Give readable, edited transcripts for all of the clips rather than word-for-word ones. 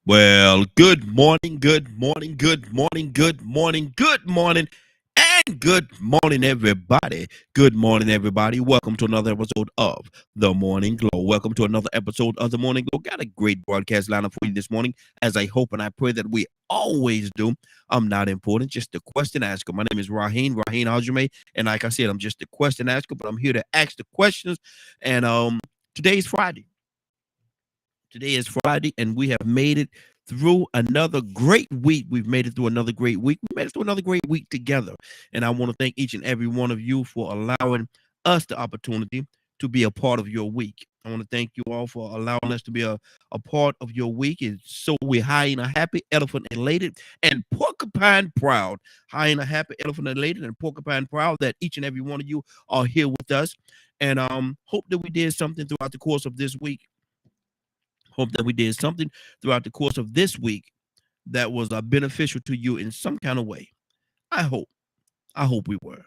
Well, good morning, good morning, good morning, good morning, good morning, and good morning, everybody. Good morning, everybody. Welcome to another episode of The Morning Glow. Welcome to another episode of The Morning Glow. Got a great broadcast lineup for you this morning, as I hope and I pray that we always do. I'm not important, just the question asker. My name is Raheen Aljume, and like I said, I'm just the question asker, but I'm here to ask the questions. And today's Friday. Today is Friday, and we have made it through another great week. We've made it through another great week. We made it through another great week together. And I want to thank each and every one of you for allowing us the opportunity to be a part of your week. I want to thank you all for allowing us to be a part of your week. And so we're high and a happy, elephant elated, and porcupine proud. High and a happy, elephant elated, and porcupine proud that each and every one of you are here with us. And hope that we did something throughout the course of this week. Hope that we did something throughout the course of this week that was beneficial to you in some kind of way. I hope. I hope we were.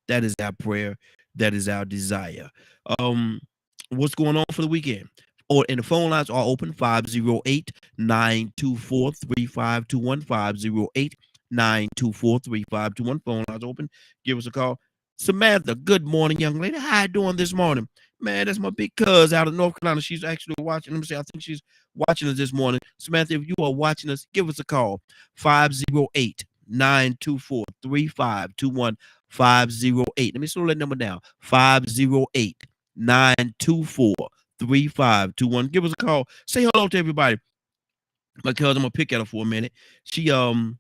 That is our prayer. That is our desire. Um, what's going on for the weekend? Or and the phone lines are open 508-924-3521. 508-924-3521. Phone lines open. Give us a call. Samantha, good morning, young lady. How you doing this morning? Man, that's my big cuz out of North Carolina. She's actually watching. Let me see. I think she's watching us this morning. Samantha, if you are watching us, give us a call. 508-924-3521. 508. Let me slow that number down. 508-924-3521. Give us a call. Say hello to everybody. Because I'm gonna pick at her for a minute. She I've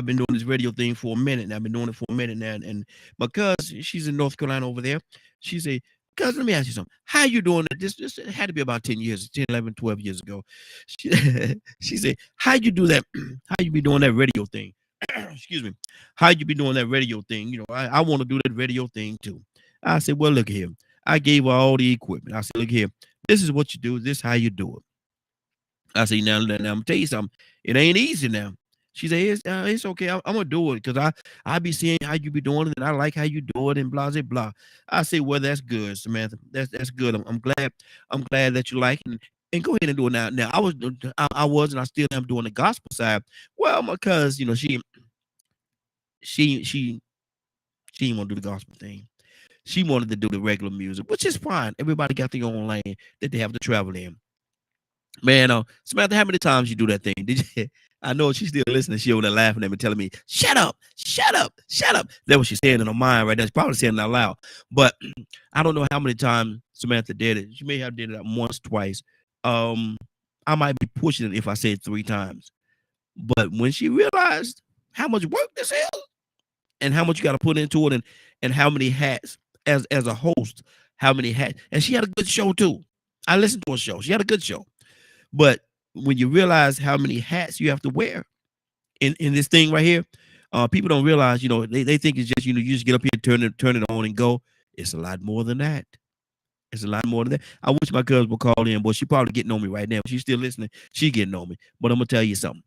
been doing this radio thing for a minute, and I've been doing it for a minute now. And my cousin, she's in North Carolina over there. She said, "Cuz, let me ask you something. How you doing it? This had to be about 10 years, 10, 11, 12 years ago." She, she said, "How you do that? How you be doing that radio thing?" Excuse me. "How you be doing that radio thing? I want to do that radio thing too." I said, "Well, look here. I gave her all the equipment. I said, look here. This is what you do. This is how you do it." I say, now I'm gonna tell you something. It ain't easy now. She said, it's okay. I'm gonna do it because I be seeing how you be doing it, and I like how you do it, and blah blah blah. I say, well, that's good, Samantha. That's good. I'm glad that you like it. And go ahead and do it now. Now I was and I still am doing the gospel side. Well, because she she she didn't want to do the gospel thing. She wanted to do the regular music, which is fine. Everybody got their own lane that they have to travel in. Man, Samantha, how many times you do that thing? Did you? I know she's still listening. She over there laughing at me, telling me, "Shut up, shut up, shut up." That's what she's saying in her mind right now. She's probably saying it out loud, but I don't know how many times Samantha did it. She may have did it once, twice. Um, I might be pushing it if I said three times. But when she realized how much work this is and how much you got to put into it, and how many hats as a host, how many hats, and she had a good show too. I listened to her show. She had a good show. But when you realize how many hats you have to wear in this thing right here, people don't realize, they think it's just, you just get up here, turn it on and go. It's a lot more than that. It's a lot more than that. I wish my cousin would call in, but she probably getting on me right now. She's still listening. She getting on me. But I'm gonna tell you something.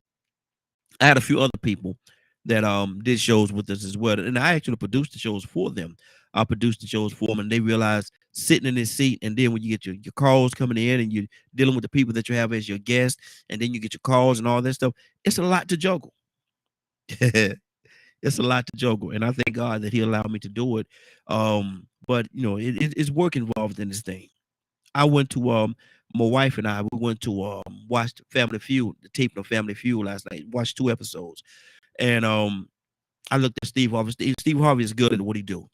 I had a few other people that did shows with us as well, and I actually produced the shows for them. I produced the shows for them, and they realized sitting in this seat, and then when you get your calls coming in, and you're dealing with the people that you have as your guests, and then you get your calls and all that stuff, it's a lot to juggle. It's a lot to juggle, and I thank God that He allowed me to do it. But it's work involved in this thing. I went to my wife and we went to watch Family Feud, the tape of Family Feud last night. Watched two episodes, and I looked at Steve Harvey. Steve Harvey is good at what he do.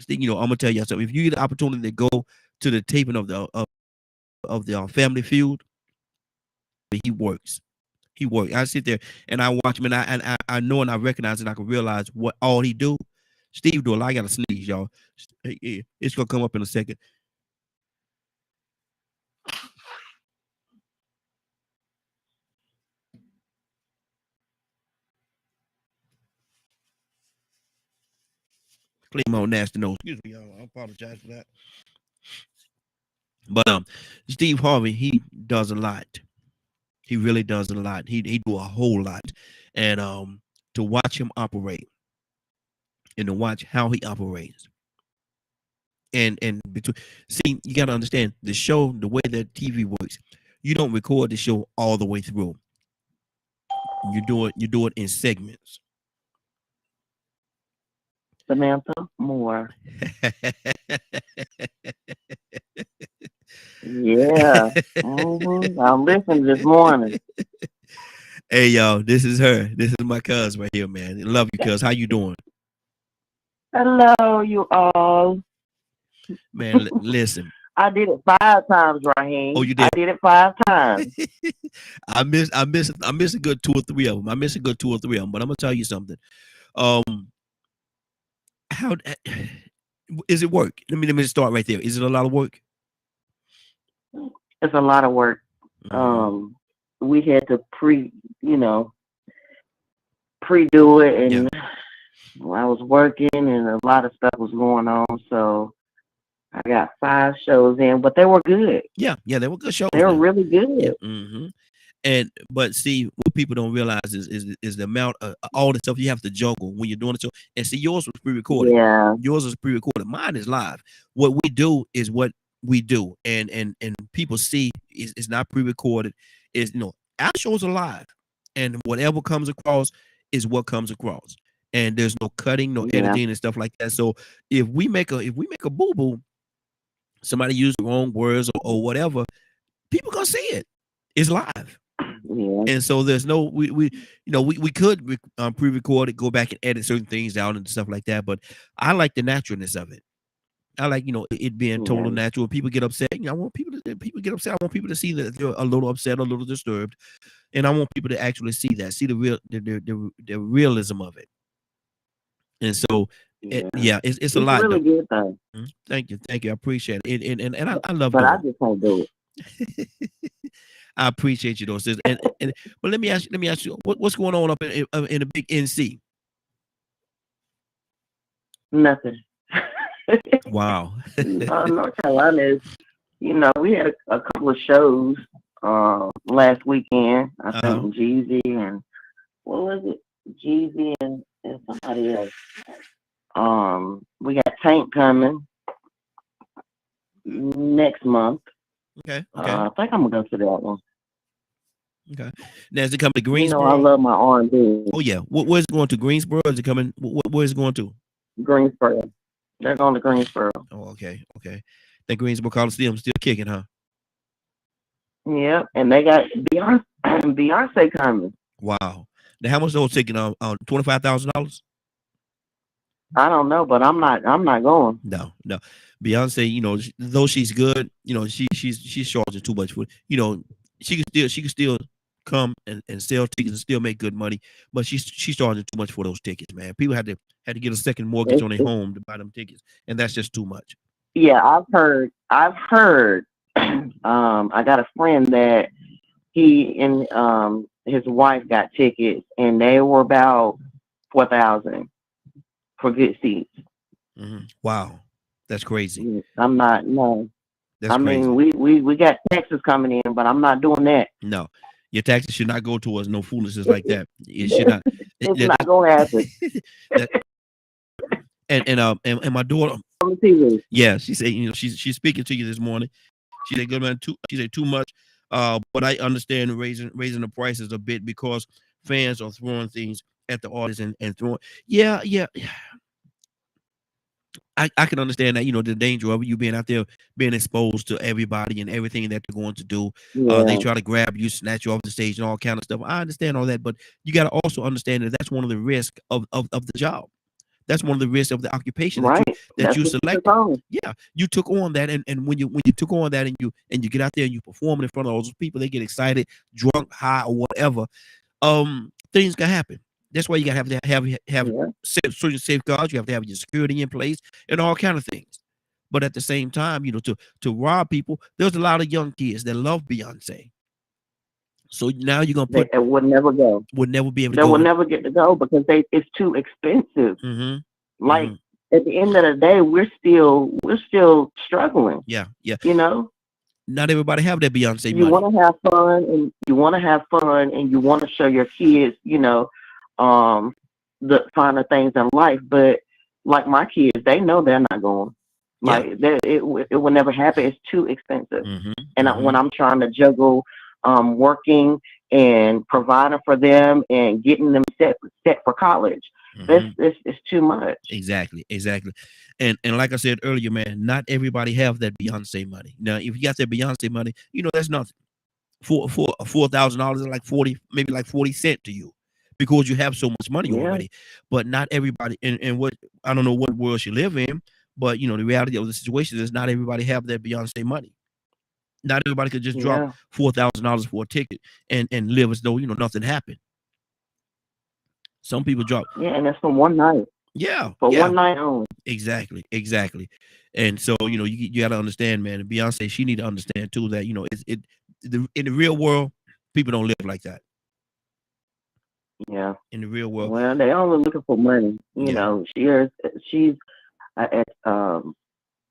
Steve, I'm gonna tell you something. If you get the opportunity to go to the taping of the Family Feud, he works. He works. I sit there and I watch him, and I know and I recognize and I can realize what all he do. Steve do a lot. I gotta sneeze, y'all. It's gonna come up in a second. Clean my own nasty nose. Excuse me, y'all. I apologize for that. But Steve Harvey, he does a lot. He really does a lot. He do a whole lot, and to watch him operate and to watch how he operates, and between, see, you got to understand the show, the way that TV works. You don't record the show all the way through. You do it in segments. Samantha Moore. Yeah. I'm listening this morning. Hey y'all, this is her. This is my cuz right here, man. Love you, cuz. How you doing? Hello, you all. Man, listen. I did it 5 times, Oh, Raheem. you I did. did it 5 times. I miss a good 2 or 3 of them. I miss a good 2 or 3 of them. But I'm gonna tell you something. Um, how is it work? Let me start right there. Is it a lot of work? It's a lot of work. Hmm. We had to you know, pre-do it, Yeah, and I was working, and a lot of stuff was going on. So I got 5 shows in, but they were good. yeah. They were good shows They were now. really Yeah. good. And but see, what people don't realize is the amount of all the stuff you have to juggle when you're doing it. So, and see, yours was pre-recorded. Yeah, Yours is pre-recorded. Mine is live. What we do is what we do, and people see is not pre-recorded. Is our shows are live, and whatever comes across is what comes across, and there's no cutting, no yeah, editing, and stuff like that. So if we make a boo boo, somebody use the wrong words or whatever, people gonna see it. It's live. yeah, And so there's no we could pre-record it, go back and edit certain things out and stuff like that. But I like the naturalness of it. I like it being total yeah. natural. People get upset. I want people get upset. I want people to see that they're a little upset, a little disturbed, and I want people to actually see that, see the real the realism of it. And so Yeah. yeah, it's a It's lot really though. good though, Thank you, I appreciate it, and I love but I doing just can't do it. it. I appreciate you though, sis. And but let me ask you, what's going on up in the big NC? Nothing. Wow. North Carolina is, we had a couple of shows last weekend. I Uh-huh. think Jeezy and what was it? Jeezy and somebody else. We got Tank coming next month. Okay. Okay. I think I'm gonna go to that one. Okay. Now is it coming to I Greensboro? love my R&B. Oh yeah. Where's it going to? Greensboro? Is it coming? Where's it going to? Greensboro. They're going to Greensboro. Oh, okay. Okay. The Greensboro Coliseum still kicking, huh? Yep, and they got Beyonce, Beyonce coming. Wow. Now how much those taking on $25,000? I don't know, but I'm not going. No, no. Beyonce, though she's good, she's charging too much for she can still come and sell tickets and still make good money, but she's charging too much for those tickets, man. People had to get a second mortgage It's, on their it's, home to buy them tickets, and that's just too much. yeah, I've heard. I got a friend that he and his wife got tickets, and they were about 4,000 for good seats. Wow, that's crazy. I'm not no. That's I mean, crazy. we got Texas coming in, but I'm not doing that. No, your taxes should not go towards no foolishness like that. It should not. It's not gonna happen That, and my daughter, on the TV. yeah, she said, she's speaking to you this morning. She said, "Good man, she said too much." But I understand raising the prices a bit because fans are throwing things at the artists and throwing. Yeah, yeah, I can understand that. The danger of you being out there, being exposed to everybody and everything that they're going to do. They Yeah, try to grab you, snatch you off the stage, and all kind of stuff. I understand all that, but you got to also understand that that's one of the risks of the job. That's one of the risks of the occupation that you right. that That's you what you took selected. on. Yeah, you took on that, and when you took on that, and you get out there and you perform in front of all those people, they get excited, drunk, high, or whatever. Things can happen. That's why you gotta have Yeah, certain safeguards. You have to have your security in place and all kind of things. But at the same time, to rob people, there's a lot of young kids that love Beyonce. So now you're gonna they put would never go. would never be able to They go will in. never get to go because it's too expensive. Mm-hmm. Like Mm-hmm. at the end of the day, we're still struggling. Yeah, yeah. You know, Not everybody have that Beyonce you money. want to have fun, and you want to have fun, and you want to show your kids, um, the finer things in life. But like my kids, they know they're not going. Yeah. Like that, it will never happen. It's too expensive. Mm-hmm. And when Mm-hmm. I'm trying to juggle working and providing for them and getting them set for college, this Mm-hmm. it's too much. Exactly, exactly. And like I said earlier, man, not everybody have that Beyonce money. Now, if you got that Beyonce money, that's nothing. For $4,000 is like 40, maybe like 40 cents to you, because you have so much money Yeah, already. But not everybody, and what, I don't know what world you live in, but the reality of the situation is not everybody have that Beyonce money. Not everybody could just drop yeah, $4,000 for a ticket and live as though nothing happened. Some people drop. yeah. And it's for one night, Yeah, for yeah. one night only. Exactly, exactly. And so, you got to understand, man. And Beyonce, she need to understand too that in the real world, people don't live like that. Yeah. In the real world, Well, they only looking for money. yeah. She's a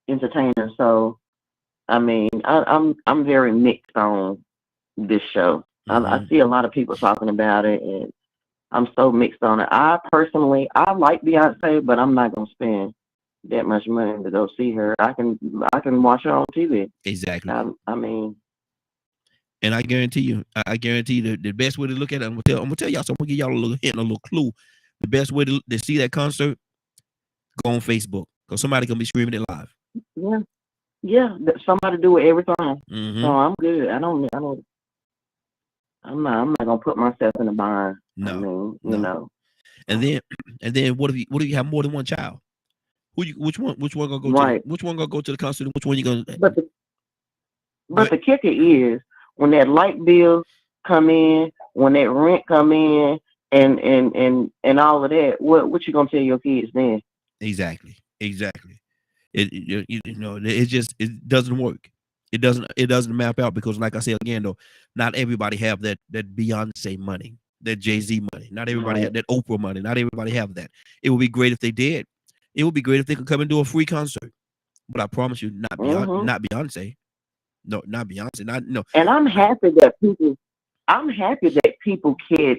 entertainer, so I mean, I'm very mixed on this show. I Hmm. see a lot of people talking about it, and I'm so mixed on it. I personally, I like Beyonce, but I'm not gonna spend that much money to go see her. I can watch her on TV. Exactly. I mean, And I guarantee you, I guarantee you, the best way to look at it, I'm gonna tell y'all. So I'm gonna give y'all a little hint, a little clue. The best way to see that concert, go on Facebook, because somebody gonna be streaming it live. yeah, yeah. Somebody do it every time, so Hmm. I'm good. I'm not gonna put myself in a bind. I No, mean, no. And then, what if you have more than one child? Which one gonna go to right. the concert? And which one you gonna But the go but ahead? the kicker is when that light bill come in, when that rent come in, and all of that. What you gonna tell your kids then? Exactly, exactly. It doesn't work. It doesn't map out, because, like I said again, though, not everybody have that Beyonce money, that Jay-Z money. Not everybody have Right. that Oprah money. Not everybody have that. It would be great if they did. It would be great if they could come and do a free concert. But I promise you, Hmm. not Beyonce. No, not Beyonce. Not no. And I'm I, happy that people. I'm happy that people can,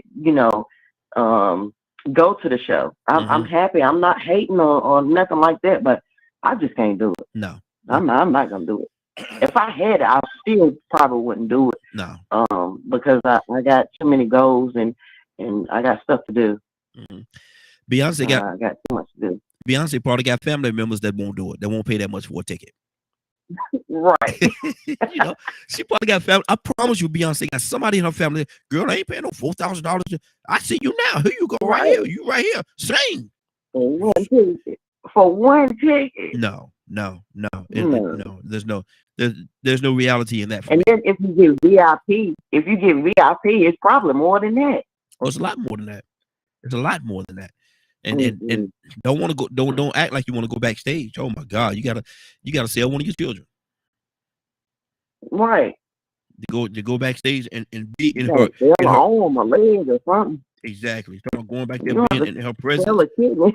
um, go to the show. I'm hmm. happy. I'm not hating or nothing like that, but I just can't do it. No, no, I'm not gonna do it. If I had it, I still probably wouldn't do it. no. Because I got too many goals and I got stuff to do. Hmm. Beyonce got I got too much to do. Beyonce probably got family members that won't do it. That won't pay that much for a ticket. Right. you know, she probably got family. I promise you, Beyonce got somebody in her family. Girl, I ain't paying no $4,000. I see you now. Here you go, right here. Right. You right here. Sing. For one ticket. For one ticket. No, no, no. No. No. There's no reality in that for And me. then if you get VIP, it's probably more than that. Oh, it's a lot more than that. It's a lot more than that. And Mm-mm. don't want to go. Don't act like you want to go backstage. Oh my God, you gotta sell one of your children Right. to go backstage and be You in gotta her sell in an her arm, a leg, or something. exactly. Talking about going back You there, don't being have to in her sell presence. a kidney.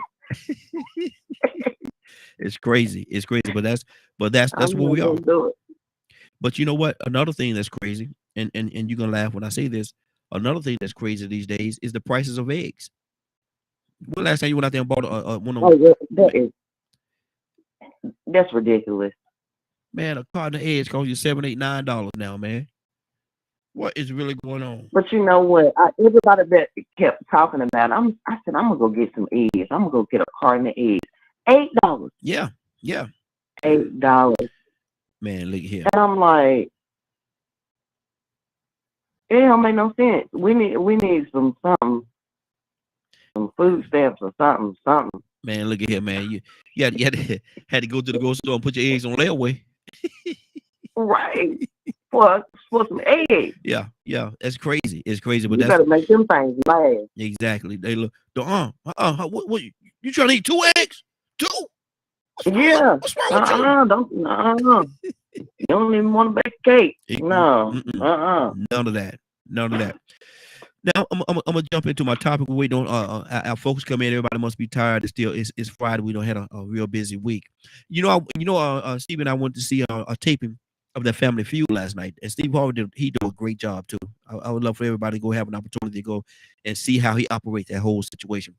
It's crazy. It's crazy, but that's I'm where not we are. gonna do it. But you know what? Another thing that's crazy, and you're gonna laugh when I say this. Another thing that's crazy these days is the prices of eggs. When last time you went out there and bought one of them? Oh, yeah, that's ridiculous. Man, a carton of eggs costs you $7, $8, $9 now, man. What is really going on? But you know what? Everybody that kept talking about, I said I'm gonna go get some eggs. I'm gonna go get a carton of eggs. $8. Yeah, yeah, $8. man. Look here, And I'm like, it don't make no sense. We need some food stamps or something. man. Look at here, man. You had to go to the grocery store and put your eggs on layaway. Right. For some eggs. Yeah, yeah. That's crazy. It's crazy, but You that's better make them things last. exactly. They look. What you trying to eat 2 eggs? Two? Yeah. What's wrong with you? Don't. You don't even want to bake a cake. No. Mm-mm. None of that. None of that. Now I'm gonna jump into my topic. We don't. Our folks come in. Everybody must be tired. It's Friday. We don't had a real busy week. Steve and I went to see a taping of that Family Feud last night, and Steve Harvey did a great job too. I would love for everybody to go have an opportunity to go and see how he operates that whole situation.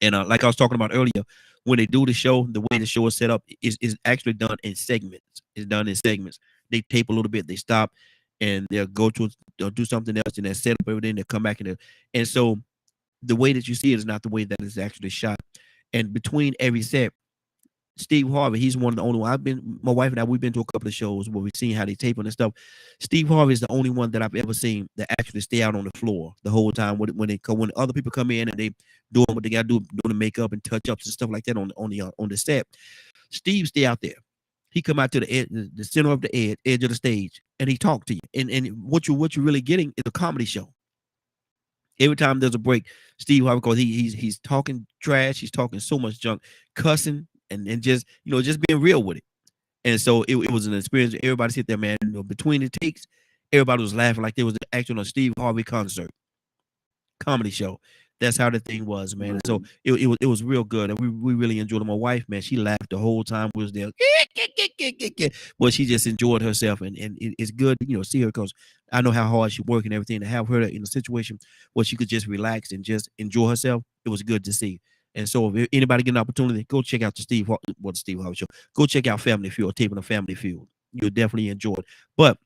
And like I was talking about earlier, when they do the show, the way the show is set up is actually done in segments. It's done in segments. They tape a little bit, they stop, and they'll do something else, and they set up everything. They come back and so the way that you see it is not the way that it's actually shot. And between every set, Steve Harvey, he's one of the only one. My wife and I, we've been to a couple of shows where we've seen how they tape on and stuff. Steve Harvey is the only one that I've ever seen that actually stay out on the floor the whole time when other people come in and they doing what they got to do, doing the makeup and touch ups and stuff like that on the set. Steve stay out there. He come out to the center of the edge of the stage, and he talk to you. And what you're really getting is a comedy show. Every time there's a break, Steve Harvey, because he's talking trash, he's talking so much junk, cussing, and just just being real with it. And so it was an experience. Everybody sit there, man. Between the takes, everybody was laughing like there was actually a Steve Harvey concert, comedy show. That's how the thing was, man. And so it was real good, and we really enjoyed it. My wife, man, she laughed the whole time we was there. Well, she just enjoyed herself, and it's good to see her, because I know how hard she worked and everything. To have her in a situation where she could just relax and just enjoy herself, it was good to see. And so if anybody get an opportunity, go check out the Steve Harvey show. Go check out Family Feud, taping of Family Feud. You'll definitely enjoy it. But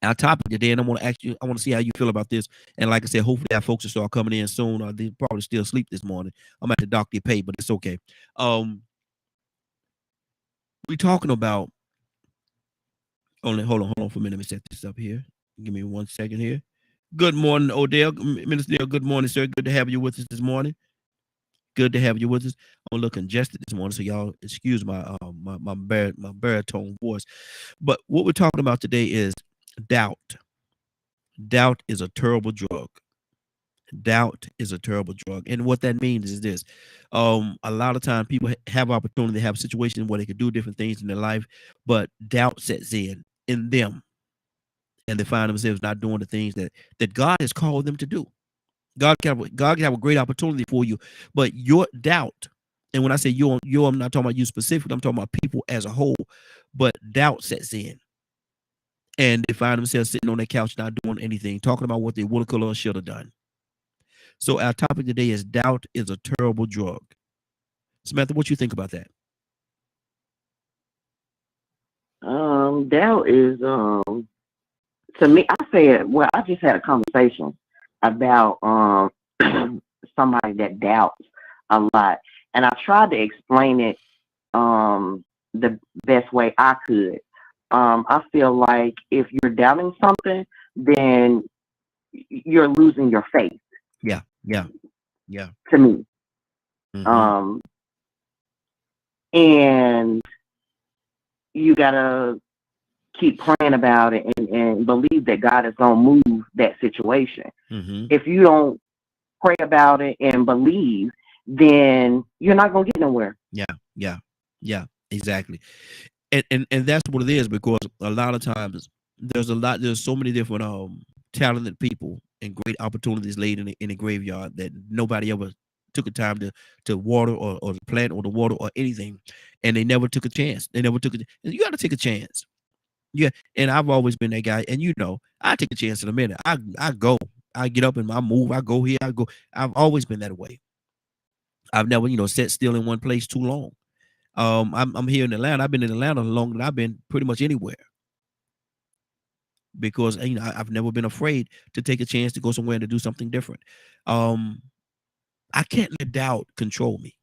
our topic today, and I want to see how you feel about this. And like I said, hopefully our folks will start coming in soon. They probably still asleep this morning. I'm at the doctor pay, but it's okay. We talking about hold on for a minute. Let me set this up here. Give me 1 second here. Good morning, Odell. Minister Neil, good morning, sir. Good to have you with us this morning. Good to have you with us. I'm a little congested this morning, so y'all excuse my my baritone voice. But what we're talking about today is doubt. Doubt is a terrible drug. Doubt is a terrible drug. And what that means is this. A lot of time people have opportunity, they have situations where they could do different things in their life, but doubt sets in them, and they find themselves not doing the things that God has called them to do. God can have a great opportunity for you, but your doubt, and when I say you, I'm not talking about you specifically, I'm talking about people as a whole, but doubt sets in. And they find themselves sitting on their couch not doing anything, talking about what they would have, could have, or should have done. So our topic today is doubt is a terrible drug. Samantha, what you think about that? Doubt is to me, I said, well, I just had a conversation about somebody that doubts a lot, and I tried to explain it the best way I could. I feel like if you're doubting something, then you're losing your faith. Yeah. To me, Mhm. And you gotta keep praying about it and believe that God is gonna move that situation. Mhm. If you don't pray about it and believe, then you're not gonna get nowhere. Yeah, exactly. And that's what it is, because a lot of times there's so many different talented people and great opportunities laid in the graveyard that nobody ever took a time to water or to plant or to water or anything, and they never took a chance. They never took it. You got to take a chance. Yeah, and I've always been that guy, and I take a chance in a minute. I go, I get up and I move. I go here, I go. I've always been that way. I've never sat still in one place too long. I'm here in Atlanta. I've been in Atlanta longer than I've been pretty much anywhere, because I've never been afraid to take a chance to go somewhere and to do something different. Um, I can't let doubt control me.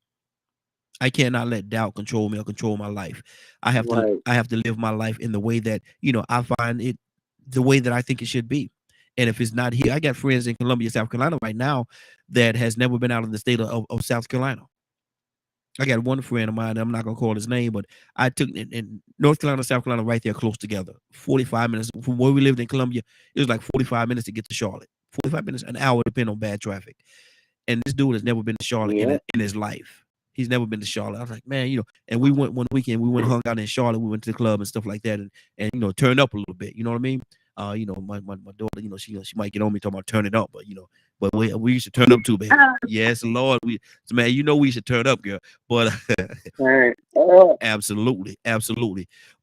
I cannot let doubt control me or control my life. Right. I have to live my life in the way that I find it, the way that I think it should be. And if it's not here, I got friends in Columbia, South Carolina right now that has never been out of the state of South Carolina. I got one friend of mine, I'm not gonna call his name, but I took in North Carolina, South Carolina, right there close together. 45 minutes from where we lived in Columbia. It was like 45 minutes to get to Charlotte. 45 minutes, an hour, depending on bad traffic. And this dude has never been to Charlotte Yeah. in his life. He's never been to Charlotte. I was like, man, and we went one weekend. We went hung out in Charlotte. We went to the club and stuff like that, and turned up a little bit. You know what I mean? My daughter, she might get on me talking about turn it up, but we used to turn up too, baby. Yes, Lord, man, we should turn up, girl. But Right. Oh, absolutely.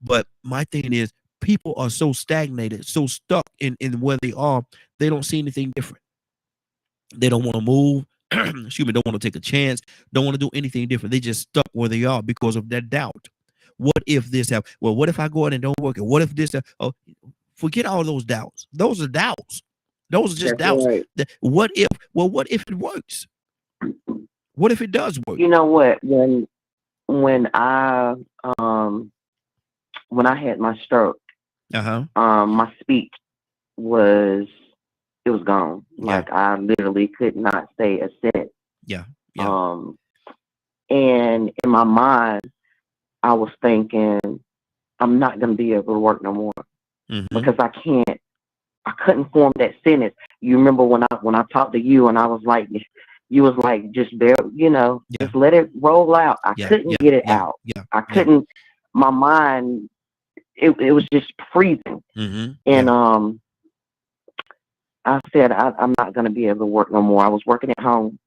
But my thing is, people are so stagnated, so stuck in where they are, they don't see anything different. They don't want to move. excuse me, don't want to take a chance, don't want to do anything different. They just stuck where they are because of that doubt. What if this happens? Well, what if I go in and don't work? And what if this? Oh, forget all those doubts. Those are doubts. Those are just That's doubts. right. What if? Well, what if it works? What if it does work? You know what? When I when I had my stroke, Uh-huh. my speech was it was gone. Yeah. Like I literally could not say a sentence. Yeah. Yeah. Um, and in my mind, I was thinking, I'm not gonna be able to work no more Mm-hmm. because I couldn't form that sentence. You remember when I talked to you and I was like, you was like, just bear, Yeah. just let it roll out. I Yeah. couldn't Yeah. get it Yeah. out. Yeah. I Yeah. couldn't. My mind, it was just freezing. Mm-hmm. And Yeah. I said, I'm not gonna be able to work no more. I was working at home,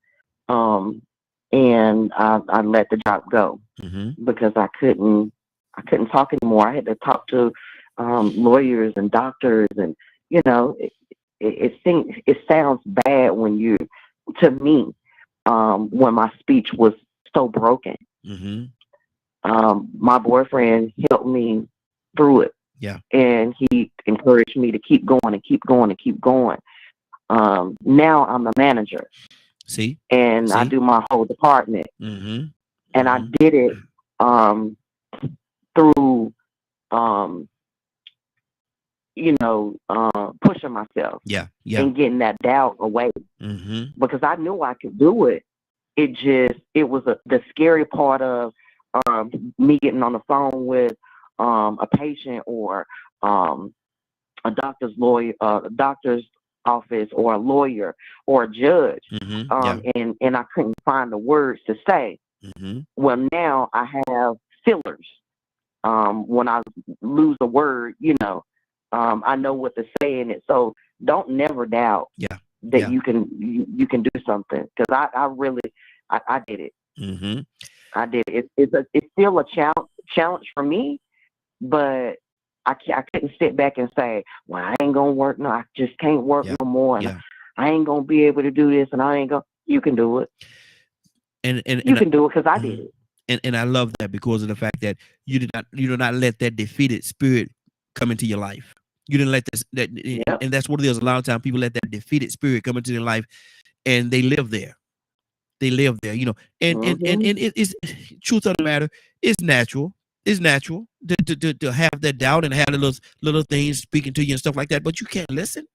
and I let the job go Mm-hmm. because I couldn't talk anymore. I had to talk to lawyers and doctors, and it sounds bad when you to me when my speech was so broken. Mm-hmm. My boyfriend helped me through it, Yeah. and he encouraged me to keep going and keep going and keep going. Now I'm a manager, See? and I See? do my whole department, Mm-hmm. and I Mm-hmm. did it um, through um, pushing myself Yeah. Yeah. and getting that doubt away Mm-hmm. because I knew I could do it. It was the scary part of me getting on the phone with a patient or um, a doctor's office or a lawyer or a judge, Mm-hmm. Yeah. and I couldn't find the words to say. Mm-hmm. Well, now I have fillers. When I lose a word, I know what to say in it. So don't never doubt Yeah. that Yeah. you can do something because I really I did it. Mm-hmm. I did it. It's still a challenge for me, but I couldn't sit back and say, well, I ain't gonna work. No, I just can't work Yeah. no more, and Yeah. I ain't gonna be able to do this, and I ain't gonna. You can do it. And You can do it because I did mhm. it. And I love that because of the fact that you did not let that defeated spirit come into your life. You didn't let this that Yep. and that's what it is. A lot of times people let that defeated spirit come into their life and they live there. They live there, Hmm. and it's truth of the matter, it's natural. It's natural to have that doubt and have the little things speaking to you and stuff like that, but you can't listen.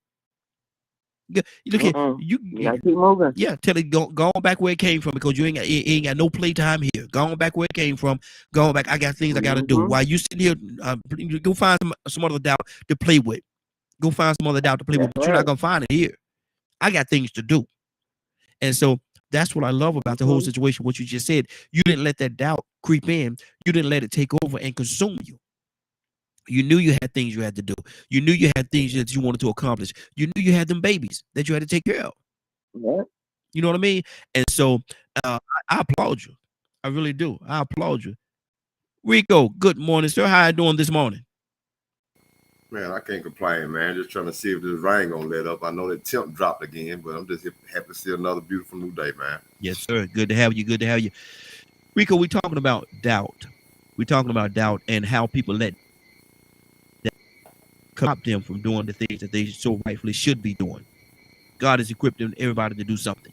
You look at Mm-mm. you, You gotta keep moving. yeah, tell it go on back where it came from because you ain't got no playtime here. Go on back where it came from. Go on back. I got things I got to do. Hmm. While you sitting here, go find some other doubt to play with. Go find some other doubt to play with, That's but you're not right. gonna find it here. I got things to do, and so that's what I love about the whole Hmm. situation. What you just said, you didn't let that doubt creep in. You didn't let it take over and consume you. You knew you had things you had to do. You knew you had things that you wanted to accomplish. You knew you had them babies that you had to take care of. Yep. You know what I mean? And so I applaud you. I really do. I applaud you. Rico, good morning, sir. How you doing this morning? Man, I can't complain, man. Just trying to see if this rain gonna let up. I know the temp dropped again, but I'm just happy to see another beautiful new day, man. Yes, sir. Good to have you. Good to have you. Rico, we're talking about doubt. We're talking about doubt and how people let that stop them from doing the things that they so rightfully should be doing. God has equipped everybody to do something,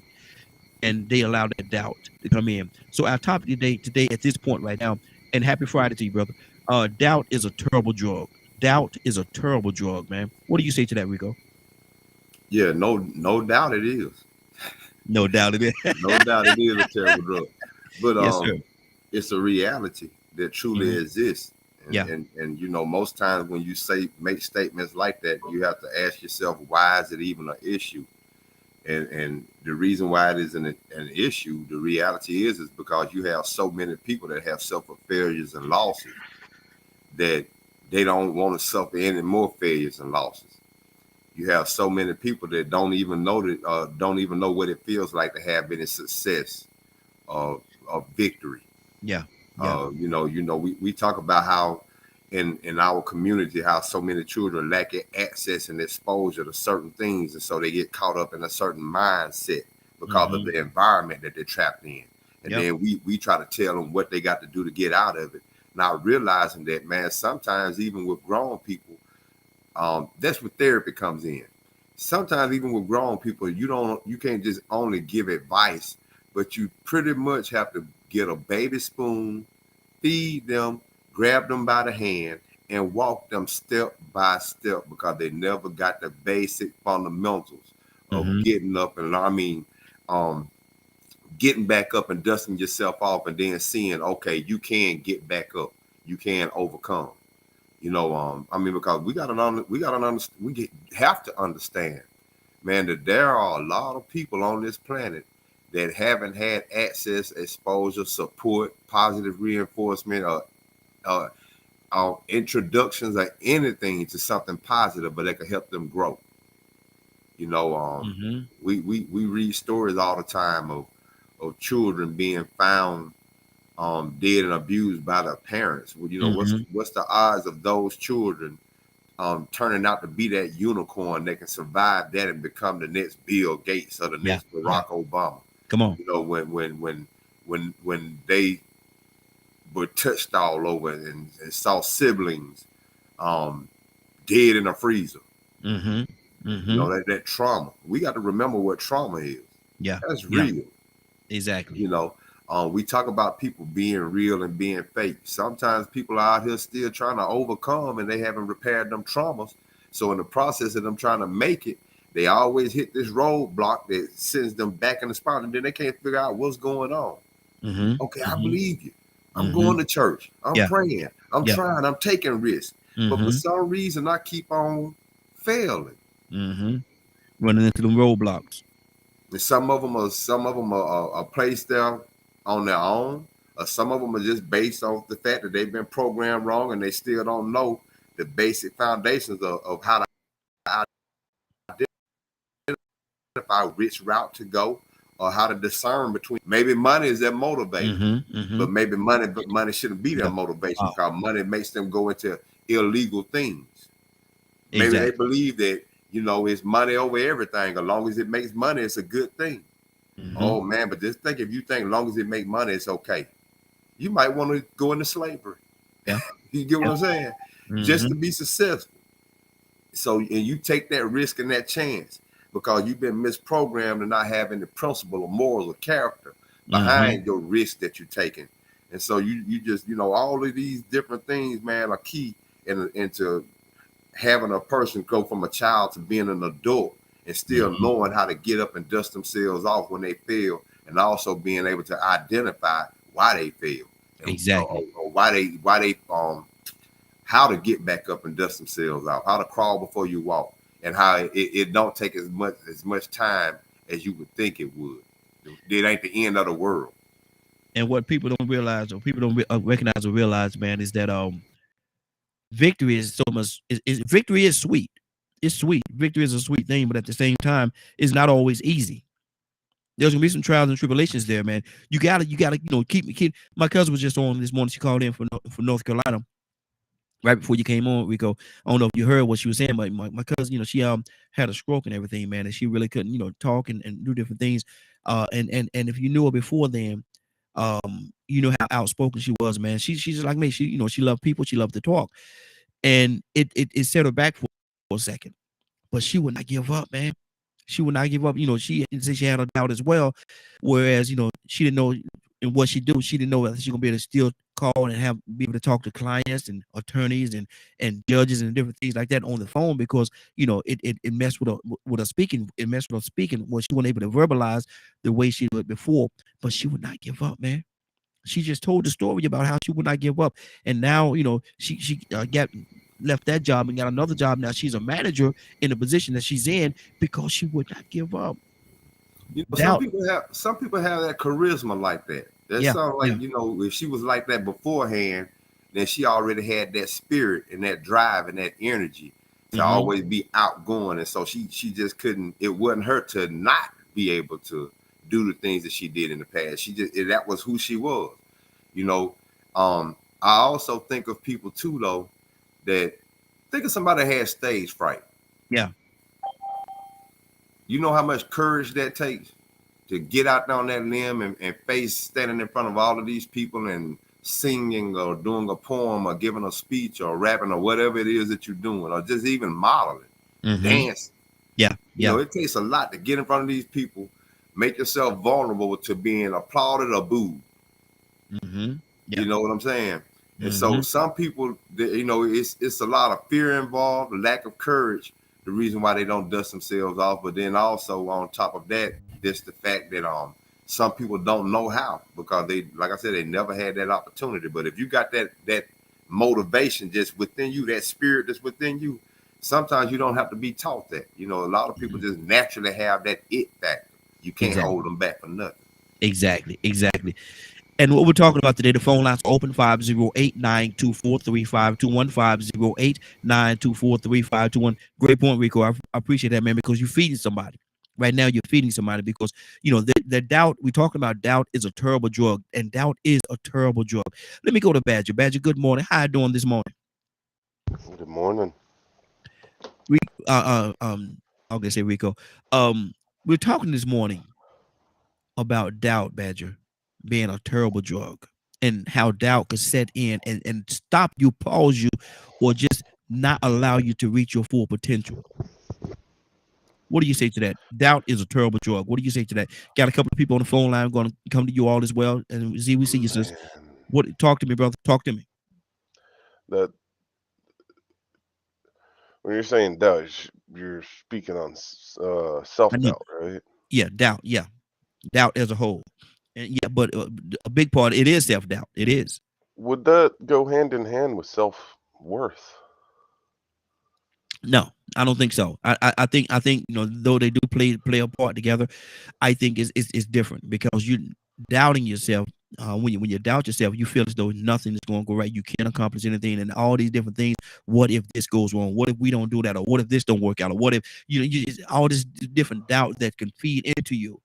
and they allow that doubt to come in. So our topic today at this point right now, and happy Friday to you, brother. Doubt is a terrible drug. Doubt is a terrible drug, man. What do you say to that, Rico? Yeah, no doubt it is. No doubt it is. No doubt it is a terrible drug. But Yes, sir. it's a reality that truly Hmm. exists. And, Yeah. and and you know, most times when you make statements like that, you have to ask yourself, why is it even an issue? And the reason why it isn't an issue, the reality is because you have so many people that have suffered failures and losses that they don't want to suffer any more failures and losses. You have so many people that don't even know what it feels like to have any success of victory. Yeah. Yeah. We talk about how in our community how so many children lack access and exposure to certain things, and so they get caught up in a certain mindset because of the environment that they're trapped in. And Yep. then we try to tell them what they got to do to get out of it, not realizing that, man, sometimes even with grown people, that's where therapy comes in. Sometimes even with grown people, you can't just only give advice, but you pretty much have to get a baby spoon, feed them, grab them by the hand, and walk them step by step, because they never got the basic fundamentals of getting up and getting back up and dusting yourself off, and then seeing, okay, you can get back up, you can overcome. Because we have to understand, man, that there are a lot of people on this planet that haven't had access, exposure, support, positive reinforcement, or introductions or anything to something positive, but that could help them grow. We read stories all the time of children being found dead and abused by their parents. Well, what's the odds of those children turning out to be that unicorn that can survive that and become the next Bill Gates or the next Barack Obama? Come on. When they were touched all over and saw siblings dead in a freezer. That trauma. We got to remember what trauma is. Yeah. That's real. Exactly. We talk about people being real and being fake. Sometimes people are out here still trying to overcome, and they haven't repaired them traumas. So in the process of them trying to make it, they always hit this roadblock that sends them back in the spot, and then they can't figure out what's going on. Okay, I believe you. I'm going to church. I'm praying. I'm trying. I'm taking risks. But for some reason, I keep on failing. Running into the roadblocks. And some of them are placed there on their own, or some of them are just based off the fact that they've been programmed wrong and they still don't know the basic foundations of how to identify which route to go, or how to discern between. Maybe money is their motivator, but maybe money shouldn't be their motivation, because money makes them go into illegal things. Maybe they believe that it's money over everything. As long as it makes money, it's a good thing. Oh man, but just think, if you think as long as it makes money, it's okay, you might want to go into slavery. Yeah. You get what I'm saying? Just to be successful. So, and you take that risk and that chance because you've been misprogrammed and not having the principle or morals or character behind your risk that you're taking. And so you just, all of these different things, man, are key into having a person go from a child to being an adult, and still knowing how to get up and dust themselves off when they fail, and also being able to identify why they fail. Exactly. Or why they how to get back up and dust themselves off, how to crawl before you walk, and how it don't take as much time as you would think it would. It ain't the end of the world. And what people don't realize, or people don't recognize or realize, man, is that victory is so much. Victory is sweet. It's sweet. Victory is a sweet thing, but at the same time, it's not always easy. There's gonna be some trials and tribulations there, man. You gotta, keep. My cousin was just on this morning. She called in from North Carolina right before you came on, Rico. I don't know if you heard what she was saying, but my cousin, she had a stroke and everything, man, and she really couldn't, talk and do different things. And if you knew her before then, you know how outspoken she was, man. She's just like me. She loved people. She loved to talk, and it set her back for a second. But she would not give up, man. She would not give up. She said she had a doubt as well. Whereas, she didn't know in what she do. She didn't know whether she gonna be able to still call and be able to talk to clients and attorneys and judges and different things like that on the phone, because it messed with her speaking. It messed with her speaking when she wasn't able to verbalize the way she would before. But she would not give up, man. She just told the story about how she would not give up, and now she left that job and got another job. Now she's a manager in the position that she's in because she would not give up. Some people have that charisma like that. That's like if she was like that beforehand, then she already had that spirit and that drive and that energy to always be outgoing, and so she just couldn't. It wasn't her to not be able to do the things that she did in the past. That was who she was. I also think of people too, though, that think of somebody that has stage fright. Yeah. You know how much courage that takes to get out on that limb and face standing in front of all of these people and singing or doing a poem or giving a speech or rapping or whatever it is that you're doing, or just even modeling, dancing. Yeah. You know, it takes a lot to get in front of these people, make yourself vulnerable to being applauded or booed. You know what I'm saying? And so some people, you know, it's a lot of fear involved, lack of courage, the reason why they don't dust themselves off. But then also on top of that, there's the fact that some people don't know how, because they, like I said, they never had that opportunity. But if you got that motivation just within you, that spirit that's within you, sometimes you don't have to be taught that. You know, a lot of people just naturally have that it factor. You can't hold them back for nothing. Exactly. And what we're talking about today, the phone lines open 508-924-3521, 508-924-3521. Great point, Rico. I appreciate that, man, because you're feeding somebody. Right now, you're feeding somebody because, you know, the doubt, we're talking about doubt is a terrible drug, and doubt is a terrible drug. Let me go to Badger. Badger, good morning. How you doing this morning? Good morning. I'm gonna say Rico. We're talking this morning about doubt, Badger, being a terrible drug, and how doubt could set in and stop you, pause you, or just not allow you to reach your full potential. What do you say to that? Doubt is a terrible drug. What do you say to that? Got a couple of people on the phone line. I'm going to come to you all as well. And we see you, sis. What? Talk to me, brother. Talk to me. That when you're saying doubt, you're speaking on self-doubt, right? Yeah, doubt. Yeah, doubt as a whole. And yeah, but a big part, it is self-doubt. It is. Would that go hand in hand with self-worth? No, I don't think so. I think you know, though they do play a part together, I think it's different, because you doubting yourself. When you doubt yourself, you feel as though nothing is going to go right. You can't accomplish anything, and all these different things. What if this goes wrong? What if we don't do that? Or what if this don't work out? Or what if all this different doubt that can feed into you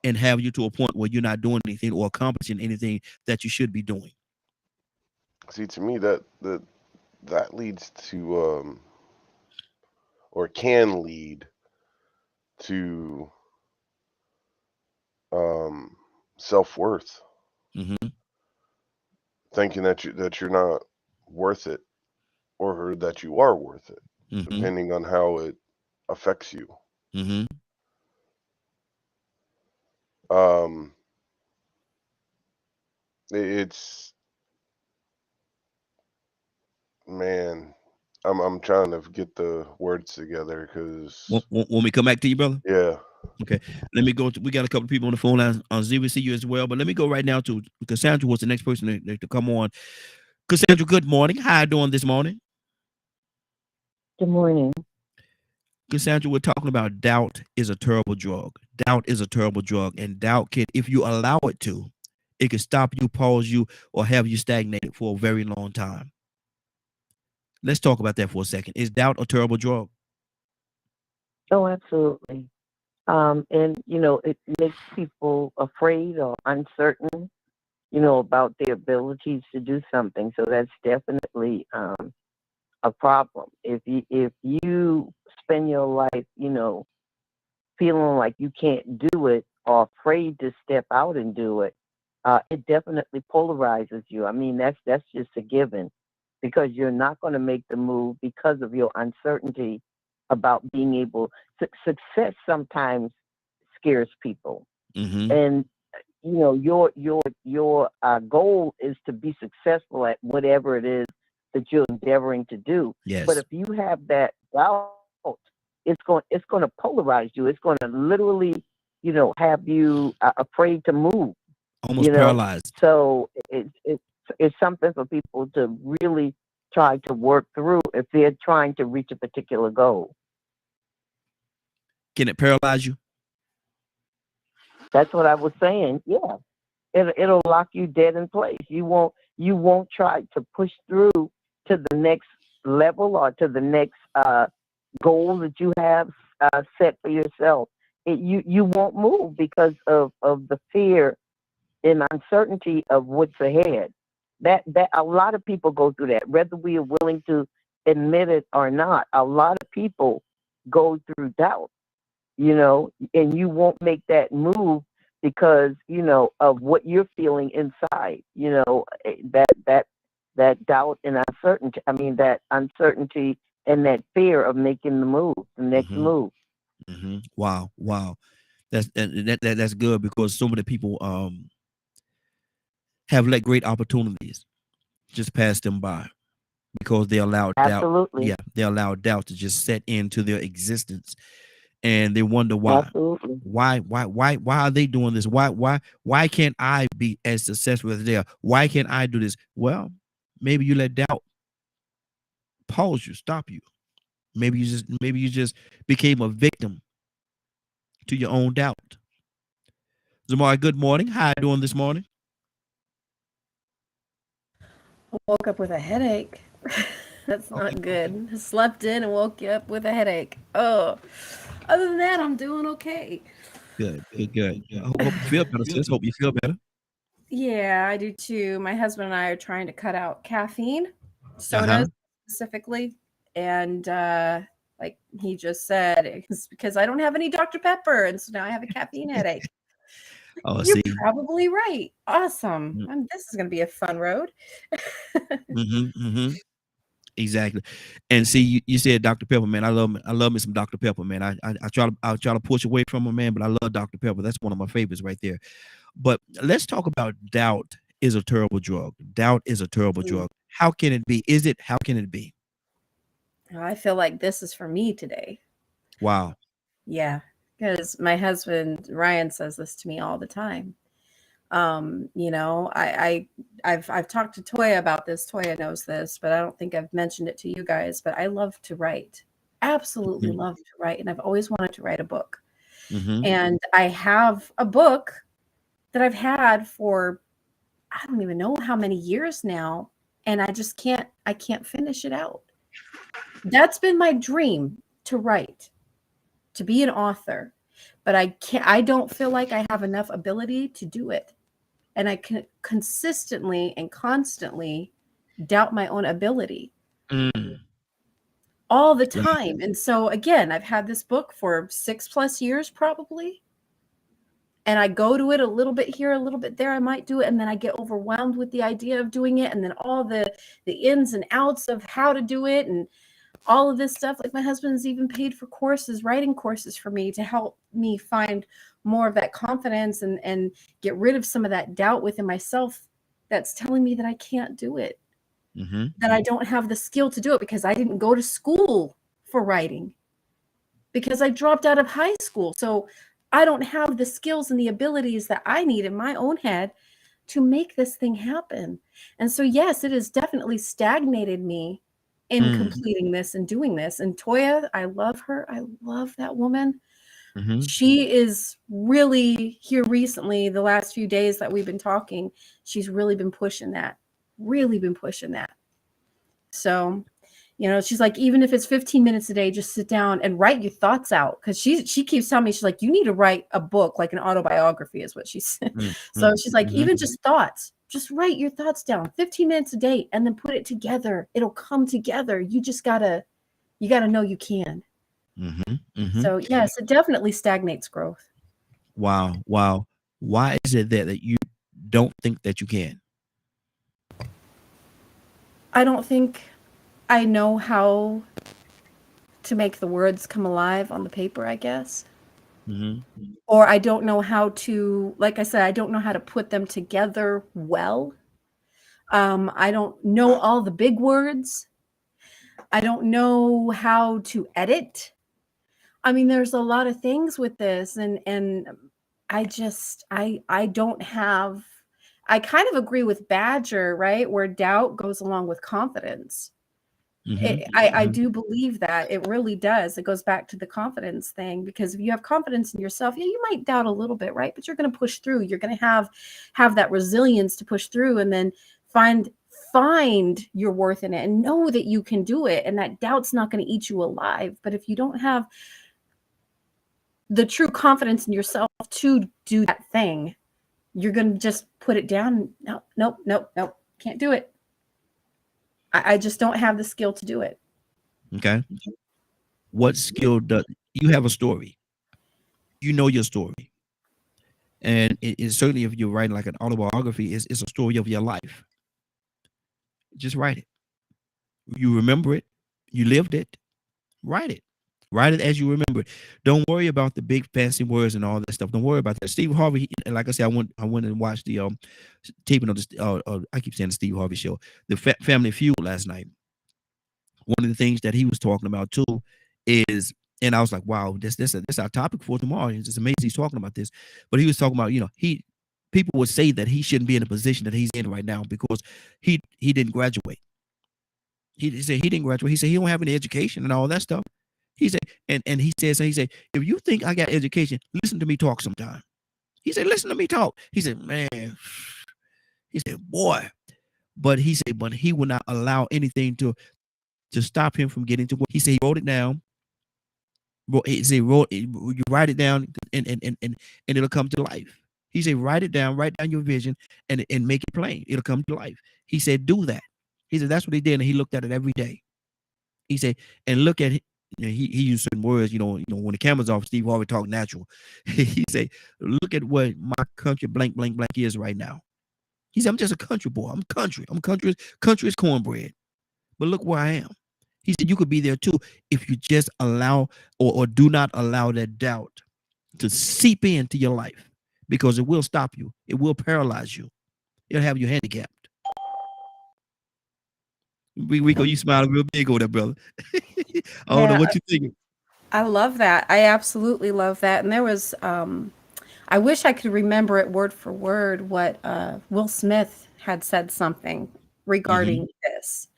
and have you to a point where you're not doing anything or accomplishing anything that you should be doing. See, to me, that leads to or can lead to self-worth. Thinking that you're not worth it, or that you are worth it, depending on how it affects you. It's, man, I'm trying to get the words together, because when we come back to you, brother. Yeah. Okay. Let me go. We got a couple of people on the phone line on ZVCU as well, but let me go right now to Cassandra. Was the next person to come on? Cassandra, good morning. How you doing this morning? Good morning. Cassandra, we're talking about doubt is a terrible drug. Doubt is a terrible drug, and doubt can, if you allow it to, it can stop you, pause you, or have you stagnated for a very long time. Let's talk about that for a second. Is doubt a terrible drug? Oh, absolutely. And you know, it makes people afraid or uncertain, you know, about their abilities to do something. So that's definitely a problem. If you spend your life, you know, feeling like you can't do it or afraid to step out and do it, it definitely polarizes you. I mean, that's just a given, because you're not going to make the move because of your uncertainty about being able to. Success sometimes scares people, and you know, your goal is to be successful at whatever it is that you're endeavoring to do. Yes. But if you have that doubt, it's going to polarize you. It's going to literally, you know, have you afraid to move, almost paralyzed. So it's something for people to really try to work through if they're trying to reach a particular goal. Can it paralyze you? That's what I was saying. Yeah, it'll lock you dead in place. You won't try to push through to the next level or to the next goal that you have set for yourself. You won't move because of the fear and uncertainty of what's ahead. That a lot of people go through that, whether we are willing to admit it or not. A lot of people go through doubt, you know, and you won't make that move because, you know, of what you're feeling inside, you know, that doubt and uncertainty. I mean, that uncertainty and that fear of making the next Mhm. move. Wow, wow. That's good, because so many people have let great opportunities just pass them by because they allowed doubt. Absolutely. Yeah, they allowed doubt to just set into their existence, and they wonder why. Absolutely. Why are they doing this? Why can't I be as successful as they are? Why can't I do this? Well, maybe you let doubt pause you, stop you. Maybe you just became a victim to your own doubt. Zamari, good morning. How you doing this morning? I woke up with a headache. That's not good. I slept in and woke you up with a headache. Oh, other than that, I'm doing okay. Good. I hope you feel better, sis. Hope you feel better. Yeah, I do too. My husband and I are trying to cut out caffeine, sodas Uh-huh. specifically. And like he just said, it's because I don't have any Dr. Pepper. And so now I have a caffeine headache. Oh, You're see. probably right. Awesome. Mm. This is going to be a fun road. Exactly. And see, you said Dr. Pepper, man. I love me some Dr. Pepper, man. I try to push away from her, man, but I love Dr. Pepper. That's one of my favorites right there. But let's talk about doubt is a terrible drug. Doubt is a terrible drug. How can it be? How can it be? I feel like this is for me today. Wow. Yeah, because my husband Ryan says this to me all the time. You know, I've talked to Toya about this. Toya knows this, but I don't think I've mentioned it to you guys. But I love to write. Absolutely love to write, and I've always wanted to write a book. And I have a book that I've had for I don't even know how many years now, and I just can't finish it out. That's been my dream, to write, to be an author, but I don't feel like I have enough ability to do it. And I can consistently and constantly doubt my own ability all the time. And so again, I've had this book for 6+ years probably. And I go to it a little bit here, a little bit there. I might do it. And then I get overwhelmed with the idea of doing it. And then all the ins and outs of how to do it and all of this stuff. Like my husband's even paid for courses, writing courses for me to help me find more of that confidence and get rid of some of that doubt within myself that's telling me that I can't do it, that I don't have the skill to do it because I didn't go to school for writing, because I dropped out of high school. So I don't have the skills and the abilities that I need in my own head to make this thing happen. And so, yes, it has definitely stagnated me in completing this and doing this. And Toya, I love her. I love that woman. She is really here recently, the last few days that we've been talking, she's really been pushing that. So, you know, she's like, even if it's 15 minutes a day, just sit down and write your thoughts out. Because she keeps telling me, she's like, you need to write a book, like an autobiography is what she said. So she's like, even just thoughts, just write your thoughts down 15 minutes a day and then put it together. It'll come together. You just gotta know you can. So yes, it definitely stagnates growth. Wow. Why is it that you don't think that you can? I don't think I know how to make the words come alive on the paper, I guess. Or I don't know how to, like I said, I don't know how to put them together well. I don't know all the big words. I don't know how to edit. I mean, there's a lot of things with this, and I don't have. I kind of agree with Badger, right? Where doubt goes along with confidence. I do believe that it really does. It goes back to the confidence thing, because if you have confidence in yourself, yeah, you might doubt a little bit, right? But you're going to push through. You're going to have that resilience to push through, and then find your worth in it and know that you can do it. And that doubt's not going to eat you alive. But if you don't have the true confidence in yourself to do that thing, you're going to just put it down. Nope. Can't do it. I just don't have the skill to do it. Okay. What skill does you have? A story. You know your story. And certainly if you're writing like an autobiography, it's a story of your life. Just write it. You remember it. You lived it. Write it. Write it as you remember it. Don't worry about the big fancy words and all that stuff. Don't worry about that. Steve Harvey, like I said, I went and watched the taping of this. I keep saying the Steve Harvey show, the Family Feud last night. One of the things that he was talking about too is, and I was like, wow, this our topic for tomorrow. It's just amazing he's talking about this. But he was talking about, people would say that he shouldn't be in the position that he's in right now because he didn't graduate. He said he didn't graduate. He said he don't have any education and all that stuff. He said, and he said, if you think I got education, listen to me talk sometime. He said, listen to me talk. He said, man, he said, boy, but he said, but he would not allow anything to stop him from getting to work. He said he wrote it down. He said, you write it down and it'll come to life. He said, write down your vision and make it plain. It'll come to life. He said, do that. He said, that's what he did. And he looked at it every day. He said, and look at it. He used certain words, when the camera's off, Steve Harvey talk natural. He said, look at what my country blank is right now. He said, I'm just a country boy. I'm country. Country is cornbread. But look where I am. He said, you could be there too if you just allow or do not allow that doubt to seep into your life, because it will stop you. It will paralyze you. It'll have you handicapped. Rico, you smiling real big over there, brother. I don't know what you thinking. I love that. I absolutely love that. And there was, I wish I could remember it word for word what Will Smith had said something regarding this,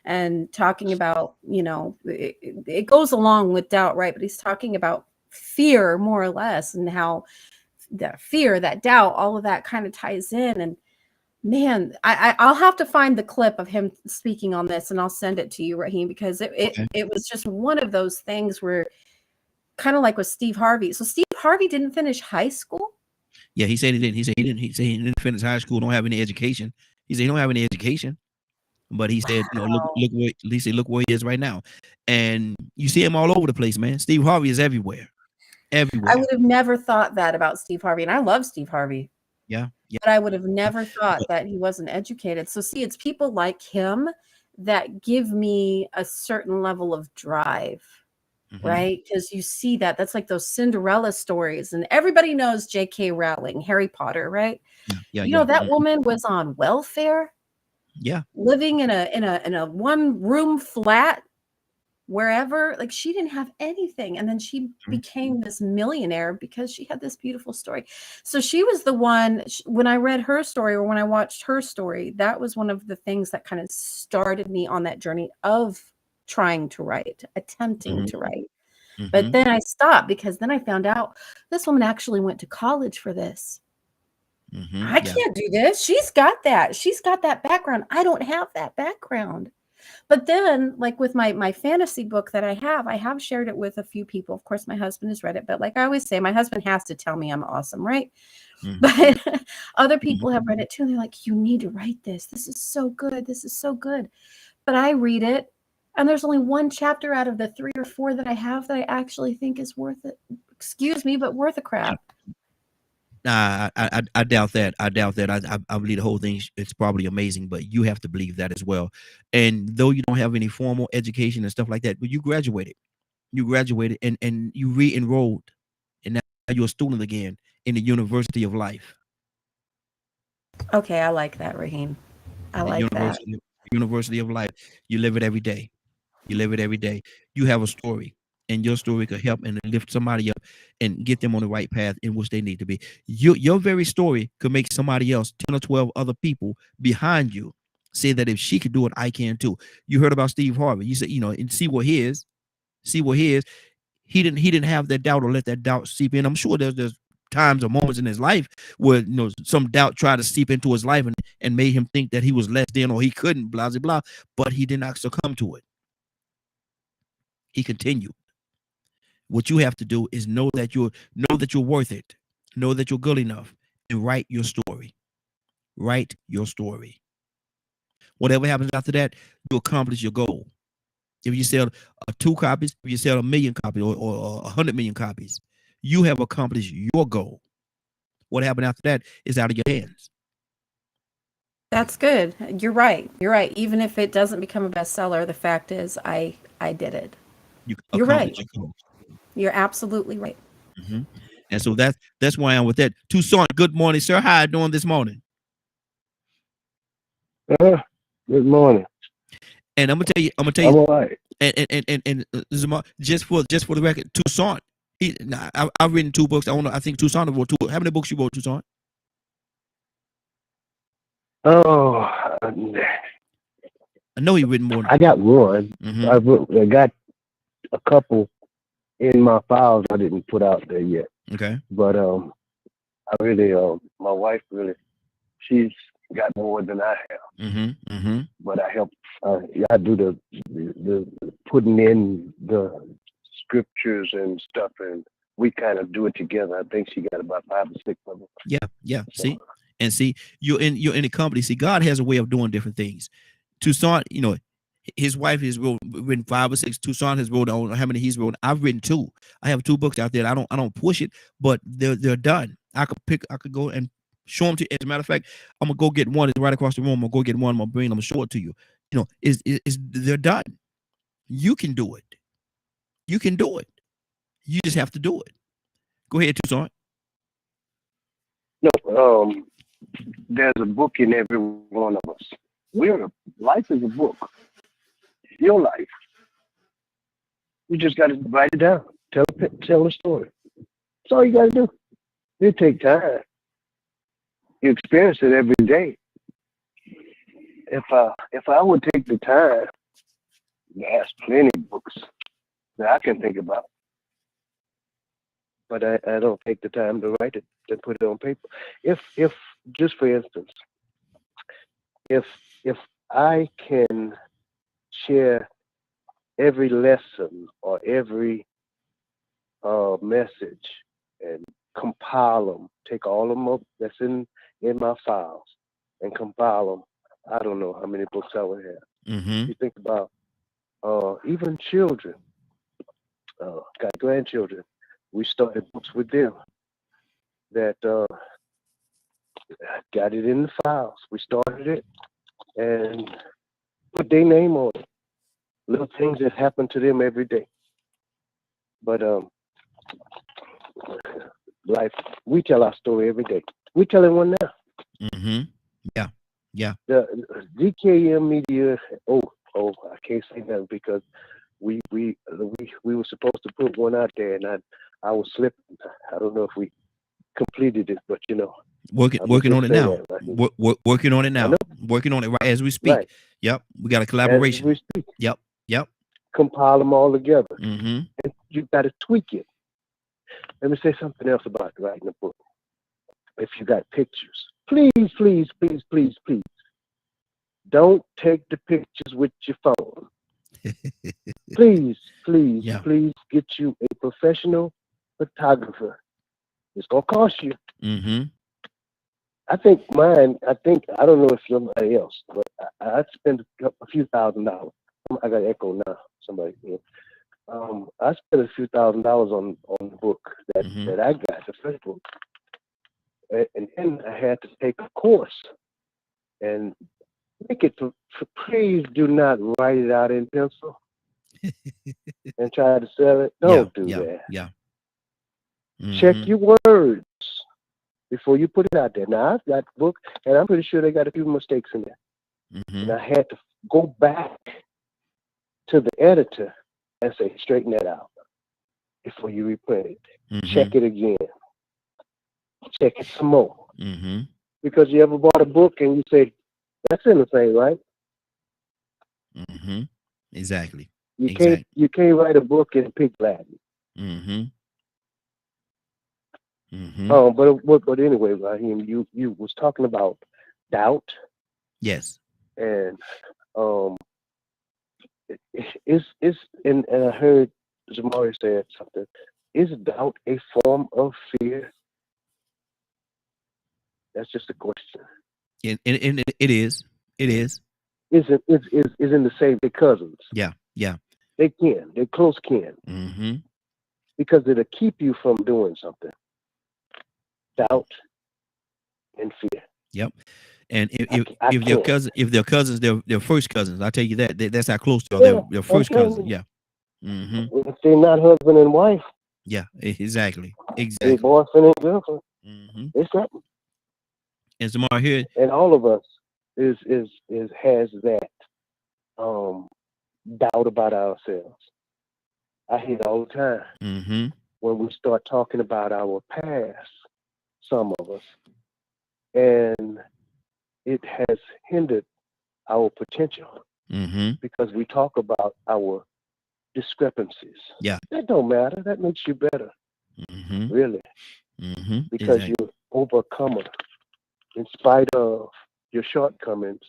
and talking about, it goes along with doubt, right? But he's talking about fear more or less, and how that fear, that doubt, all of that kind of ties in. And man, I'll have to find the clip of him speaking on this, and I'll send it to you, Raheem, because it was just one of those things where, kind of like with Steve Harvey. So Steve Harvey didn't finish high school? Yeah, he said he didn't. He said he didn't finish high school, don't have any education. He said he don't have any education. But he said, look where he is right now. And you see him all over the place, man. Steve Harvey is everywhere. Everywhere. I would have never thought that about Steve Harvey. And I love Steve Harvey. Yeah. But I would have never thought that he wasn't educated. So see, it's people like him that give me a certain level of drive, right? Because you see that's like those Cinderella stories. And everybody knows J.K. Rowling, Harry Potter, right? Yeah. That woman was on welfare. Yeah. Living in a one room flat wherever, like she didn't have anything, and then she became this millionaire because she had this beautiful story. So she was the one, when I read her story, or when I watched her story, that was one of the things that kind of started me on that journey of trying to write, attempting to write. But then I stopped, because then I found out this woman actually went to college for this. I can't do this. She's got that background. I don't have that background. But then, like with my fantasy book that I have shared it with a few people. Of course, my husband has read it, but like I always say, my husband has to tell me I'm awesome, right? But other people have read it too, and they're like, you need to write this. This is so good. This is so good. But I read it, and there's only one chapter out of the 3 or 4 that I have that I actually think is worth it. Excuse me, but worth a crap. Nah, I doubt that. I believe the whole thing is probably amazing, but you have to believe that as well. And though you don't have any formal education and stuff like that, but you graduated and you re-enrolled, and now you're a student again in the University of Life. Okay, I like that, Raheem. I like that. University of Life. You live it every day. You have a story. And your story could help and lift somebody up and get them on the right path in which they need to be. Your very story could make somebody else, 10 or 12 other people behind you, say that if she could do it, I can too. You heard about Steve Harvey. You said, and see what he is. He didn't have that doubt or let that doubt seep in. I'm sure there's times or moments in his life where some doubt tried to seep into his life and made him think that he was less than or he couldn't, blah, blah, blah. But he did not succumb to it. He continued. What you have to do is know that you're worth it. Know that you're good enough, and write your story. Write your story. Whatever happens after that, you accomplish your goal. If you sell 2 copies, if you sell 1 million copies or 100 million copies, you have accomplished your goal. what happened after that is out of your hands. That's good. You're right. You're right. Even if it doesn't become a bestseller, the fact is I did it. You're right. You're absolutely right. Mm-hmm. And so that's why I'm with that. Toussaint, good morning, sir. How you doing this morning? Good morning. And I'm gonna tell you, I'm all right. and Zamar, just for the record, Toussaint. I've written 2 books. I think Toussaint wrote 2. How many books you wrote, Toussaint? Oh, I know you written more. I got one. Mm-hmm. I got a couple in my files I didn't put out there yet. Okay. But I really, my wife really, she's got more than I have. Mm-hmm. Mm-hmm. But I help. I do the putting in the scriptures and stuff, and we kind of do it together. I think she got about 5 or 6 of them. Yeah. See, you're in a company. See, God has a way of doing different things. Toussaint, his wife has written 5 or 6. Toussaint has wrote on how many he's wrote. I've written 2. I have 2 books out there. I don't push it, but they're done. I could go and show them to you. As a matter of fact, I'm gonna go get one. It's right across the room. I'm gonna go get one. I'm gonna bring them. I'm gonna show it to you. They're done. You can do it. You can do it. You just have to do it. Go ahead, Toussaint. No, there's a book in every one of us. Life is a book. Your life. You just got to write it down. Tell the story. That's all you got to do. It take time. You experience it every day. If I would take the time, there's plenty of books that I can think about. But I don't take the time to write it, to put it on paper. If just for instance, if I can share every lesson or every message and compile them, take all of them up that's in my files and compile them, I don't know how many books I would have. Mm-hmm. You think about even children, got grandchildren. We started books with them that got it in the files. We started it and put their name on it. Little things that happen to them every day. But life, we tell our story every day. We telling one now. Mm-hmm. Yeah. The DKM Media. Oh, I can't say that because we were supposed to put one out there, and I was slipping. I don't know if we completed it, but working on it now. Right? Working on it now. Working on it right as we speak. Right. Yep. We got a collaboration. As we speak. Yep. Compile them all together. Mm-hmm. And you got to tweak it. Let me say something else about writing a book. If you got pictures, please, don't take the pictures with your phone. Please get you a professional photographer. It's gonna cost you. Mm-hmm. I don't know if somebody else, but I spent a few $1,000s. I got echo now. Somebody. I spent a few $1,000s on the book that I got, the first book, and then I had to take a course and make it. Please do not write it out in pencil and try to sell it. Don't do that. Yeah. Mm-hmm. Check your words before you put it out there. Now I've got the book, and I'm pretty sure they got a few mistakes in there, and I had to go back to the editor and say, straighten that out before you reprint it. Mm-hmm. Check it again. Check it some more. Mm-hmm. Because you ever bought a book and you say, that's in the thing, right? Mm-hmm. Exactly. You can't write a book in pig Latin. Mm-hmm. Mm-hmm. But anyway, Raheem, you was talking about doubt. Yes. And and I heard Zamari said something. Is doubt a form of fear? That's just a question. And it is. It is. Is in the same cousins? Yeah. They're close kin. Mm-hmm. Because it'll keep you from doing something. Doubt and fear. Yep. And I if their can't. cousin, if they're cousins, they're first cousins. I tell you that that's how close they are. Yeah, They're I'm first telling cousins. you. Yeah. Mm-hmm. If they're not husband and wife, Yeah. Exactly. they Exactly. boyfriend and girlfriend. Mm-hmm. It's something. And Zamar here. And all of us has that doubt about ourselves. I hear it all the time. Mm-hmm. When we start talking about our past, some of us, and it has hindered our potential Mm-hmm. because we talk about our discrepancies. Yeah. That don't matter. That makes you better, Mm-hmm. really, Mm-hmm. because Exactly. you're overcomer. In spite of your shortcomings,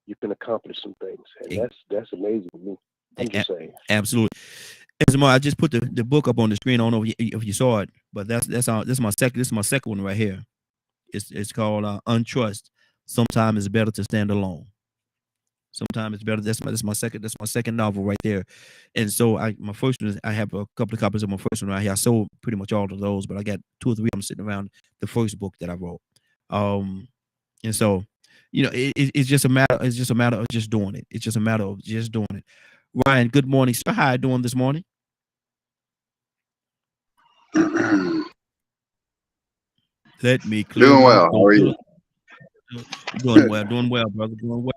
you can accomplish some things, and that's amazing to me. I'm just saying. Absolutely. And Zamar, I just put the book up on the screen. I don't know if you saw it, but this is my second one right here. It's called Untrust. Sometimes it's better to stand alone. Sometimes it's better. That's my second novel right there. And so my first one I have a couple of copies of my first one right here. I sold pretty much all of those, but I got 2 or 3 of them sitting around the first book that I wrote. And so, it's just a matter. It's just a matter of just doing it. It's just a matter of just doing it. Ryan, good morning, sir. How are you doing this morning? Let me clear Doing my well. How are you? Doing well, brother. Doing well.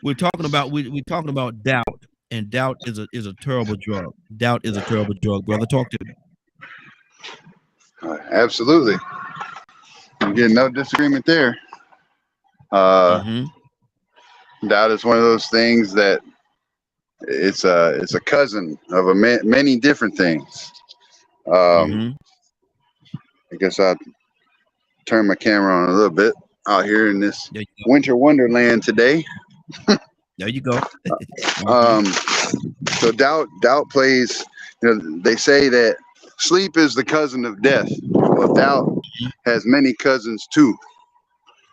We're talking about doubt, and doubt is a terrible drug. Doubt is a terrible drug, brother. Talk to me. Absolutely. I'm getting no disagreement there. Doubt is one of those things that it's a cousin of many different things. I guess I'll turn my camera on a little bit out here in this winter wonderland today. There you go. So doubt plays, they say that sleep is the cousin of death. Well, doubt has many cousins too.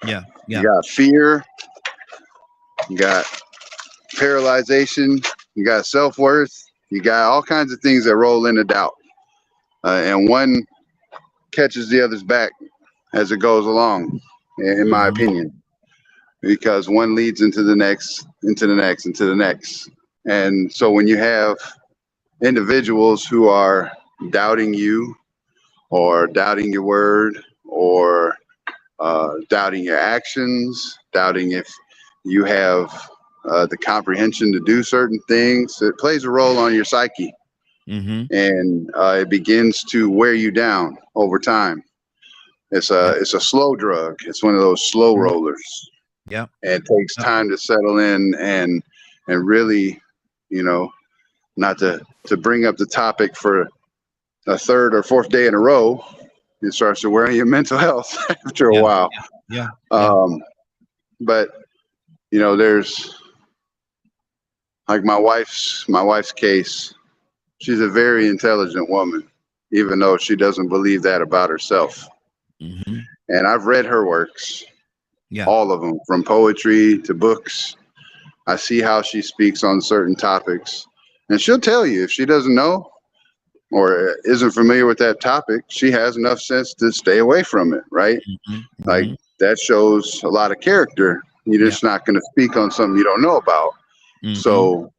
Yeah. You got fear, you got paralyzation, you got self-worth, you got all kinds of things that roll into doubt. And one catches the other's back as it goes along, in my opinion, because one leads into the next, into the next, into the next. And so when you have individuals who are doubting you or doubting your word or doubting your actions, doubting if you have the comprehension to do certain things, it plays a role on your psyche. And it begins to wear you down over time. It's a slow drug. It's one of those slow rollers. Yeah. And it takes time to settle in and really, not to bring up the topic for a third or fourth day in a row, it starts to wear your mental health after a while. But there's like my wife's case. She's a very intelligent woman, even though she doesn't believe that about herself. And I've read her works, all of them, from poetry to books. I see how she speaks on certain topics, and she'll tell you if she doesn't know or isn't familiar with that topic, she has enough sense to stay away from it, right? Like that shows a lot of character. You're just not going to speak on something you don't know about. So,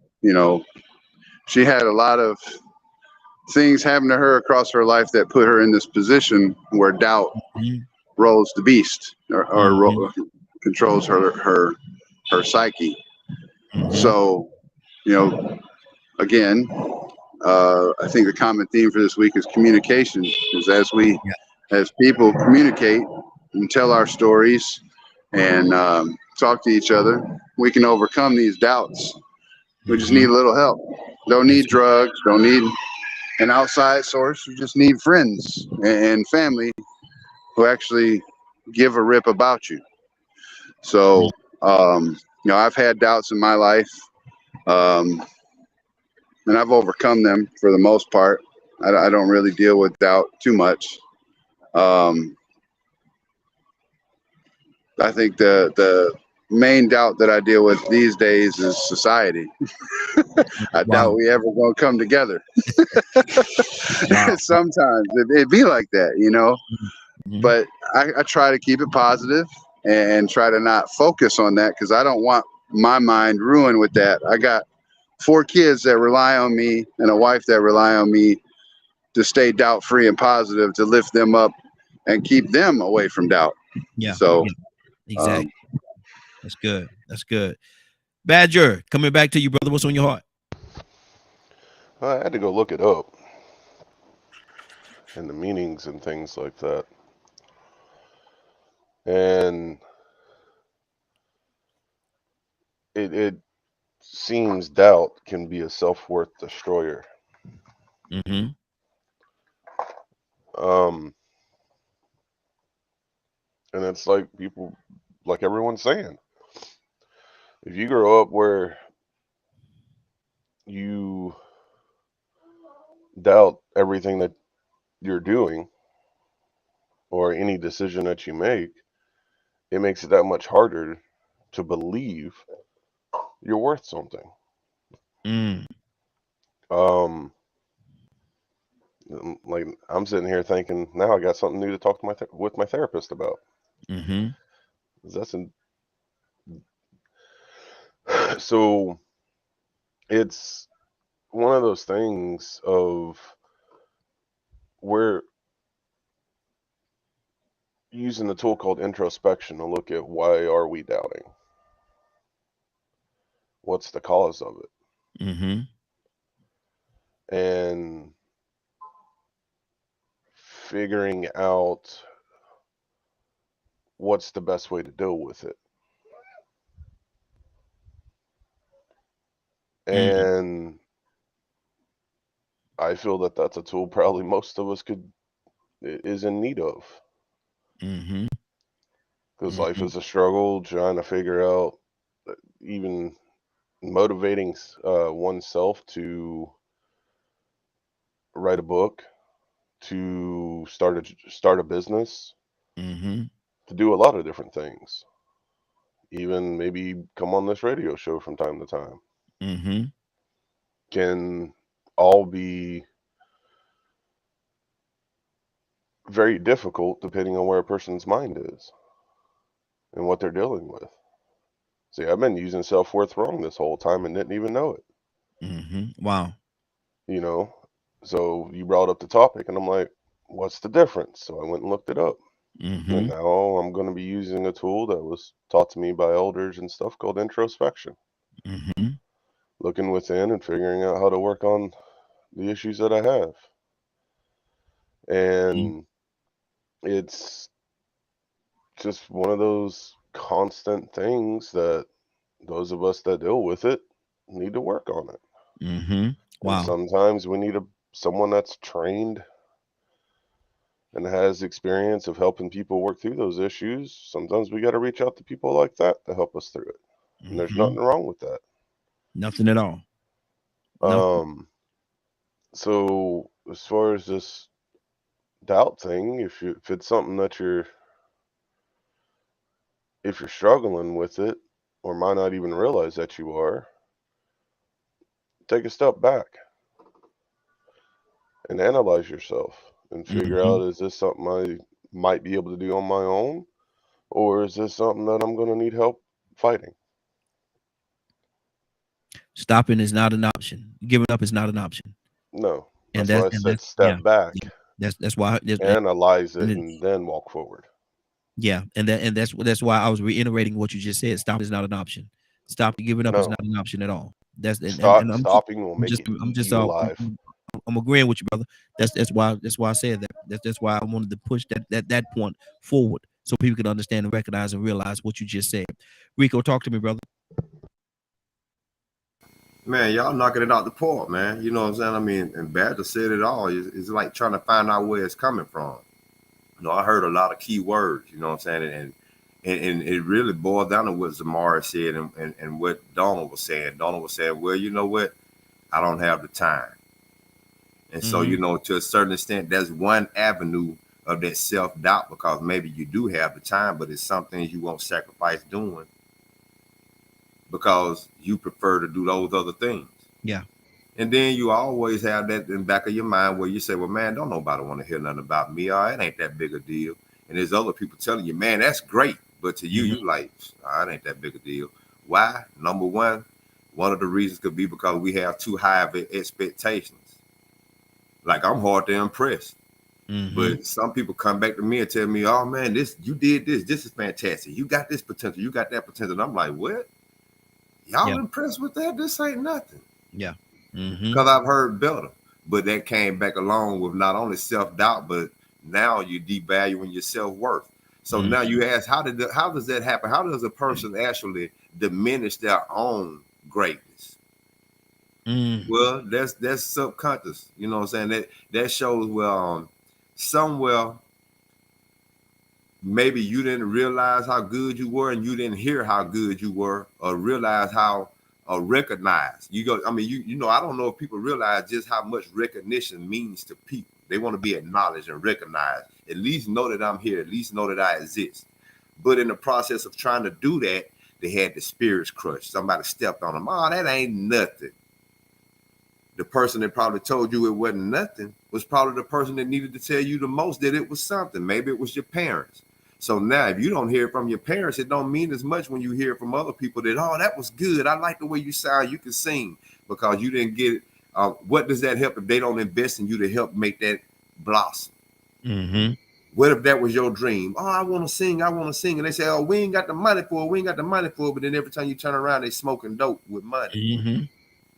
she had a lot of things happen to her across her life that put her in this position where doubt rolls the beast or controls her psyche. So, again, I think the common theme for this week is communication. Is as people communicate and tell our stories and talk to each other, we can overcome these doubts. We just need a little help. Don't need drugs. Don't need an outside source. We just need friends and family who actually give a rip about you. So, I've had doubts in my life, and I've overcome them for the most part. I don't really deal with doubt too much. I think the main doubt that I deal with these days is society. I doubt we ever gonna come together. Sometimes it'd be like that, but I try to keep it positive and try to not focus on that because I don't want my mind ruined with that. I got 4 kids that rely on me and a wife that rely on me to stay doubt free and positive, to lift them up and keep them away from doubt. Yeah. So exactly. That's good. That's good. Badger, coming back to you, brother. What's on your heart? I had to go look it up and the meanings and things like that. And it seems doubt can be a self-worth destroyer. Mm-hmm. And it's like people, like everyone's saying, if you grow up where you doubt everything that you're doing or any decision that you make, it makes it that much harder to believe you're worth something. Like I'm sitting here thinking, now I got something new to talk to with my therapist about. So it's one of those things of where using a tool called introspection to look at why are we doubting? What's the cause of it? And figuring out what's the best way to deal with it. And I feel that that's a tool probably most of us is in need of. Because life is a struggle, trying to figure out, even motivating oneself to write a book, to start a business, to do a lot of different things. Even maybe come on this radio show from time to time. Can all be very difficult depending on where a person's mind is and what they're dealing with. See, I've been using self-worth wrong this whole time and didn't even know it. Wow. You know, so you brought up the topic and I'm like, what's the difference? So I went and looked it up. And now I'm going to be using a tool that was taught to me by elders and stuff called introspection. Looking within and figuring out how to work on the issues that I have. And it's just one of those constant things that those of us that deal with it need to work on it. Wow. And sometimes we need someone that's trained and has experience of helping people work through those issues. Sometimes we got to reach out to people like that to help us through it. And there's nothing wrong with that. Nothing at all. So as far as this doubt thing, if it's something that if you're struggling with it or might not even realize that you are, take a step back and analyze yourself and figure out, is this something I might be able to do on my own, or is this something that I'm going to need help fighting? Stopping is not an option. Giving up is not an option. No. That's why I said step back. That's why analyze it and then walk forward. Yeah, and that's why I was reiterating what you just said. Stop is not an option. Stop giving up is not an option at all. Stopping will make it eat you alive. I'm agreeing with you, brother. That's why I said that. That's why I wanted to push that point forward so people can understand and recognize and realize what you just said. Rico, talk to me, brother. Man, y'all knocking it out the park, man. You know what I'm saying? I mean, and Badger said it all. It's like trying to find out where it's coming from. You know, I heard a lot of key words, you know what I'm saying? And it really boiled down to what Zamara said and what Donald was saying. Donald was saying, well, you know what? I don't have the time. And so, you know, to a certain extent, that's one avenue of that self-doubt, because maybe you do have the time, but it's some things you won't sacrifice doing because you prefer to do those other things. Yeah. And then you always have that in the back of your mind where you say, well, man, don't nobody want to hear nothing about me. All right, it ain't that big a deal. and there's other people telling you, man, that's great. But to you, you like, oh, it ain't that big a deal. Why? Number one of the reasons could be because we have too high of expectations. Like, I'm hard to impress. But some people come back to me and tell me, oh man, you did this is fantastic. You got this potential, you got that potential. And I'm like, what? Y'all impressed with that? This ain't nothing. Yeah. Because I've heard better. But that came back along with not only self-doubt, but now you're devaluing your self-worth. So now you ask, how does that happen? How does a person actually diminish their own greatness? Well, that's subconscious. You know what I'm saying? That shows, well, somewhere maybe you didn't realize how good you were, and you didn't hear how good you were, or realize how recognized you go. I mean, you know, I don't know if people realize just how much recognition means to people. They want to be acknowledged and recognized. At least know that I'm here. At least know that I exist. But in the process of trying to do that, they had the spirits crushed. Somebody stepped on them. Oh, that ain't nothing. The person that probably told you it wasn't nothing was probably the person that needed to tell you the most that it was something. Maybe it was your parents. So now if you don't hear it from your parents, it don't mean as much when you hear it from other people that, oh, that was good. I like the way you sound. You can sing, because you didn't get it. What does that help if they don't invest in you to help make that blossom? What if that was your dream? Oh, I want to sing. And they say, oh, we ain't got the money for it. But then every time you turn around, they smoking dope with money.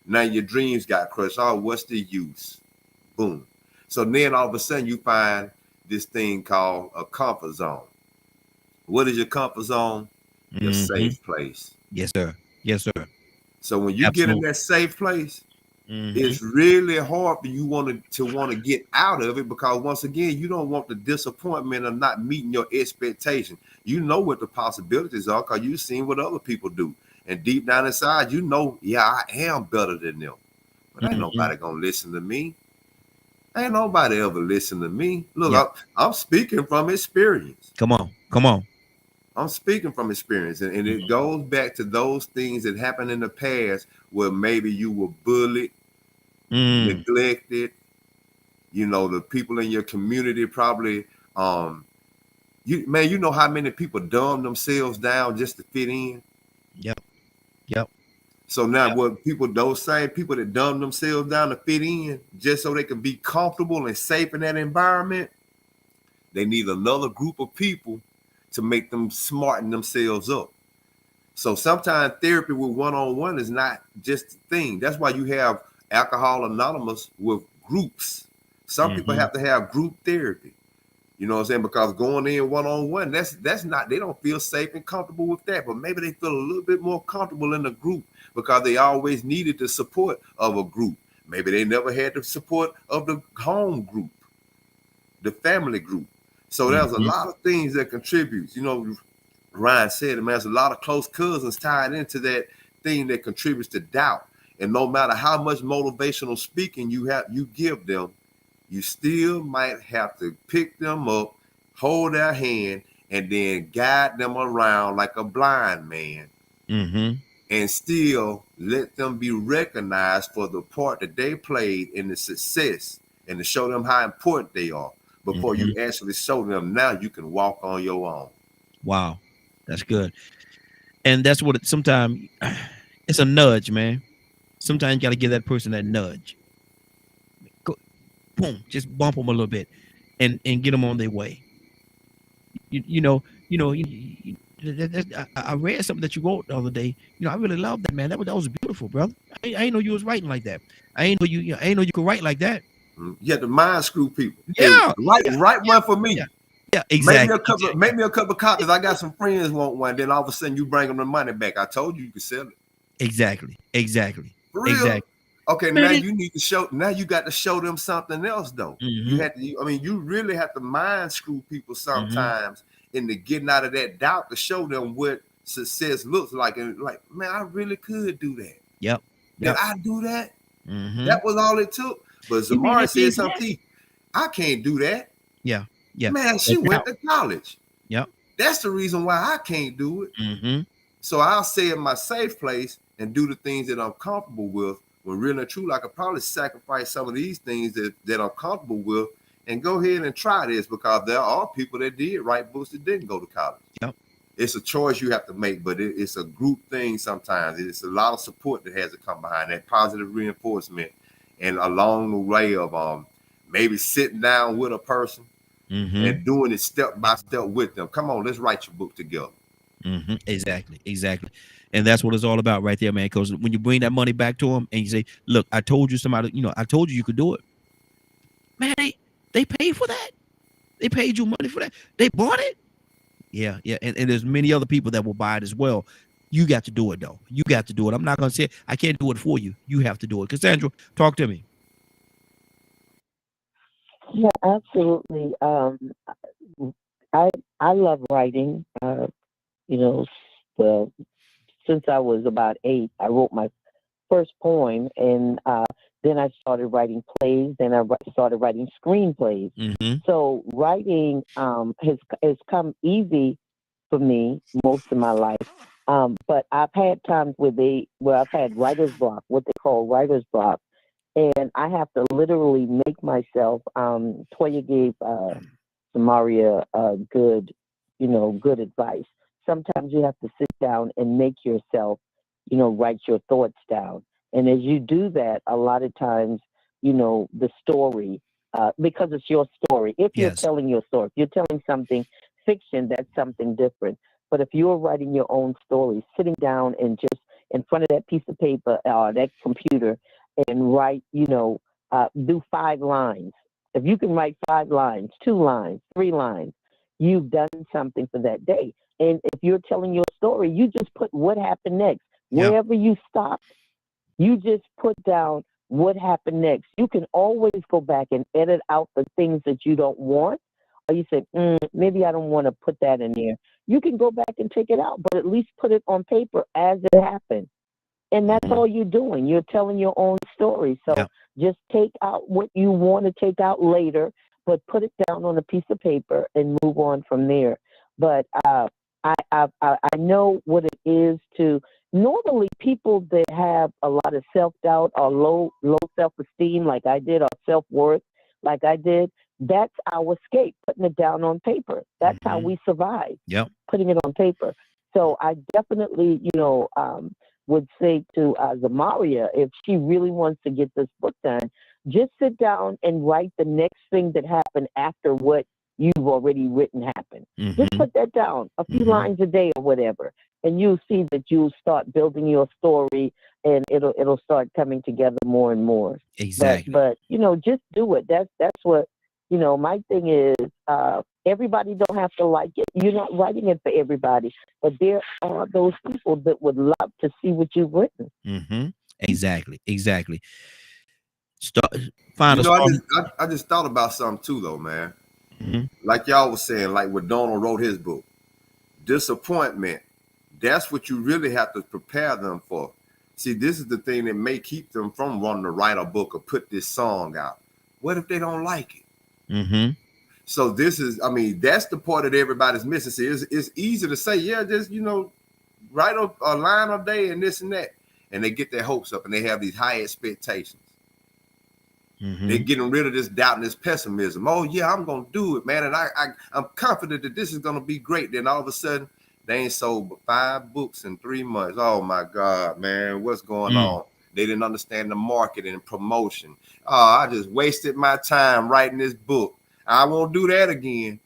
Now your dreams got crushed. Oh, what's the use? Boom. So then all of a sudden you find this thing called a comfort zone. What is your comfort zone? Your safe place. Yes, sir. Yes, sir. So when you get in that safe place, it's really hard for you want to get out of it, because once again, you don't want the disappointment of not meeting your expectation. You know what the possibilities are because you've seen what other people do. And deep down inside, you know, yeah, I am better than them. But ain't nobody gonna listen to me. Ain't nobody ever listen to me. Look, I'm speaking from experience. Come on. I'm speaking from experience. And it goes back to those things that happened in the past where maybe you were bullied, neglected. You know, the people in your community probably, you know how many people dumb themselves down just to fit in? Yep. So now those same people that dumb themselves down to fit in just so they can be comfortable and safe in that environment, they need another group of people to make them smarten themselves up. So sometimes therapy with one-on-one is not just a thing. That's why you have Alcohol Anonymous with groups. Some people have to have group therapy. You know what I'm saying? Because going in one-on-one, that's not, they don't feel safe and comfortable with that. But maybe they feel a little bit more comfortable in a group because they always needed the support of a group. Maybe they never had the support of the home group, the family group. So there's a lot of things that contributes. You know, Ryan said, man, there's a lot of close cousins tied into that thing that contributes to doubt. And no matter how much motivational speaking you give them, you still might have to pick them up, hold their hand, and then guide them around like a blind man, and still let them be recognized for the part that they played in the success, and to show them how important they are before you actually show them now you can walk on your own. Wow, that's good. And that's what sometimes it's a nudge, man. Sometimes you got to give that person that nudge. Boom, just bump them a little bit and get them on their way. I read something that you wrote the other day. You know, I really love that, man. That was beautiful, brother. I ain't know you was writing like that. I ain't know you could write like that. You have to mind screw people. Yeah. Write one for me. Yeah, exactly. Make me a couple of copies. I got some friends want one. Then all of a sudden you bring them the money back. I told you could sell it. Exactly. For real? Exactly. Okay, now you need to show. Now you got to show them something else, though. You have to. I mean, you really have to mind screw people sometimes into getting out of that doubt to show them what success looks like. And like, man, I really could do that. Yep. Did I do that? That was all it took. But Zamari said something. I can't do that. Yeah. Man, she went to college. Yep. That's the reason why I can't do it. So I'll stay in my safe place and do the things that I'm comfortable with. When real and true, I could probably sacrifice some of these things that I'm comfortable with and go ahead and try this, because there are people that did write books that didn't go to college. Yep. It's a choice you have to make, but it's a group thing sometimes. It's a lot of support that has to come behind that, positive reinforcement, and along the way of maybe sitting down with a person and doing it step by step with them. Come on, let's write your book together. Exactly. And that's what it's all about right there, man. Because when you bring that money back to them and you say, look, I told you I told you could do it. Man, they paid for that. They paid you money for that. They bought it. Yeah. And there's many other people that will buy it as well. You got to do it, though. You got to do it. I'm not going to say I can't do it for you. You have to do it. Cassandra, talk to me. Yeah, absolutely. I love writing. Well, since I was about 8, I wrote my first poem, and then I started writing plays, and I started writing screenplays. So writing has come easy for me most of my life. But I've had times where I've had writer's block, what they call writer's block, and I have to literally make myself. Toya gave Samaria good advice. Sometimes you have to sit down and make yourself, write your thoughts down. And as you do that, a lot of times, the story, because it's your story. If you're telling your story, if you're telling something fiction, that's something different. But if you're writing your own story, sitting down and just in front of that piece of paper or that computer and write, do 5 lines. If you can write 5 lines, 2 lines, 3 lines, you've done something for that day. And if you're telling your story, you just put what happened next. Wherever you stop, you just put down what happened next. You can always go back and edit out the things that you don't want. Or you say, maybe I don't want to put that in there. You can go back and take it out, but at least put it on paper as it happened. And that's all you're doing. You're telling your own story. So just take out what you want to take out later, but put it down on a piece of paper and move on from there. But I know what it is to normally people that have a lot of self-doubt or low self-esteem like I did, or self-worth like I did, that's our escape, putting it down on paper. That's how we survive, putting it on paper. So I definitely, would say to Zamaria, if she really wants to get this book done, just sit down and write the next thing that happened after what you've already written happened. Just put that down, a few lines a day or whatever, and you'll see that you'll start building your story, and it'll start coming together more and more. Exactly. But just do it. That's what my thing is. Everybody don't have to like it. You're not writing it for everybody, but there are those people that would love to see what you've written. Exactly. I just thought about something too, though, man. Like y'all was saying, like when Donald wrote his book, disappointment. That's what you really have to prepare them for. See, this is the thing that may keep them from wanting to write a book or put this song out. What if they don't like it? So that's the part that everybody's missing. See, it's easy to say, just, write a line a day and this and that. And they get their hopes up and they have these high expectations. They're getting rid of this doubt and this pessimism. Oh, yeah, I'm going to do it, man. And I'm confident that this is going to be great. Then all of a sudden, they ain't sold but 5 books in 3 months. Oh, my God, man, what's going on? They didn't understand the marketing and promotion. Oh, I just wasted my time writing this book. I won't do that again.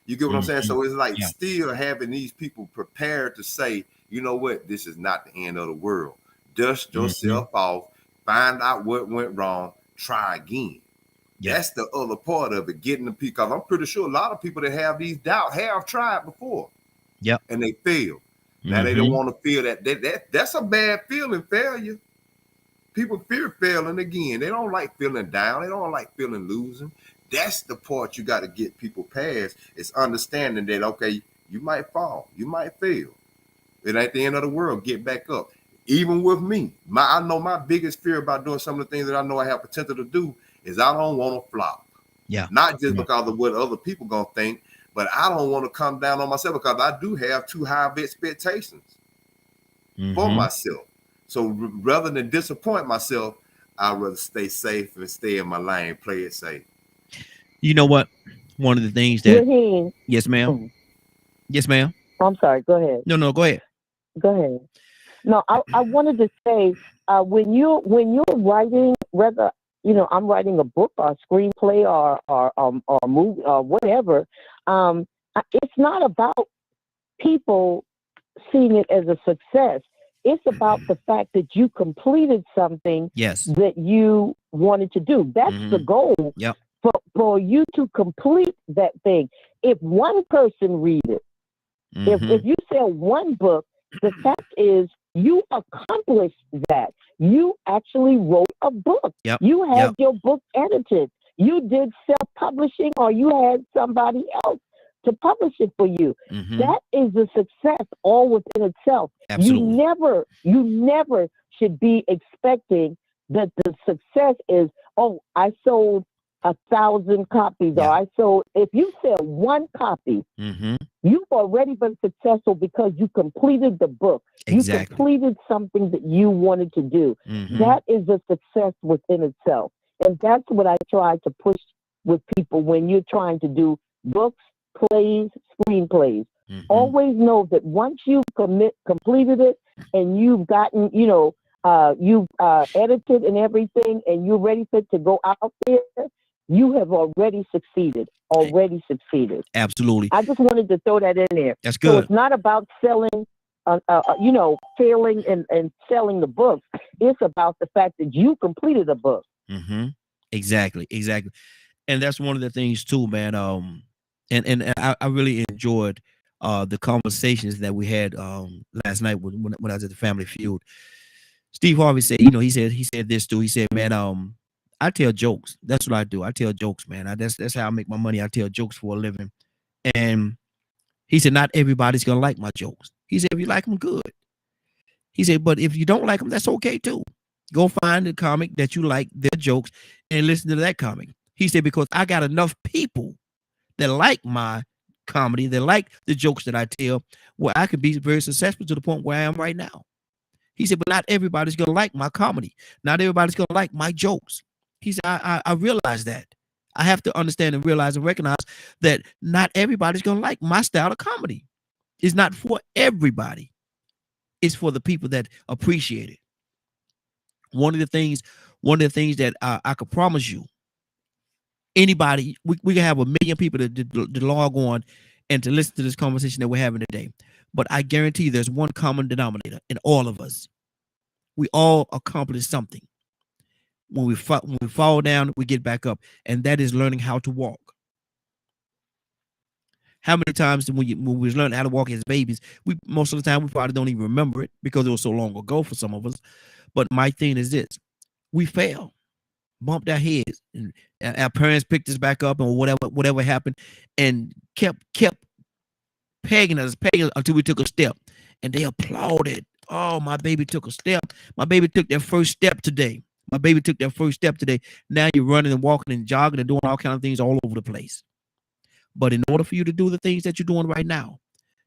You get what I'm saying? So it's like still having these people prepared to say, you know what, this is not the end of the world. Dust yourself off, find out what went wrong, try again. That's the other part of it, getting the people. Because I'm pretty sure a lot of people that have these doubts have tried before. And they fail. Now they don't want to feel that's a bad feeling, failure. People fear failing again. They don't like feeling down. They don't like feeling losing. That's the part you got to get people past. It's understanding that, okay, you might fall, you might fail. It ain't the end of the world. Get back up. Even with me, I know my biggest fear about doing some of the things that I know I have potential to do is I don't want to flop. Not just because of what other people gonna think, but I don't want to come down on myself because I do have too high of expectations for myself. So rather than disappoint myself, I'd rather stay safe and stay in my lane, play it safe. You know what? One of the things that, Raheem, yes, ma'am. mm, Yes, ma'am. I'm sorry. Go ahead. No, go ahead. Go ahead. No, I wanted to say when you're writing, whether I'm writing a book or a screenplay or movie or whatever, it's not about people seeing it as a success. It's about the fact that you completed something Yes. that you wanted to do. That's the goal. Yep. For you to complete that thing. If one person read it, if you sell one book, the fact is you accomplished that. You actually wrote a book. Yep. You had Yep. your book edited. You did self-publishing, or you had somebody else to publish it for you. That is a success all within itself. Absolutely. You never should be expecting that the success is, oh, I sold 1,000 copies, or I sold. If you sell one copy, you've already been successful because you completed the book. Exactly. You completed something that you wanted to do. That is a success within itself. And that's what I try to push with people when you're trying to do books, plays, screenplays. Always know that once you've completed it and you've gotten, you've edited and everything, and you're ready to go out there, you have already succeeded. Absolutely. I just wanted to throw that in there. That's So good. it's not about selling, failing and selling the book. It's about the fact that you completed a book. Exactly. And that's one of the things too, man. And I really enjoyed the conversations that we had last night when I was at the Family Feud. Steve Harvey said, he said this too. He said, man, I tell jokes. That's what I do. I tell jokes, man. That's how I make my money. I tell jokes for a living. And he said, not everybody's gonna like my jokes. He said, if you like them, good. He said, but if you don't like them, that's okay too. Go find a comic that you like their jokes and listen to that comic. He said, because I got enough people that like my comedy, that like the jokes that I tell, where I could be very successful to the point where I am right now. He said, but not everybody's gonna like my comedy. Not everybody's gonna like my jokes. He said, I realize that. I have to understand and realize and recognize that not everybody's gonna like my style of comedy. It's not for everybody. It's for the people that appreciate it. One of the things that I could promise you, anybody, we can have 1 million people to log on and to listen to this conversation that we're having today. But I guarantee you there's one common denominator in all of us. We all accomplish something. When we fall down, we get back up. And that is learning how to walk. How many times when we was learning how to walk as babies, most of the time we probably don't even remember it because it was so long ago for some of us. But my thing is this: we fell, bumped our heads, and our parents picked us back up, and whatever happened, and kept pegging us until we took a step, and they applauded. Oh, my baby took a step. My baby took their first step today. My baby took their first step today. Now you're running and walking and jogging and doing all kinds of things all over the place. But in order for you to do the things that you're doing right now,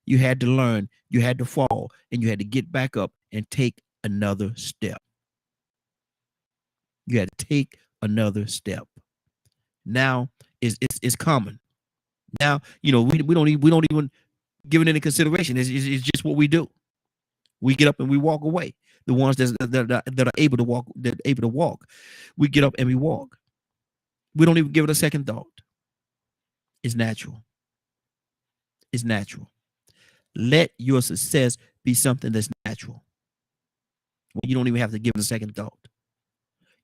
you had to learn, you had to fall, and you had to get back up and take another step. You had to take another step. Now it's common. Now, we don't even give it any consideration. It's just what we do. We get up and we walk away. The ones that are able to walk, we get up and we walk. We don't even give it a second thought. It's natural. It's natural. Let your success be something that's natural. You don't even have to give it a second thought.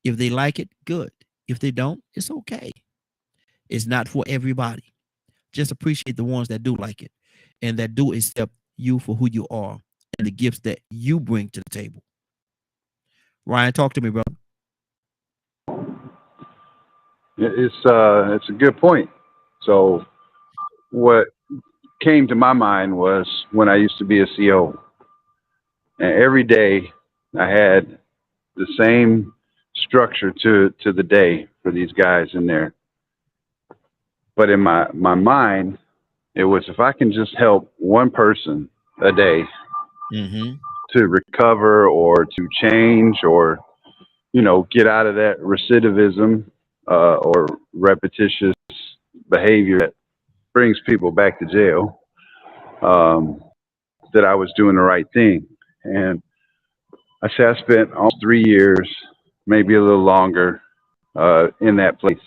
If they like it, good. If they don't, it's okay. It's not for everybody. Just appreciate the ones that do like it and that do accept you for who you are and the gifts that you bring to the table. Ryan, talk to me, brother. It's a good point. So what came to my mind was when I used to be a CO, and every day I had the same structure to the day for these guys in there. But in my mind, it was, if I can just help one person a day to recover or to change or, get out of that recidivism or repetitious behavior that brings people back to jail, that I was doing the right thing. And I say I spent almost 3 years, maybe a little longer, in that place.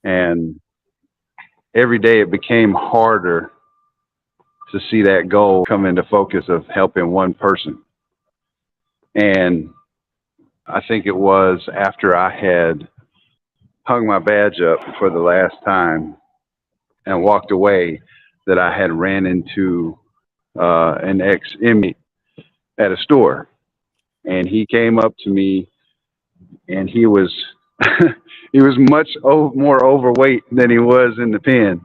And every day it became harder to see that goal come into focus of helping one person. And I think it was after I had hung my badge up for the last time and walked away that I had ran into an ex-inmate at a store. And he came up to me, and he was he was much more overweight than he was in the pen.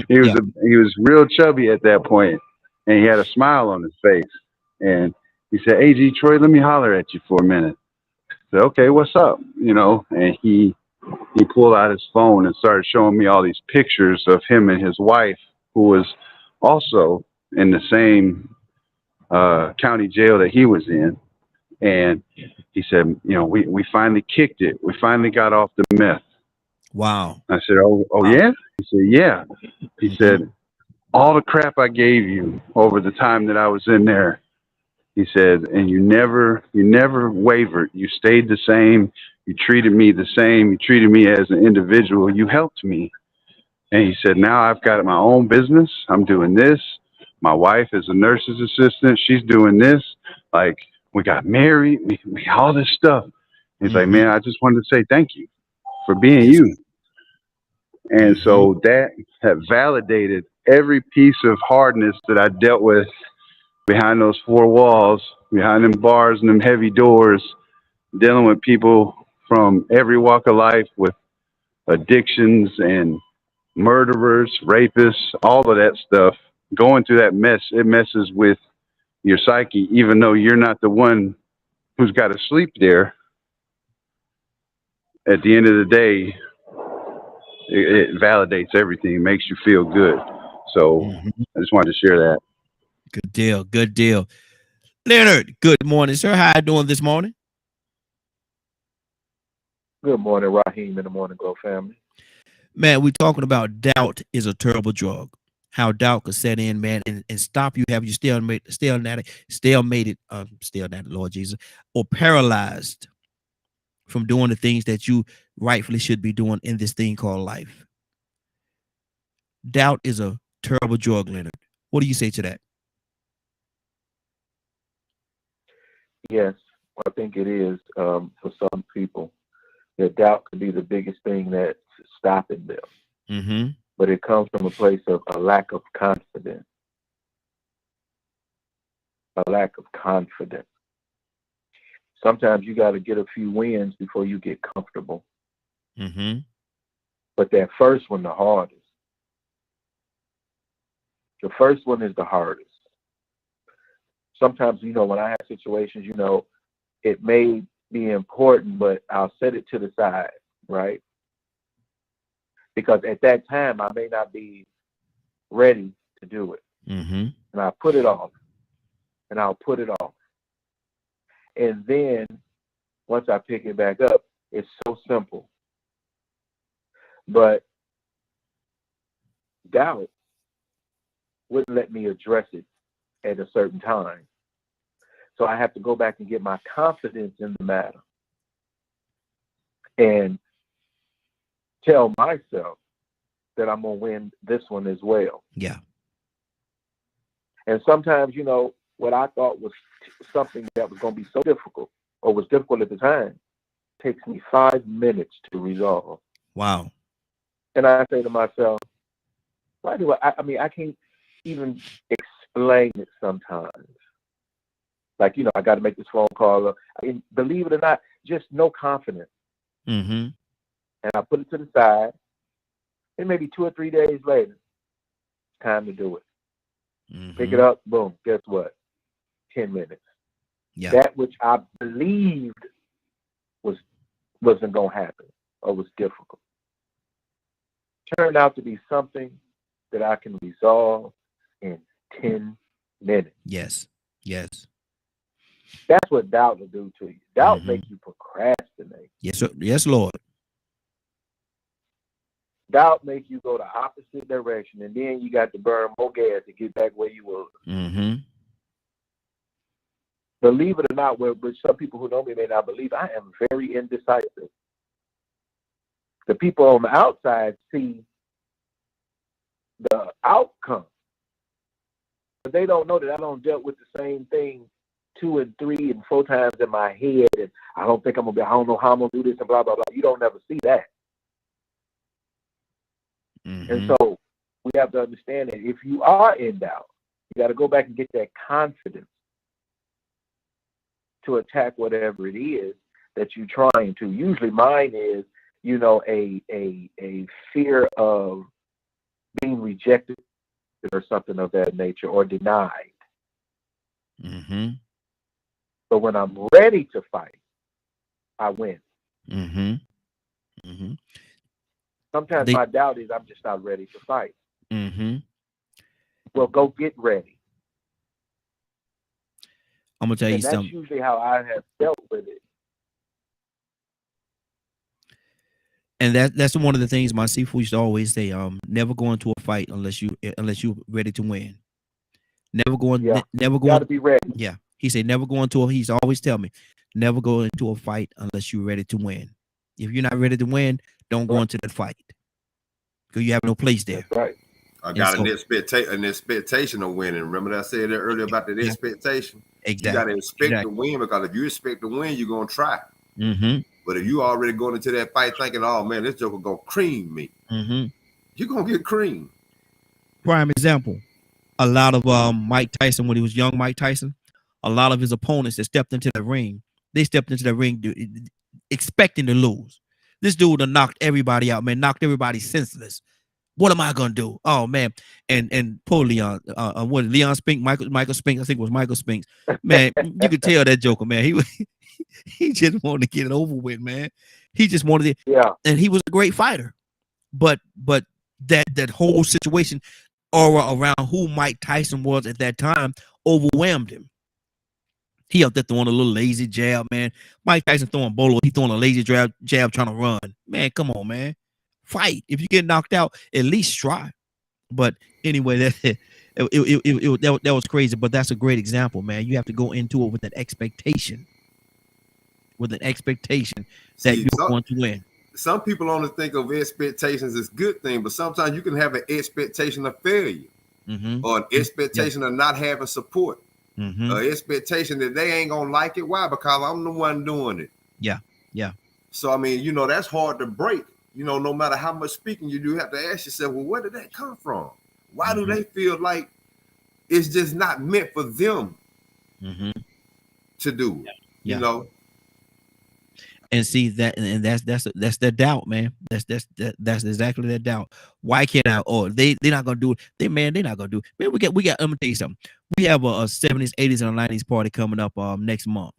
He was real chubby at that point, and he had a smile on his face. And he said, "Hey, G. Troy, let me holler at you for a minute." I said, "Okay, what's up?" You know, and he pulled out his phone and started showing me all these pictures of him and his wife, who was also in the same county jail that he was in. And he said, "You know, we finally kicked it. We finally got off the meth." Wow. I said, "Oh, Wow. yeah?" He said, "Yeah." He said, "All the crap I gave you over the time that I was in there," he said, "and you never wavered. You stayed the same. You treated me the same. You treated me as an individual. You helped me." And he said, "Now I've got my own business. I'm doing this. My wife is a nurse's assistant. She's doing this. Like, we got married. We all this stuff." He's like, "Man, I just wanted to say thank you for being you." And so that had validated every piece of hardness that I dealt with behind those four walls, behind them bars and them heavy doors, dealing with people from every walk of life with addictions and murderers, rapists, all of that stuff. Going through that mess, it messes with your psyche, even though you're not the one who's got to sleep there. At the end of the day, it validates everything. It makes you feel good. So I just wanted to share that. Good deal. Good deal. Leonard, good morning, sir. How you doing this morning? Good morning, Raheem, and the Morning Glow family. Man, we're talking about doubt is a terrible drug. How doubt could set in, man, and stop you, have you stalemated, Lord Jesus, or paralyzed from doing the things that you rightfully should be doing in this thing called life. Doubt is a terrible drug, Leonard. What do you say to that? Yes, I think it is for some people. That doubt could be the biggest thing that's stopping them. But it comes from a place of a lack of confidence. A lack of confidence. Sometimes you got to get a few wins before you get comfortable. But that first one, the hardest. The first one is the hardest. Sometimes, when I have situations, it may be important, but I'll set it to the side, right? Because at that time, I may not be ready to do it. And I'll put it off. And I'll put it off. And then, once I pick it back up, it's so simple. But doubt wouldn't let me address it at a certain time. So I have to go back and get my confidence in the matter and tell myself that I'm going to win this one as well. Yeah. And sometimes, what I thought was something that was going to be so difficult or was difficult at the time takes me 5 minutes to resolve. Wow. And I say to myself, why do I can't even explain it sometimes. Like, I got to make this phone call. And believe it or not, just no confidence. And I put it to the side. And maybe 2 or 3 days later, it's time to do it. Pick it up, boom, guess what? 10 minutes. Yeah. That which I believed wasn't going to happen or was difficult turned out to be something that I can resolve in 10 minutes. Yes. Yes. That's what doubt will do to you. Doubt makes you procrastinate. Yes, sir. Yes, Lord. doubt makes you go the opposite direction, and then you got to burn more gas to get back where you were. Mm-hmm. Believe it or not, which some people who know me may not believe, I am very indecisive. The people on the outside see the outcome, but they don't know that I don't deal with the same thing 2 and 3 and 4 times in my head, and I don't know how I'm gonna do this and blah blah blah. You don't never see that. Mm-hmm. And so we have to understand that if you are in doubt, you got to go back and get that confidence to attack whatever it is that you're trying to. Usually mine is, a fear of being rejected or something of that nature, or denied. Mm-hmm. But when I'm ready to fight, I win. Mm-hmm. Mm-hmm. Sometimes my doubt is I'm just not ready to fight. Mm-hmm. Well, go get ready. I'm gonna tell you something. That's usually how I have dealt with it. And that's one of the things my seafood used to always say. Never go into a fight unless you're ready to win. Never go Gotta be ready. Yeah. He said never go into he's always tell me, never go into a fight unless you're ready to win. If you're not ready to win, don't go into the fight. Because you have no place there. That's right. I got an expectation of winning. Remember that I said that earlier about that expectation? Exactly. You got to expect to win, because if you expect to win, you're going to try. Mm-hmm. But if you already going into that fight thinking, oh, man, this joker going to cream me, you're going to get creamed. Prime example, a lot of Mike Tyson, when he was young Mike Tyson, a lot of his opponents that stepped into the ring, they stepped into the ring expecting to lose. This dude done knocked everybody out, man, knocked everybody senseless. What am I gonna do? Oh man, and poor Leon, Leon Spinks, Michael Spinks, I think it was Michael Spinks. Man, you could tell that joker, man. He just wanted to get it over with, man. He just wanted it, and he was a great fighter. But that whole situation aura around who Mike Tyson was at that time overwhelmed him. He out there throwing a little lazy jab, man. Mike Tyson throwing bolo, he throwing a lazy jab trying to run. Man, come on, man. Fight. If you get knocked out, at least try. But anyway, that was crazy. But that's a great example, man. You have to go into it with an expectation. That you're going to win. Some people only think of expectations as good thing, but sometimes you can have an expectation of failure, or an expectation of not having support, an expectation that they ain't gonna like it. Why? Because I'm the one doing it. Yeah. So I mean, that's hard to break. No matter how much speaking you do, you have to ask yourself, well, where did that come from? Why do they feel like it's just not meant for them to do it? And see that, and that's the doubt, man. That's exactly that doubt. Why can't I? Or they're not gonna do it. They're not gonna do it. Man, we got. Let me tell you something. We have a 70s, 80s, and 90s party coming up next month.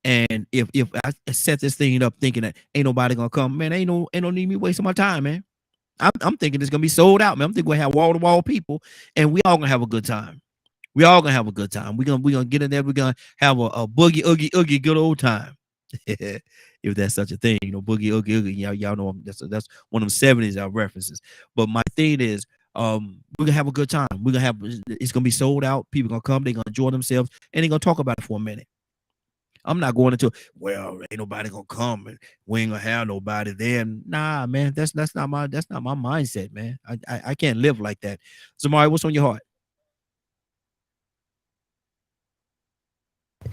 And if I set this thing up thinking that ain't nobody gonna come, man, ain't no need me wasting my time, man. I'm thinking it's gonna be sold out, man. I'm thinking we're gonna have wall to wall people, and we all gonna have a good time. We're gonna get in there. We're gonna have a boogie oogie good old time. If that's such a thing, boogie oogie. Y'all know that's one of them 70s references. But my thing is, we're gonna have a good time. It's gonna be sold out. People gonna come. They're gonna enjoy themselves, and they're gonna talk about it for a minute. I'm not going into, well, ain't nobody gonna come and we ain't gonna have nobody there. Nah, man, that's not my mindset, man. I can't live like that. Zamari, what's on your heart?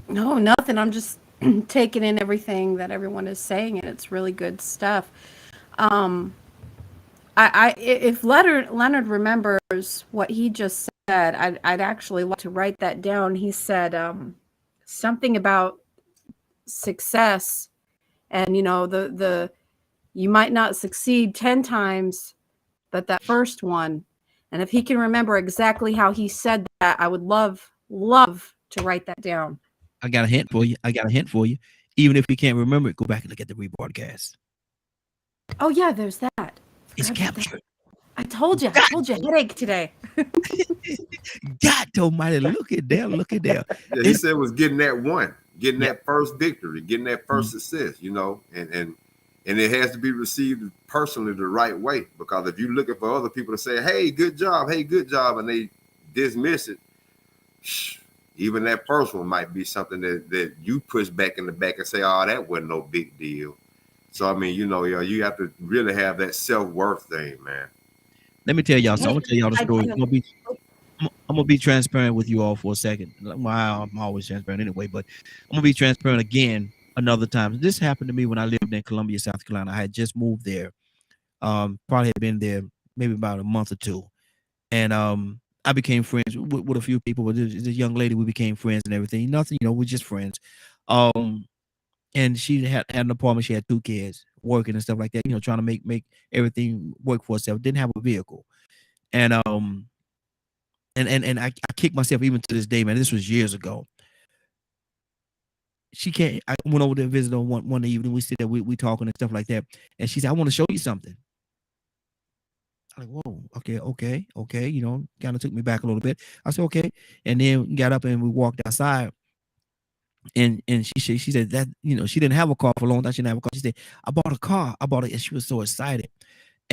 No, nothing. I'm just taking in everything that everyone is saying, and it's really good stuff. If Leonard remembers what he just said, I'd actually like to write that down. He said something about success, and the you might not succeed 10 times, but that first one. And if he can remember exactly how he said that, I would love to write that down. I got a hint for you. Even if you can't remember it, go back and look at the rebroadcast. Oh yeah, there's that. It's captured. I told you headache today. God almighty, look at there. Yeah, he said was getting that first victory, getting that first success, and And it has to be received personally the right way, because if you're looking for other people to say, hey, good job, and they dismiss it, even that first one might be something that you push back in the back and say, oh, that wasn't no big deal. So, I mean, you know, you have to really have that self-worth thing, man. Let me tell y'all. So I'm gonna tell y'all the story. I'm gonna be transparent with you all for a second. Well, I'm always transparent anyway, but I'm gonna be transparent again another time. This happened to me when I lived in Columbia, South Carolina. I had just moved there. Probably had been there maybe about a month or two, and I became friends with a few people. With this young lady, we became friends and everything. Nothing, you know, we're just friends. And she had an apartment. She had 2 kids, working and stuff like that. You know, trying to make everything work for herself. Didn't have a vehicle, and I kick myself even to this day, man. This was years ago. She can't. I went over there to visit her one evening. We sit there, we talking and stuff like that. And she said, "I want to show you something." I'm like, "Whoa, okay." You know, kind of took me back a little bit. I said, "Okay," and then got up and we walked outside. And she said that, you know, she didn't have a car for a long time. She didn't have a car. She said, "I bought a car. I bought it," and she was so excited.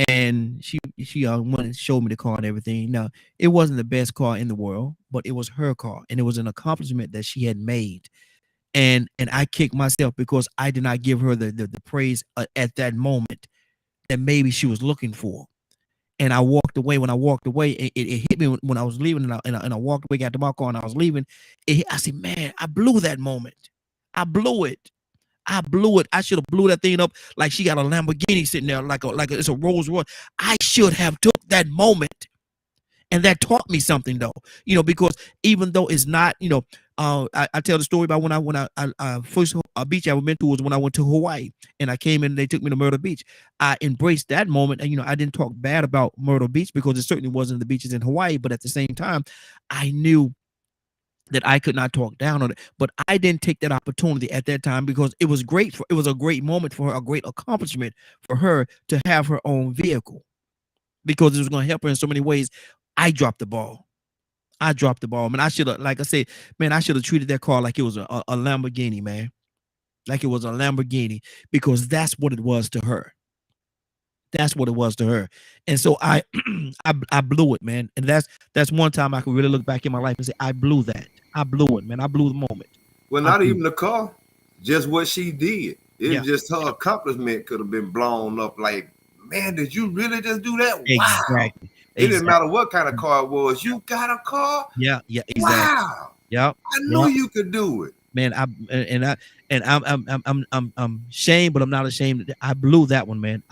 And she wanted to show me the car and everything. Now, it wasn't the best car in the world, but it was her car, and it was an accomplishment that she had made. And I kicked myself because I did not give her the praise at that moment that maybe she was looking for. And I walked away. When I walked away, it hit me when I was leaving, and I walked away, got to my car, and I was leaving. I said, "Man, I blew that moment. I blew it. I blew it. I should have blew that thing up like she got a Lamborghini sitting there, like it's a Rolls Royce. I should have took that moment." And that taught me something, though, you know, because even though it's not, you know, I tell the story about when I first beach I went to was when I went to Hawaii, and I came in and they took me to Myrtle Beach. I embraced that moment, and, you know, I didn't talk bad about Myrtle Beach because it certainly wasn't the beaches in Hawaii, but at the same time, I knew that I could not talk down on it, but I didn't take that opportunity at that time because it was great. It was a great moment for her, a great accomplishment for her to have her own vehicle, because it was going to help her in so many ways. I dropped the ball. Man. I should have, like I said, man, I should have treated that car like it was a Lamborghini, man. Like it was a Lamborghini, because that's what it was to her. That's what it was to her. And so I blew it, man. And that's one time I could really look back in my life and say, I blew that. I blew it, man. I blew the moment. Well, not even the car, just what she did. It was just her accomplishment could have been blown up. Like, man, did you really just do that? Exactly. Wow. It didn't matter what kind of car it was. You got a car? Yeah, exactly. Wow. Yep. I knew you could do it. Man, I'm ashamed, but I'm not ashamed. I blew that one, man.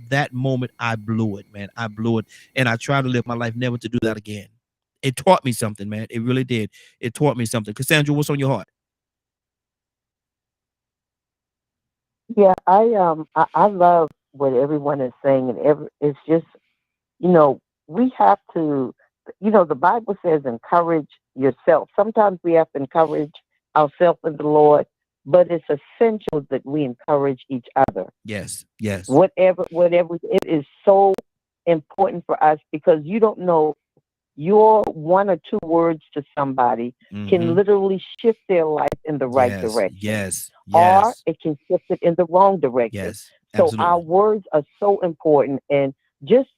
That moment, I blew it, man. I blew it, and I try to live my life never to do that again. It taught me something, man. It really did. It taught me something. Cassandra, what's on your heart? Yeah, I love what everyone is saying, and it's just, you know, we have to, you know, the Bible says encourage yourself. Sometimes we have to encourage ourselves in the Lord, but it's essential that we encourage each other. Yes. Whatever, it is so important for us, because you don't know, your 1 or 2 words to somebody can literally shift their life in the right direction. Yes. Or it can shift it in the wrong direction. Yes. So Absolutely. our words are so important, and just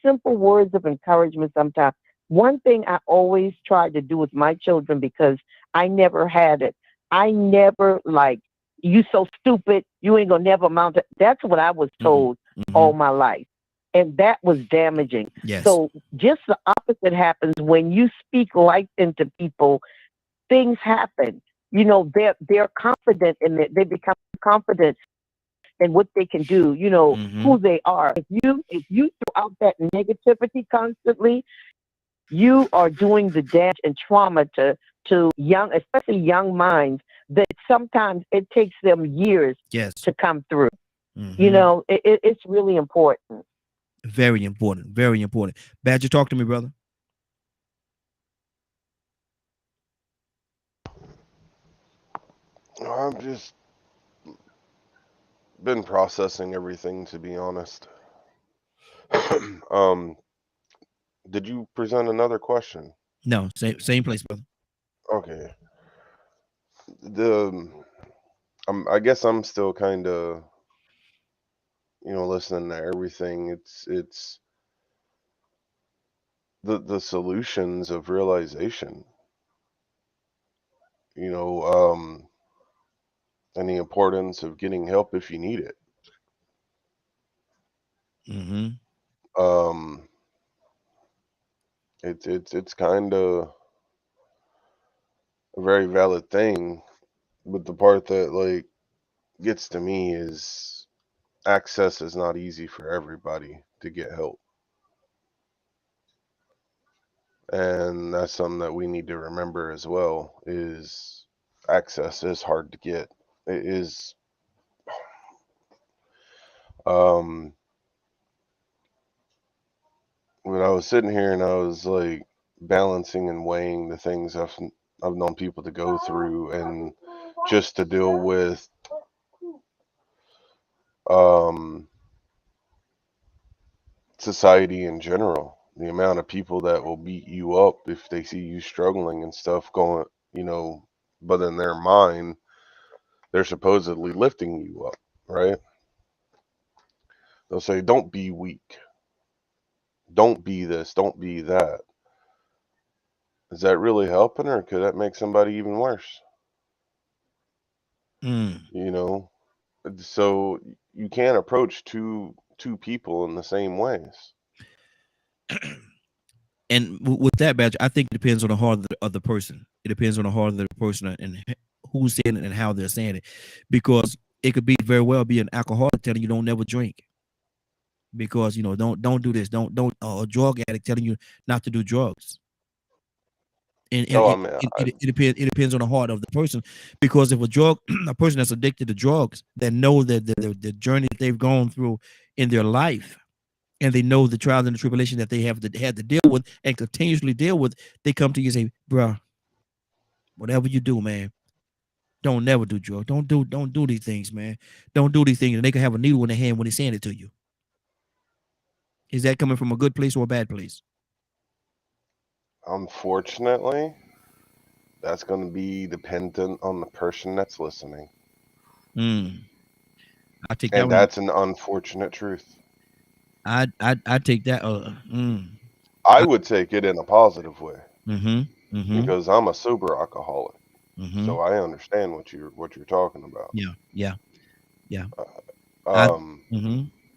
simple words of encouragement sometimes. One thing I always tried to do with my children, because I never had it. I never, like, you so stupid, you ain't gonna never amount to. That's what I was told all my life. And that was damaging. Yes. So just the opposite happens when you speak life into people. Things happen. You know, they're confident in it. They become confident in what they can do. You know, who they are. If you throw out that negativity constantly, you are doing the damage and trauma to young, especially young minds, that sometimes it takes them years to come through. You know, it's really important. Very important. Very important. Badger, talk to me, brother. I've just been processing everything, to be honest. Did you present another question? No, same place, brother. Okay. I guess I'm still kind of listening to everything, it's the solutions of realization, and the importance of getting help if you need it. It's kind of a very valid thing, but the part that like gets to me is access is not easy for everybody to get help. And that's something that we need to remember as well, is access is hard to get. It is. When I was sitting here and I was like balancing and weighing the things I've known people to go through, and just to deal with society in general, the amount of people that will beat you up if they see you struggling and stuff going, but in their mind, they're supposedly lifting you up, right? They'll say, don't be weak. Don't be this, don't be that. Is that really helping, or could that make somebody even worse? So you can't approach two people in the same ways. And with that, Badger, I think it depends on the heart of the person. It depends on the heart of the person and who's saying it and how they're saying it, because it could be very well be an alcoholic telling you don't never drink, because don't do this, don't a drug addict telling you not to do drugs. And it depends on the heart of the person, because if a person that's addicted to drugs, that know that the journey that they've gone through in their life, and they know the trials and the tribulation that they had to deal with and continuously deal with, they come to you and say, bro, whatever you do, man, don't never do drugs. Don't do these things, man. Don't do these things. And they can have a needle in their hand when they're saying it to you. Is that coming from a good place or a bad place? Unfortunately, that's going to be dependent on the person that's listening. I take that, and that's an unfortunate truth. I take that. I would take it in a positive way, because I'm a sober alcoholic, so I understand what you're talking about. Yeah.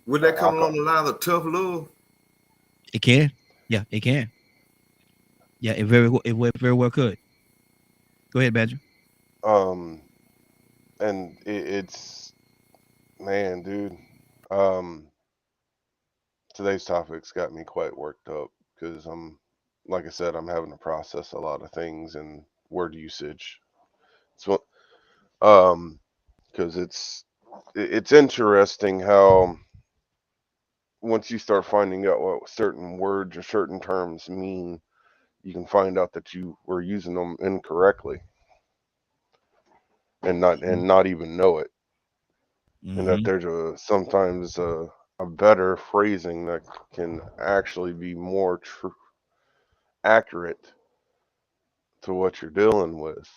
Would that come along the line of tough love? It can. Yeah, it can. Yeah, it very well could. Go ahead, Badger. And it's, man, dude. Today's topic's got me quite worked up, because like I said, I'm having to process a lot of things and word usage. So, because it's interesting how once you start finding out what certain words or certain terms mean, you can find out that you were using them incorrectly and not even know it, and that there's sometimes a better phrasing that can actually be more accurate to what you're dealing with.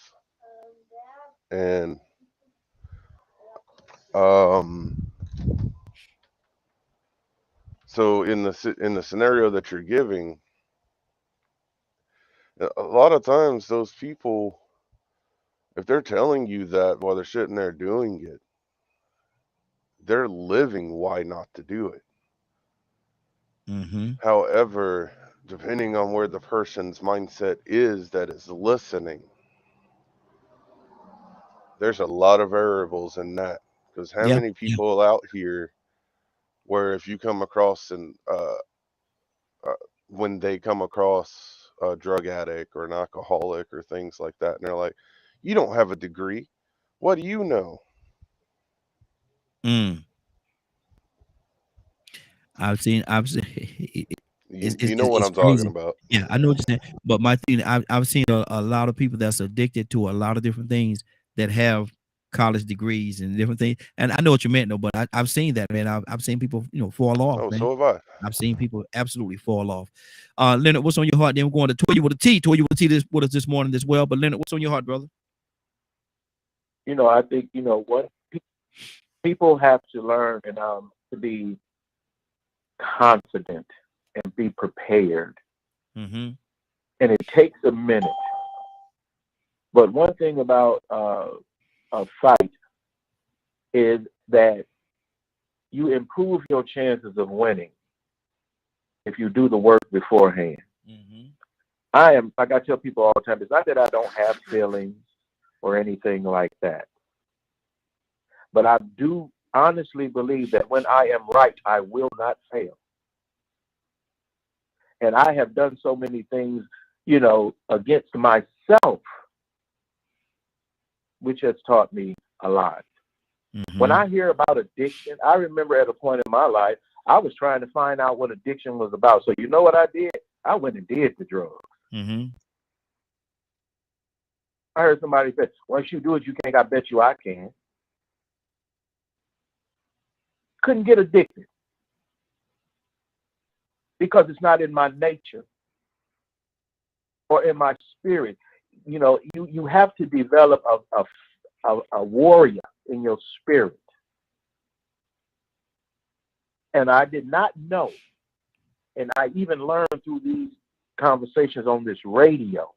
And so in the scenario that you're giving, a lot of times those people, if they're telling you that while they're sitting there doing it, they're living why not to do it. However, depending on where the person's mindset is that is listening, there's a lot of variables in that. Because how many people out here where if you come across when they come across a drug addict or an alcoholic or things like that, and they're like, you don't have a degree, what do you know? I've seen you know what I'm talking about. Yeah, I know what you're saying. But my thing, I've seen a lot of people that's addicted to a lot of different things that have college degrees and different things. And I know what you meant, though. But I've seen that, man. I've seen people, fall off. Oh, man. so have I. I've seen people absolutely fall off. Leonard, what's on your heart? Then we're going to Toy You with a T. Toy You with a T this with us this morning as well. But Leonard, what's on your heart, brother? I think, People have to learn and to be confident and be prepared. Mm-hmm. And it takes a minute. But one thing about a fight is that you improve your chances of winning if you do the work beforehand. Mm-hmm. I am, like I tell people all the time, it's not that I don't have feelings or anything like that. But I do honestly believe that when I am right, I will not fail. And I have done so many things, you know, against myself, which has taught me a lot. Mm-hmm. When I hear about addiction, I remember at a point in my life, I was trying to find out what addiction was about. So you know what I did? I went and did the drugs. Mm-hmm. I heard somebody say, once you do it, you can't. I bet you I can. Couldn't get addicted because it's not in my nature or in my spirit. You know, you have to develop a warrior in your spirit. And I did not know, and I even learned through these conversations on this radio.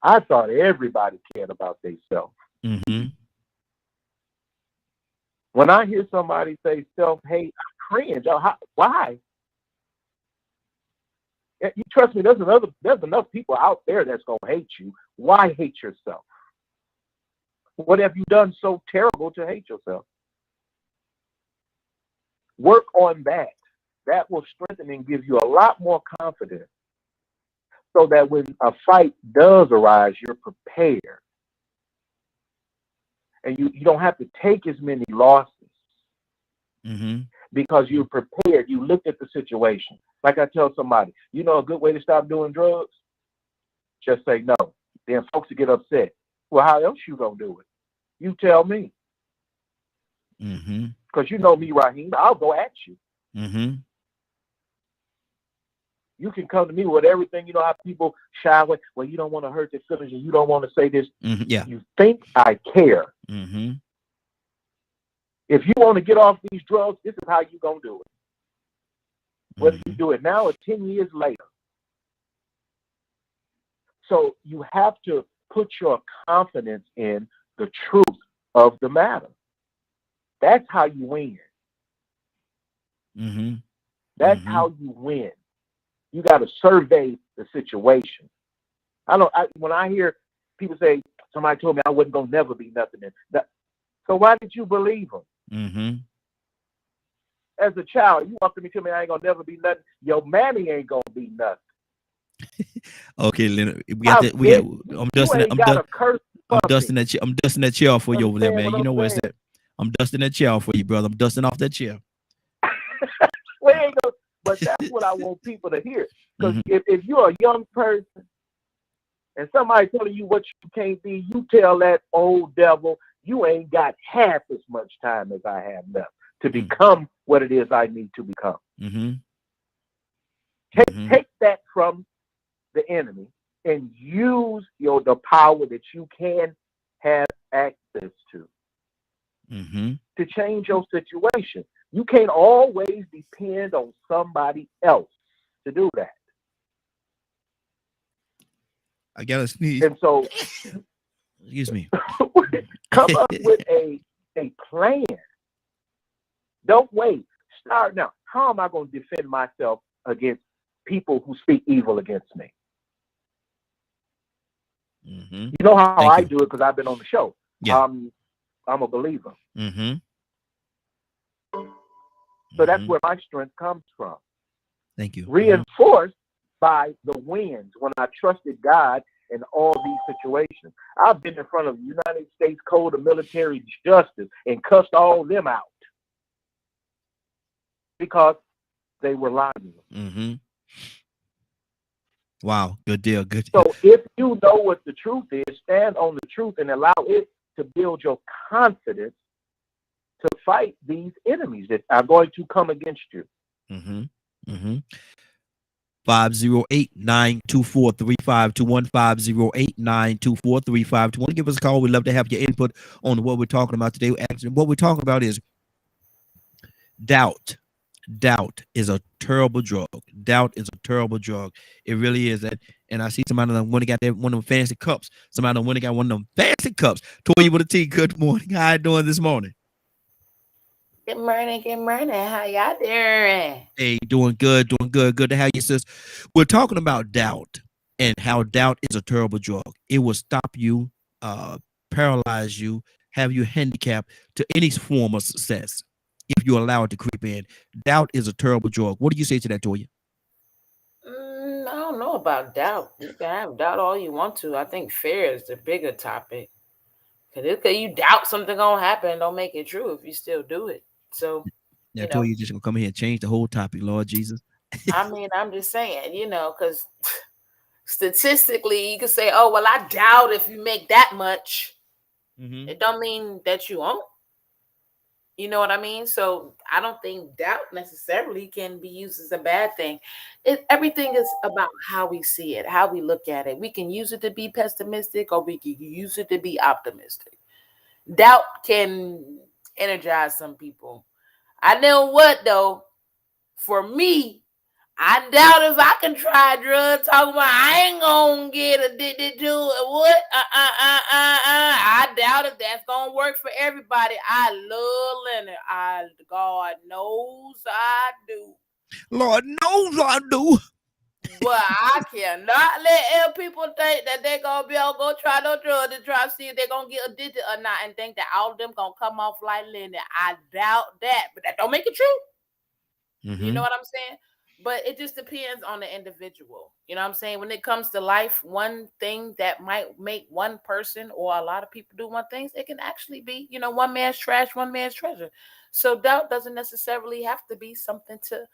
I thought everybody cared about themselves. Mm-hmm. When I hear somebody say self-hate, I cringe. Why? You trust me, there's enough people out there that's going to hate you. Why hate yourself? What have you done so terrible to hate yourself? Work on that. That will strengthen and give you a lot more confidence so that when a fight does arise, you're prepared. And you don't have to take as many losses Mm-hmm. because you're prepared. You looked at the situation. Like I tell somebody, you know a good way to stop doing drugs? Just say no. Then folks will get upset. Well, how else you gonna do it? You tell me. Mm-hmm. Because you know me, Raheem. I'll go at you. Mm-hmm. You can come to me with everything. You know how people shy away. Well, you don't want to hurt their feelings and you don't want to say this. Mm-hmm. Yeah. You think I care. Mm-hmm. If you want to get off these drugs, this is how you're going to do it. Whether you do it now or 10 years later. So you have to put your confidence in the truth of the matter. That's how you win. Mm-hmm. That's Mm-hmm. how you win. You got to survey the situation. When I hear people say, somebody told me I wasn't going to never be nothing. So why did you believe them? Mm-hmm. As a child, you walked to me, tell me I ain't going to never be nothing. Your mammy ain't going to be nothing. Okay, Leonard, I'm dusting that chair off for you over there, man. You know where's that? I'm dusting that chair off for you, brother. I'm dusting off that chair. But that's what I want people to hear. Because if you're a young person and somebody telling you what you can't be, you tell that old devil, you ain't got half as much time as I have left to become what it is I need to become. Mm-hmm. Take that from the enemy and use the power that you can have access to to change your situation. You can't always depend on somebody else to do that. I gotta sneeze. And so, excuse me. Come up with a plan. Don't wait. Start now. How am I going to defend myself against people who speak evil against me? Mm-hmm. You know how I do it because I've been on the show. Yeah. I'm a believer. Mm-hmm. So that's where my strength comes from. Thank you. Reinforced by the wins when I trusted God in all these situations. I've been in front of the United States Code of Military Justice and cussed all them out because they were lying. Mm-hmm. Wow, good deal. Good deal. So if you know what the truth is, stand on the truth and allow it to build your confidence to fight these enemies that are going to come against you. Mm-hmm. Mm-hmm. 508-924-3521, 508-924-3521. Give us a call. We'd love to have your input on what we're talking about today. Actually, what we're talking about is doubt. Doubt is a terrible drug. Doubt is a terrible drug. It really is. That, and I see somebody that went and got one of them fancy cups. Somebody that went and got one of them fancy cups. Toya with a T. Good morning. How you doing this morning? Good morning. Good morning. How y'all doing? Hey, doing good. Doing good. Good to have you, sis. We're talking about doubt and how doubt is a terrible drug. It will stop you, paralyze you, have you handicapped to any form of success if you allow it to creep in. Doubt is a terrible drug. What do you say to that, Toya? I don't know about doubt. You can have doubt all you want to. I think fear is the bigger topic. Because you doubt something gonna happen, don't make it true if you still do it. So, now, Toya, you just gonna come here and change the whole topic, Lord Jesus. I mean, I'm just saying, because statistically, you could say, "Oh, well, I doubt if you make that much." Mm-hmm. It don't mean that you won't. You know what I mean? So I don't think doubt necessarily can be used as a bad thing. Everything is about how we see it, how we look at it. We can use it to be pessimistic or we can use it to be optimistic. Doubt can energize some people. I know what, though, for me, I doubt if I can try drugs. Talking about I ain't gonna get addicted to it. What? I doubt if that's gonna work for everybody. I love Leonard. God knows I do. Lord knows I do. But I cannot let people think that they're gonna be able to go try no drug to try to see if they're gonna get addicted or not, and think that all of them gonna come off like Leonard. I doubt that, but that don't make it true. Mm-hmm. You know what I'm saying? But it just depends on the individual. You know what I'm saying? When it comes to life, one thing that might make one person or a lot of people do one thing, it can actually be, one man's trash, one man's treasure. So doubt doesn't necessarily have to be something to,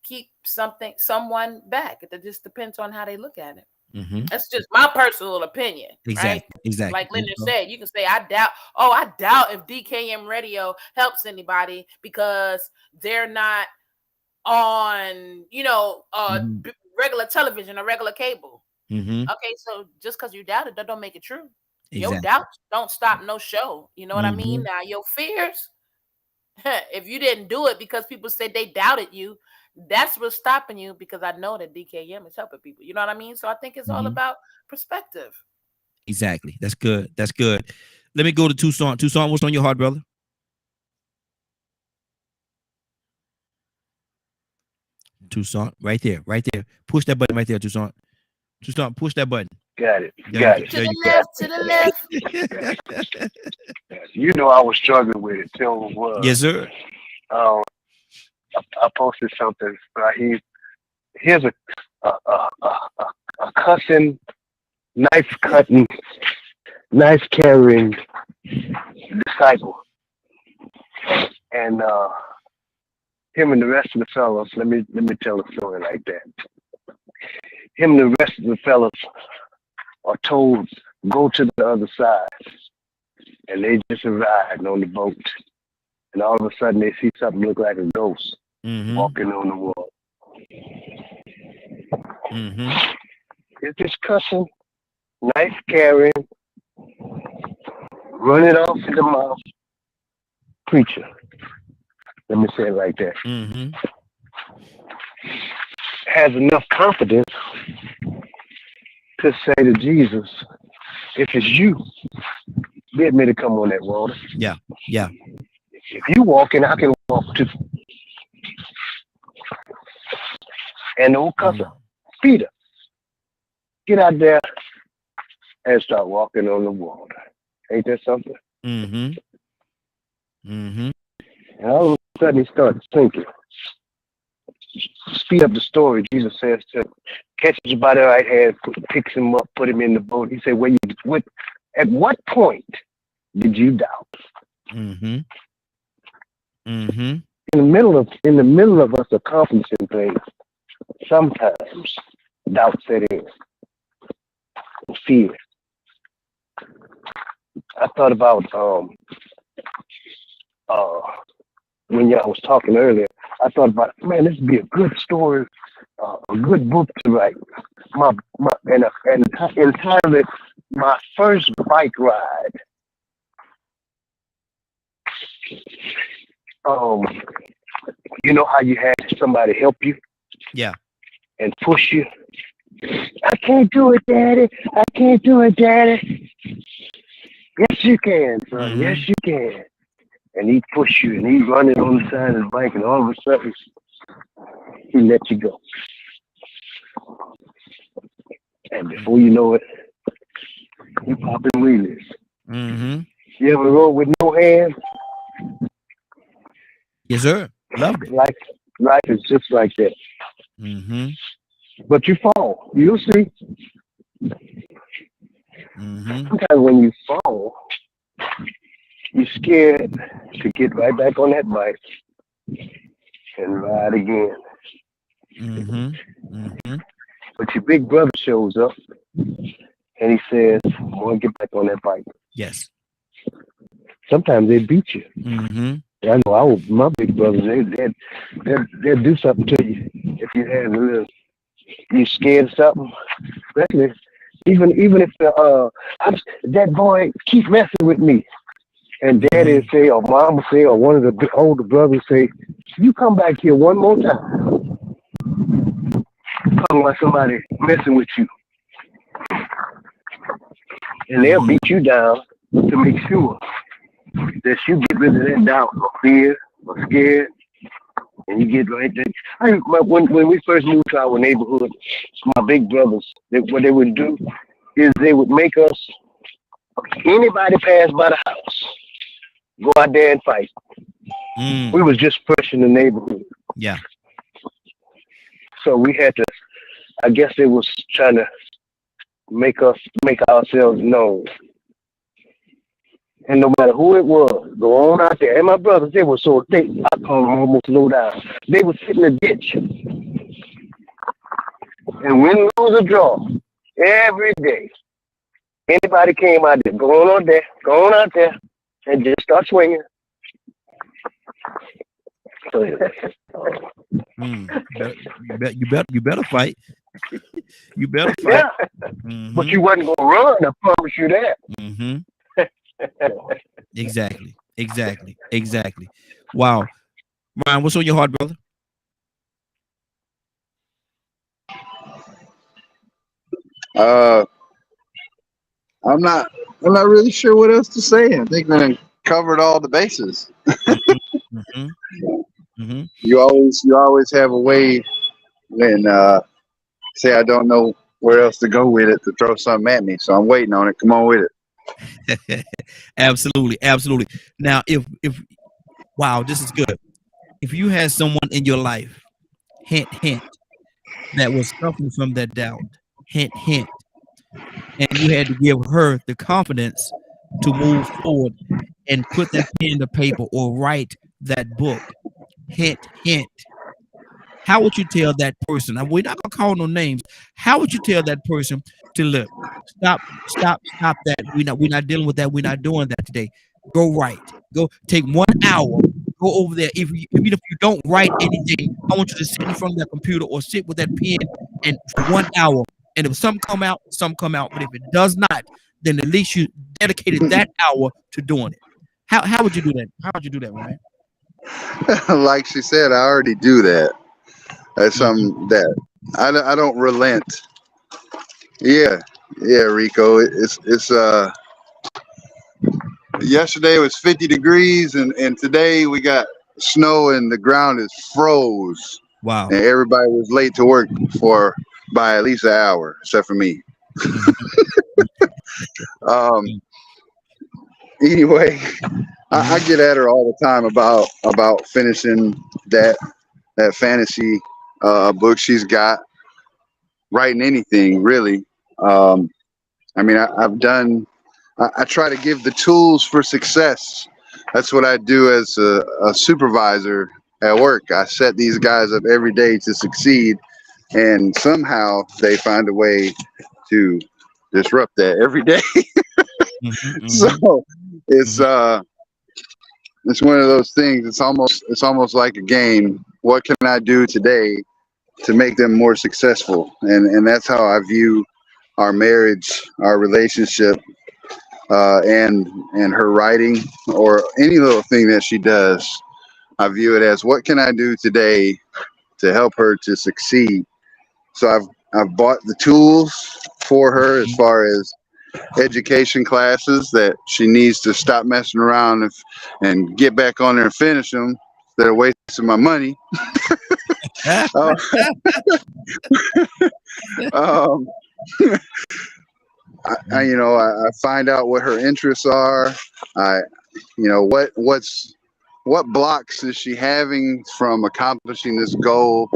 keep someone back. It just depends on how they look at it. Mm-hmm. That's just my personal opinion. Exactly. Right? Exactly. Like Leonard said, you can say, I doubt if DKM radio helps anybody because they're not on regular television or regular cable. Mm-hmm. Okay, so just because you doubt it, that don't make it true. Exactly. Your doubts don't stop no show. You know what I mean? Now your fears, if you didn't do it because people said they doubted you, that's what's stopping you, because I know that DKM is helping people. You know what I mean? So I think it's all about perspective. Exactly. That's good. That's good. Let me go to Tucson. Tucson, what's on your heart, brother? Tucson, right there. Push that button right there, Tucson. Tucson, push that button. Got it. To the left. You know I was struggling with it. Tell me what. Yes, sir. I posted something. Here's a cussing, knife cutting, knife carrying disciple, and him and the rest of the fellows, let me tell a story like that. Him and the rest of the fellows are told, go to the other side. And they just arrived on the boat. And all of a sudden they see something look like a ghost walking on the wall. It's just cussing, knife carrying, running off in the mouth preacher. Let me say it like that. Has enough confidence to say to Jesus, if it's you, bid me to come on that water. Yeah. If you walking, I can walk too. And the old cusser, Peter, get out there and start walking on the water. Ain't that something? And all of a sudden he started sinking. Speed up the story. Jesus says to catch him by the right hand, picks him up, put him in the boat. He said, at what point did you doubt? In the middle of us accomplishing things, sometimes doubt set in. Fear. I thought about when y'all was talking earlier, I thought about, man, this would be a good story, a good book to write. And entitled it My First Bike Ride. You know how you had somebody help you? Yeah. And push you? I can't do it, Daddy. I can't do it, Daddy. Yes, you can, son. Yes, you can. And he'd push you, and he'd run it on the side of the bike, and all of a sudden, he let you go. And before you know it, you popping wheelies. You ever rode with no hands? Yes, sir. Loved it. Life is just like that. But you fall. You'll see. Sometimes when you fall, you're scared to get right back on that bike and ride again. But your big brother shows up and he says, "Boy, get back on that bike." Yes. Sometimes they beat you. I know my big brothers, they'll do something to you if you had a little, you scared of something. Especially, even if that boy keep messing with me, and Daddy will say, or Mom will say, or one of the older brothers say, "You come back here one more time," talking about somebody messing with you, and they'll beat you down to make sure that you get rid of that doubt or fear or scared, and you get right there. I remember when we first moved to our neighborhood, my big brothers, what they would do is they would make us, anybody pass by the house, go out there and fight. We was just fresh in the neighborhood. Yeah. So we had to, I guess they was trying to make ourselves known. And no matter who it was, go on out there. And my brothers, they were so thick, I call them almost low down. They would sit in the ditch and win, lose, or draw every day. Anybody came out there, go on out there, and just start swinging. So, you better fight. You better fight. Yeah. But you wasn't gonna run, I promise you that. Exactly. Wow. Ryan, what's on your heart, brother? I'm not really sure what else to say. I think I covered all the bases. You always have a way when say I don't know where else to go with it to throw something at me. So I'm waiting on it. Come on with it. Absolutely. Now, if wow, this is good. If you had someone in your life, hint, that was suffering from that doubt, hint, and you had to give her the confidence to move forward and put that pen to paper or write that book, hint. How would you tell that person? Now, we're not gonna call no names. How would you tell that person to look? Stop that. We're not dealing with that. We're not doing that today. Go write. Go take 1 hour. Go over there. Even if you don't write anything, I want you to sit in front of that computer or sit with that pen and for 1 hour. And if some come out. But if it does not, then at least you dedicated that hour to doing it. How would you do that? How would you do that, Ryan? Like she said, I already do that. That's something that I don't relent. Yeah, Rico. It's yesterday it was 50 degrees and today we got snow and the ground is froze. Wow. And everybody was late to work by at least an hour, except for me. Anyway, I get at her all the time about finishing that fantasy book she's got, writing anything really. I mean, I try to give the tools for success. That's what I do as a supervisor at work. I set these guys up every day to succeed, and somehow they find a way to disrupt that every day. So it's one of those things. It's almost like a game. what can I do today to make them more successful? And that's how I view our marriage, our relationship, and her writing or any little thing that she does. I view it as what can I do today to help her to succeed. So I've bought the tools for her as far as education classes that she needs to stop messing around and get back on there and finish them. They're wasting my money. um, um, I find out what her interests are. What blocks is she having from accomplishing this goal?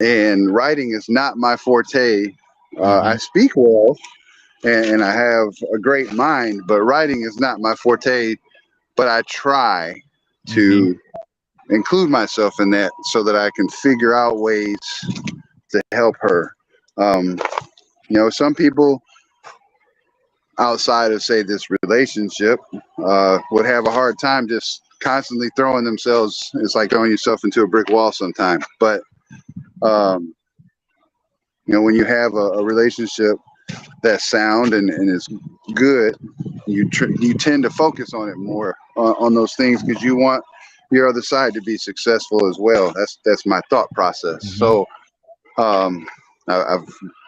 And writing is not my forte. I speak well, and I have a great mind, but writing is not my forte. But I try to include myself in that so that I can figure out ways to help her. Some people outside of, say, this relationship would have a hard time just constantly throwing themselves. It's like throwing yourself into a brick wall sometimes. But when you have a relationship that's sound and is good, you tend to focus on it more, on those things, because you want your other side to be successful as well. That's my thought process. So I've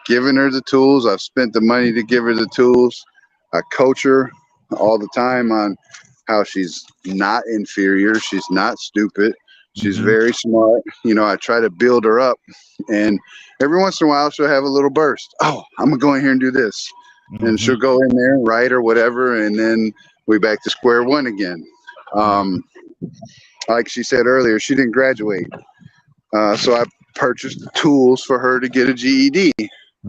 given her the tools. I've spent the money to give her the tools. I coach her all the time on how she's not inferior. She's not stupid. She's very smart. I try to build her up, and every once in a while she'll have a little burst. Oh, I'm gonna go in here and do this. And she'll go in there and write or whatever, and then we back to square one again. Like she said earlier, she didn't graduate. So I purchased the tools for her to get a GED.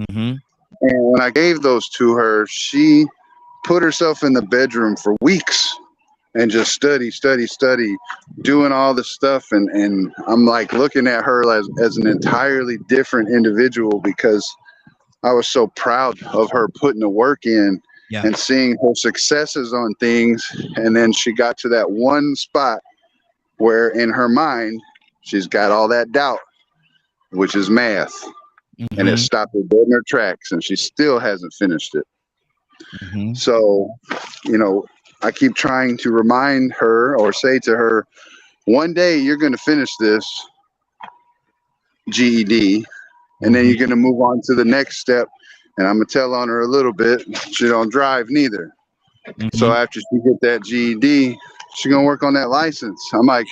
And when I gave those to her, she put herself in the bedroom for weeks and just study, doing all this stuff. And I'm like looking at her as an entirely different individual, because I was so proud of her putting the work in and seeing her successes on things. And then she got to that one spot where in her mind, she's got all that doubt, which is math. And it stopped her dead in her tracks, and she still hasn't finished it. So, I keep trying to remind her or say to her, one day you're going to finish this GED, and then you're going to move on to the next step. And I'm going to tell on her a little bit. She don't drive neither. So after she get that GED, she's going to work on that license. I'm like,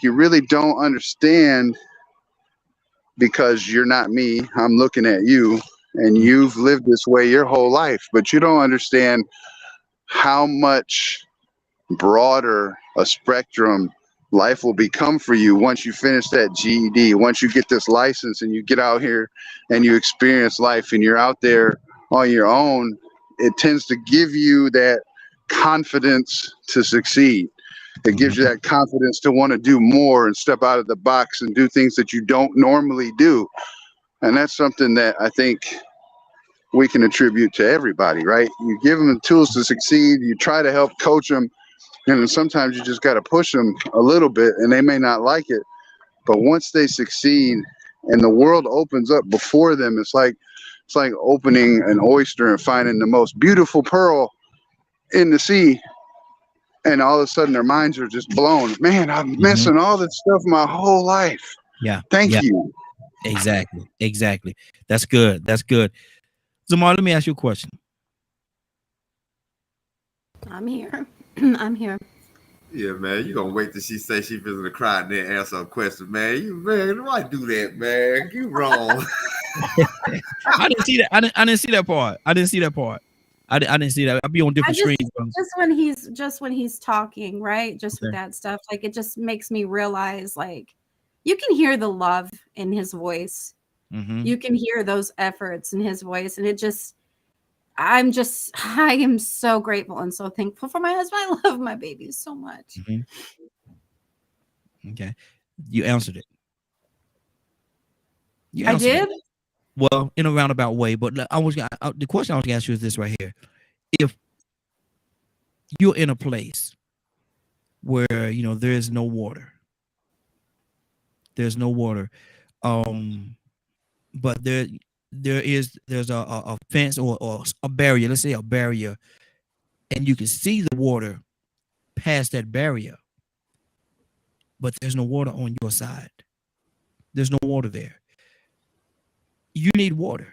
you really don't understand, because you're not me. I'm looking at you, and you've lived this way your whole life, but you don't understand how much broader a spectrum life will become for you once you finish that GED, once you get this license and you get out here and you experience life and you're out there on your own. It tends to give you that confidence to succeed. It gives you that confidence to want to do more and step out of the box and do things that you don't normally do. And that's something that I think we can attribute to everybody, right? You give them the tools to succeed. You try to help coach them. And then sometimes you just got to push them a little bit, and they may not like it. But once they succeed and the world opens up before them, it's like opening an oyster and finding the most beautiful pearl in the sea. And all of a sudden their minds are just blown. Man, I'm missing all this stuff my whole life. Thank you. Exactly. That's good. Zamar, let me ask you a question. I'm here. I'm here. Yeah, man, you gonna wait till she say she feels to cry and then answer a question, man. Why do that, man? You wrong. I didn't see that. I didn't see that part. I didn't see that. I'll be on different screens. Just when he's talking, right? Just with that stuff, like it just makes me realize, like, you can hear the love in his voice. You can hear those efforts in his voice, and I am so grateful and so thankful for my husband. I love my babies so much. Okay, you answered it. I did. Well, in a roundabout way, but the question I was going to ask you is this right here: if you're in a place where there is no water, There's no water. But there's a fence or a barrier. Let's say a barrier, and you can see the water past that barrier, but there's no water on your side. There's no water there. You need water.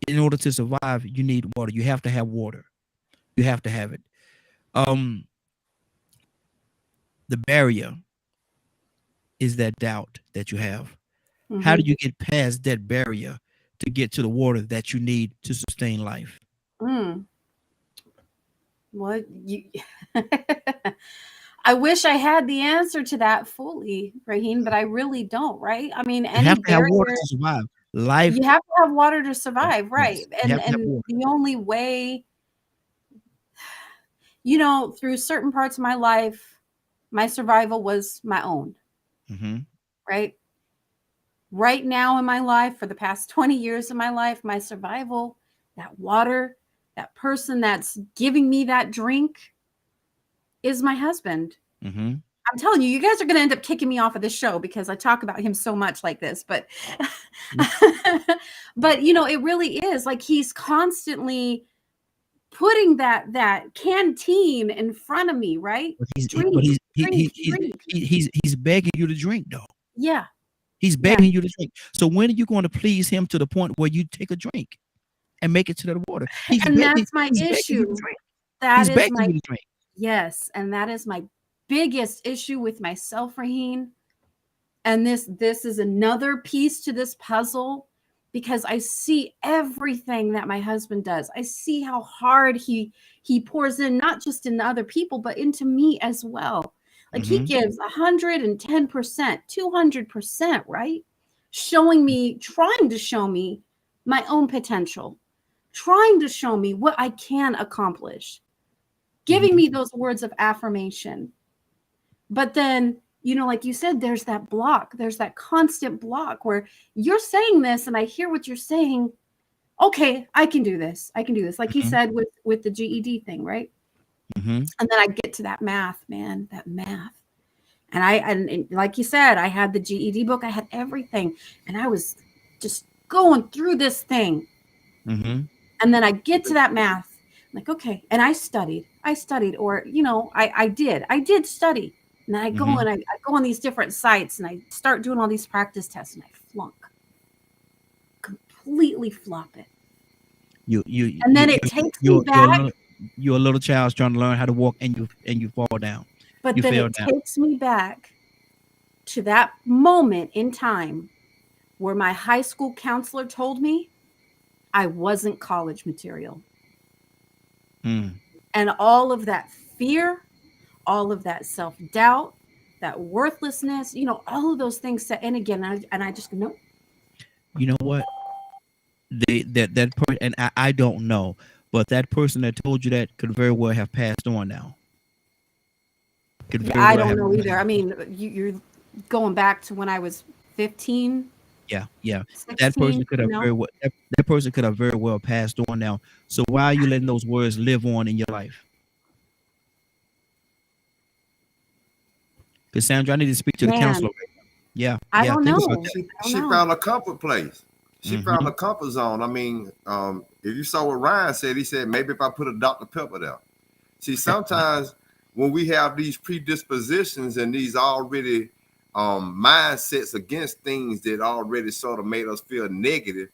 In order to survive, you need water. You have to have water. You have to have it. The barrier is that doubt that you have. How do you get past that barrier to get to the water that you need to sustain life? Well, I wish I had the answer to that fully, Raheem, but I really don't, right? I mean, You have any to have water barrier, to survive. Life. you have to have water to survive, right? Yes, you And have to have water. the only way, through certain parts of my life, my survival was my own, right? Right now in my life, for the past 20 years of my life, my survival, that water, that person that's giving me that drink is my husband. I'm telling you, you guys are going to end up kicking me off of this show because I talk about him so much like this, but but it really is like he's constantly putting that canteen in front of me, right? But he's Drink. begging you to drink, though. Yeah. He's begging you to drink. So when are you going to please him to the point where you take a drink and make it to the water? That's my issue. That is begging my you to drink. Yes, and that is my biggest issue with myself, Raheem. And this is another piece to this puzzle because I see everything that my husband does. I see how hard he pours in, not just into other people, but into me as well. Like he gives 110%, 200%, right? Trying to show me my own potential, trying to show me what I can accomplish, giving me those words of affirmation. But then, like you said, there's that block. There's that constant block where you're saying this and I hear what you're saying. Okay, I can do this. I can do this. Like he said with the GED thing, right? And then I get to that math, man, that math. And like you said, I had the GED book. I had everything. And I was just going through this thing. And then I get to that math. I'm like, okay. And I studied, or, I did study. And then I go and I go on these different sites and I start doing all these practice tests and I flunk. Completely flop it. It takes me back. You're a little child trying to learn how to walk and you fall down. But then it takes me back to that moment in time where my high school counselor told me I wasn't college material. And all of that fear, all of that self-doubt, that worthlessness, all of those things set in again. And I just know. You know what? That person, and I don't know, but that person that told you that could very well have passed on now. I don't know either. I mean, you're going back to when I was 15. Yeah. 16, That person could have that person could have very well passed on now. So why are you letting those words live on in your life? Cassandra, I need to speak to the counselor. Yeah. I don't know. She found a comfort place. She found a comfort zone. I mean, if you saw what Ryan said, he said, maybe if I put a Dr. Pepper there. See, sometimes when we have these predispositions and these already mindsets against things that already sort of made us feel negative,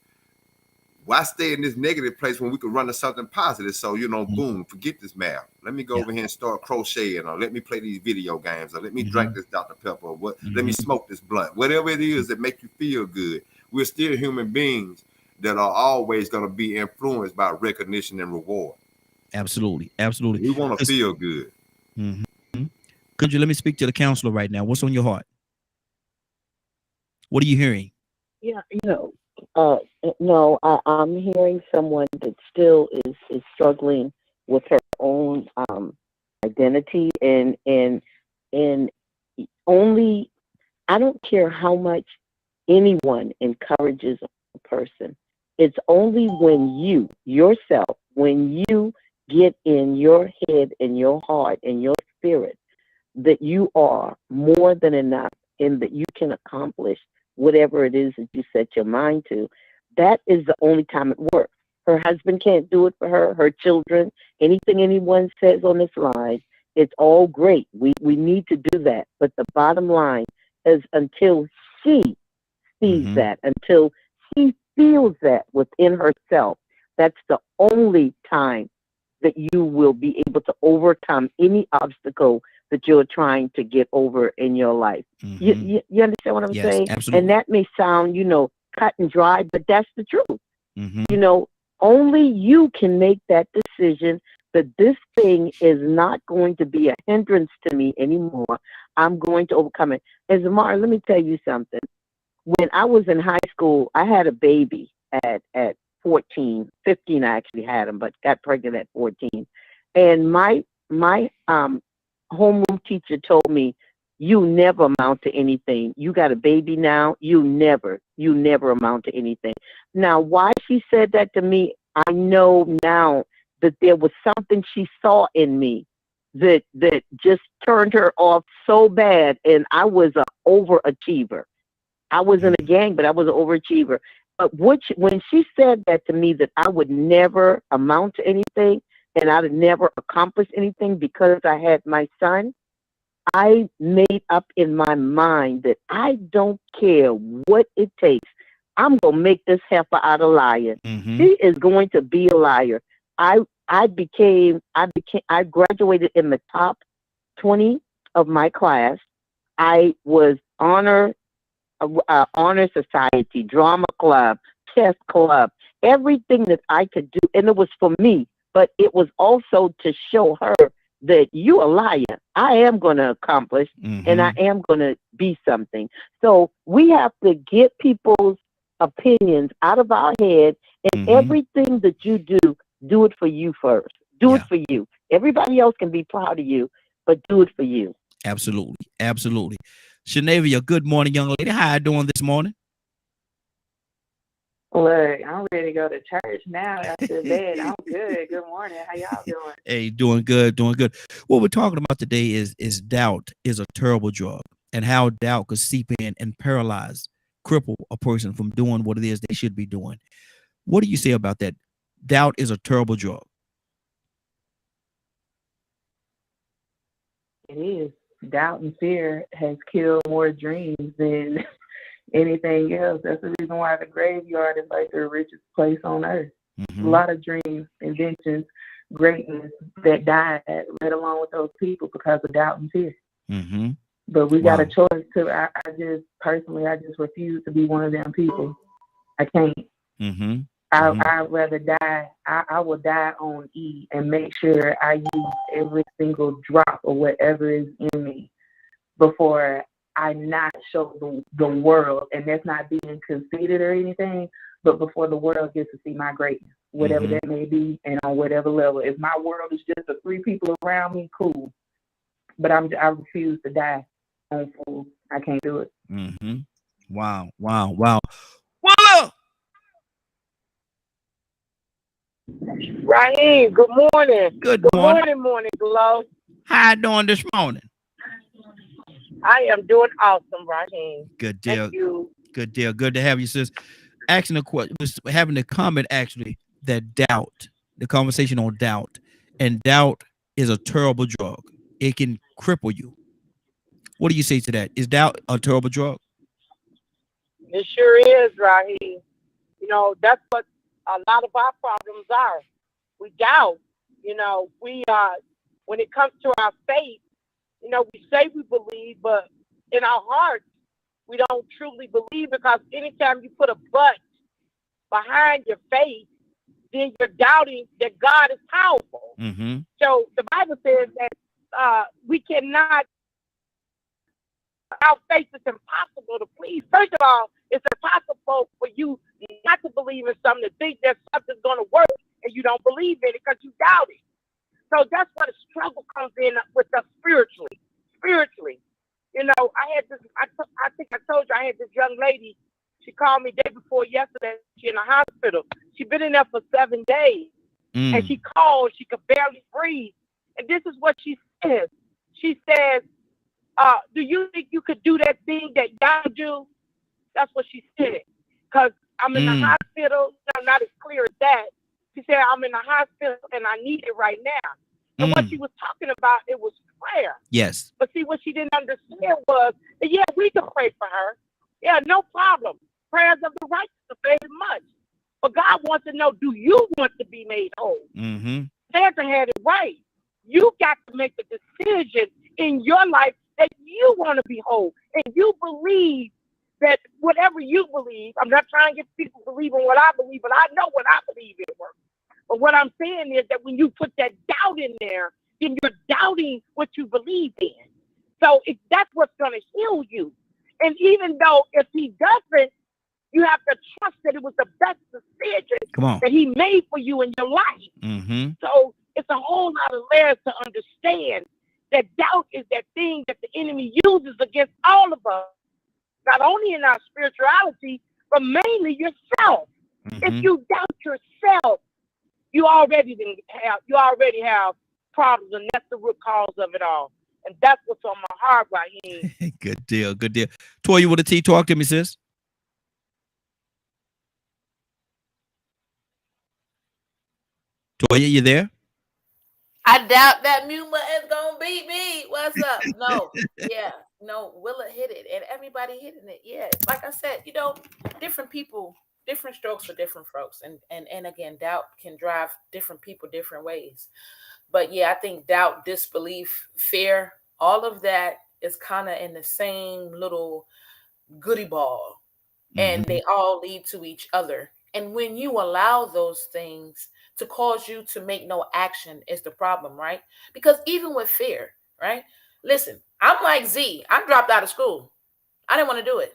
why stay in this negative place when we could run to something positive? So, boom, forget this math. Let me go over here and start crocheting, or let me play these video games, or let me drink this Dr. Pepper, or let me smoke this blunt. Whatever it is that make you feel good. We're still human beings that are always going to be influenced by recognition and reward. Absolutely. We want to feel good. Could you let me speak to the counselor right now? What's on your heart? What are you hearing? Yeah, no, I'm hearing someone that still is struggling with her own identity and only, I don't care how much anyone encourages a person. It's only when you yourself, when you get in your head and your heart and your spirit that you are more than enough and that you can accomplish whatever it is that you set your mind to, that is the only time it works. Her husband can't do it for her, her children, anything anyone says on this line, it's all great. We need to do that. But the bottom line is until she sees that, until she feels that within herself, that's the only time that you will be able to overcome any obstacle that you're trying to get over in your life. You understand what I'm saying? Absolutely. And that may sound, cut and dry, but that's the truth. Only you can make that decision that this thing is not going to be a hindrance to me anymore. I'm going to overcome it. And Zamar, let me tell you something. When I was in high school, I had a baby at 14, 15. I actually had him, but got pregnant at 14. And my homeroom teacher told me, you never amount to anything. You got a baby now, you never amount to anything. Now, why she said that to me, I know now that there was something she saw in me that just turned her off so bad. And I was an overachiever. I was in a gang, but I was an overachiever. But when she said that to me, that I would never amount to anything and I'd never accomplish anything because I had my son, I made up in my mind that I don't care what it takes. I'm going to make this heifer out of liar. She is going to be a liar. I graduated in the top 20 of my class. I was honor society, drama club, chess club, everything that I could do. And it was for me, but it was also to show her that you a liar. I am going to accomplish and I am going to be something. So we have to get people's opinions out of our head, and everything that you do it for you first. Do it for you. Everybody else can be proud of you, but do it for you. Absolutely. Absolutely. Shanavia, good morning, young lady. How you doing this morning? Look, I'm ready to go to church now after bed. I'm good. Good morning. How y'all doing? Hey, doing good, doing good. What we're talking about today is doubt is a terrible drug, and how doubt could seep in and paralyze, cripple a person from doing what it is they should be doing. What do you say about that? Doubt is a terrible drug. It is. Doubt and fear has killed more dreams than anything else. That's the reason why the graveyard is like the richest place on earth. A lot of dreams, inventions, greatness that died right along with those people because of doubt and fear. But we got a choice to. I just refuse to be one of them people. I can't. I'd rather die. I will die on E and make sure I use every single drop of whatever is in me before I not show the world. And that's not being conceited or anything, but before the world gets to see my greatness, whatever that may be, and on whatever level. If my world is just the 3 people around me, cool. But I refuse to die on fool. I can't do it. Wow. Whoa! Raheem, good morning. Good morning, Glow. How you doing this morning? I am doing awesome, Raheem. Good deal. Thank you. Good deal. Good to have you, sis. Asking a question, having a comment actually that doubt, the conversation on doubt, and doubt is a terrible drug. It can cripple you. What do you say to that? Is doubt a terrible drug? It sure is, Raheem. That's what a lot of our problems are. We doubt. We when it comes to our faith, we say we believe, but in our hearts, we don't truly believe, because anytime you put a but behind your faith, then you're doubting that God is powerful. So the Bible says that we cannot, our faith is impossible to please. First of all, it's impossible for you not to believe in something, to think that something's going to work and you don't believe in it because you doubt it. So that's where the struggle comes in with us spiritually. I had this, I think I told you, I had this young lady. She called me day before yesterday. She's in the hospital. She's been in there for 7 days. And she called. She could barely breathe. And this is what she says. She says, Do you think you could do that thing that y'all do? That's what she said. Because I'm in the hospital. No, not as clear as that. She said, I'm in the hospital and I need it right now. And what she was talking about, it was prayer. Yes. But see, what she didn't understand was that, yeah, we can pray for her. Yeah, no problem. Prayers of the righteous avail much. But God wants to know, do you want to be made whole? Santa had it right. You got to make a decision in your life that you want to be whole. And you believe that whatever you believe, I'm not trying to get people to believe in what I believe, but I know what I believe it works. But what I'm saying is that when you put that doubt in there, then you're doubting what you believe in. So that's what's going to heal you. And even though if he doesn't, you have to trust that it was the best decision that he made for you in your life. So it's a whole lot of layers to understand that doubt is that thing that the enemy uses against all of us, not only in our spirituality, but mainly yourself. If you doubt yourself, you already have problems, and that's the root cause of it all. And that's what's on my heart, Raheem. Good deal. Good deal. Toya with a T, talk to me, sis. Toya, you there? I doubt that mute button is gonna beat me. What's up? No, yeah, no. Willa hit it, and everybody hitting it. Yeah, like I said, different people, different strokes for different folks, and again, doubt can drive different people different ways. But yeah, I think doubt, disbelief, fear, all of that is kind of in the same little goodie ball, and they all lead to each other. And when you allow those things to cause you to make no action is the problem, right? Because even with fear, right? Listen, I'm like Z. I dropped out of school. I didn't want to do it.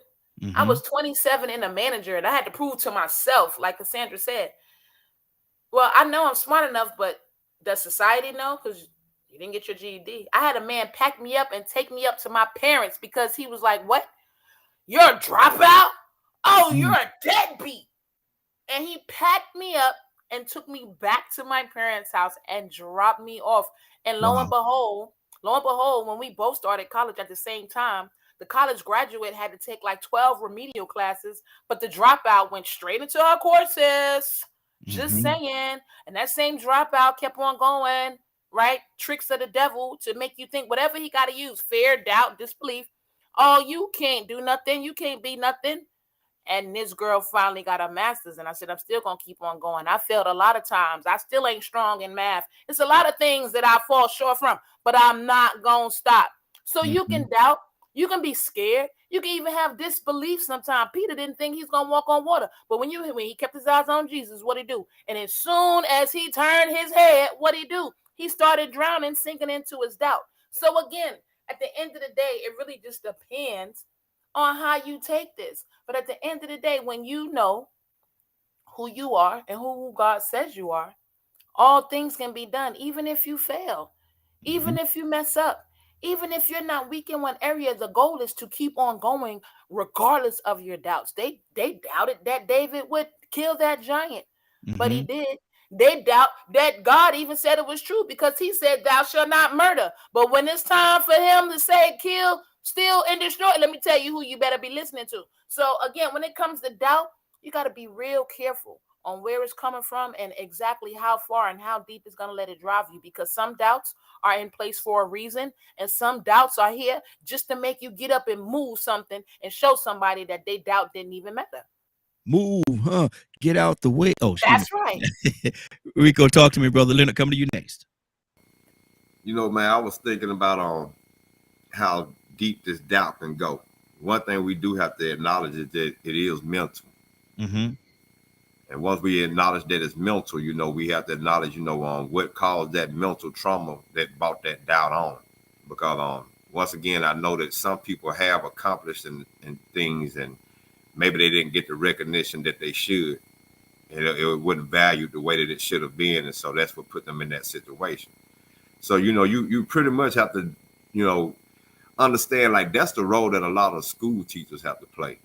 I was 27 and a manager, and I had to prove to myself, like Cassandra said, well, I know I'm smart enough, but does society know? Because you didn't get your GED. I had a man pack me up and take me up to my parents because he was like, what? You're a dropout? Oh, you're a deadbeat. And he packed me up and took me back to my parents' house and dropped me off. And lo and behold, when we both started college at the same time, the college graduate had to take like 12 remedial classes, but the dropout went straight into her courses. Just saying. And that same dropout kept on going, right? Tricks of the devil to make you think whatever he got to use, fear, doubt, disbelief. Oh, you can't do nothing. You can't be nothing. And this girl finally got a master's, and I said, I'm still going to keep on going. I failed a lot of times. I still ain't strong in math. It's a lot of things that I fall short from, but I'm not going to stop. So you can doubt. You can be scared. You can even have disbelief sometimes. Peter didn't think he's going to walk on water. But when he kept his eyes on Jesus, what he do? And as soon as he turned his head, what he do? He started drowning, sinking into his doubt. So again, at the end of the day, it really just depends on how you take this. But at the end of the day, when you know who you are and who God says you are, all things can be done, even if you fail, even if you mess up, even if you're not weak in one area. The goal is to keep on going regardless of your doubts. They doubted that David would kill that giant, but he did. They doubt that God even said it was true because he said, thou shalt not murder. But when it's time for him to say, kill, steal, and destroy, let me tell you who you better be listening to. So again, when it comes to doubt, you got to be real careful on where it's coming from and exactly how far and how deep it's going to let it drive you, because some doubts are in place for a reason, and some doubts are here just to make you get up and move something and show somebody that they doubt didn't even matter. Move, huh? Get out the way. Oh, that's right. Rico, talk to me, brother. Leonard, coming to you next. Man, I was thinking about how deep this doubt can go. One thing we do have to acknowledge is that it is mental. And once we acknowledge that it's mental, we have to acknowledge, what caused that mental trauma that brought that doubt on. Because once again, I know that some people have accomplished in things, and maybe they didn't get the recognition that they should. It wasn't valued the way that it should have been, and so that's what put them in that situation. So you pretty much have to understand, like, that's the role that a lot of school teachers have to play.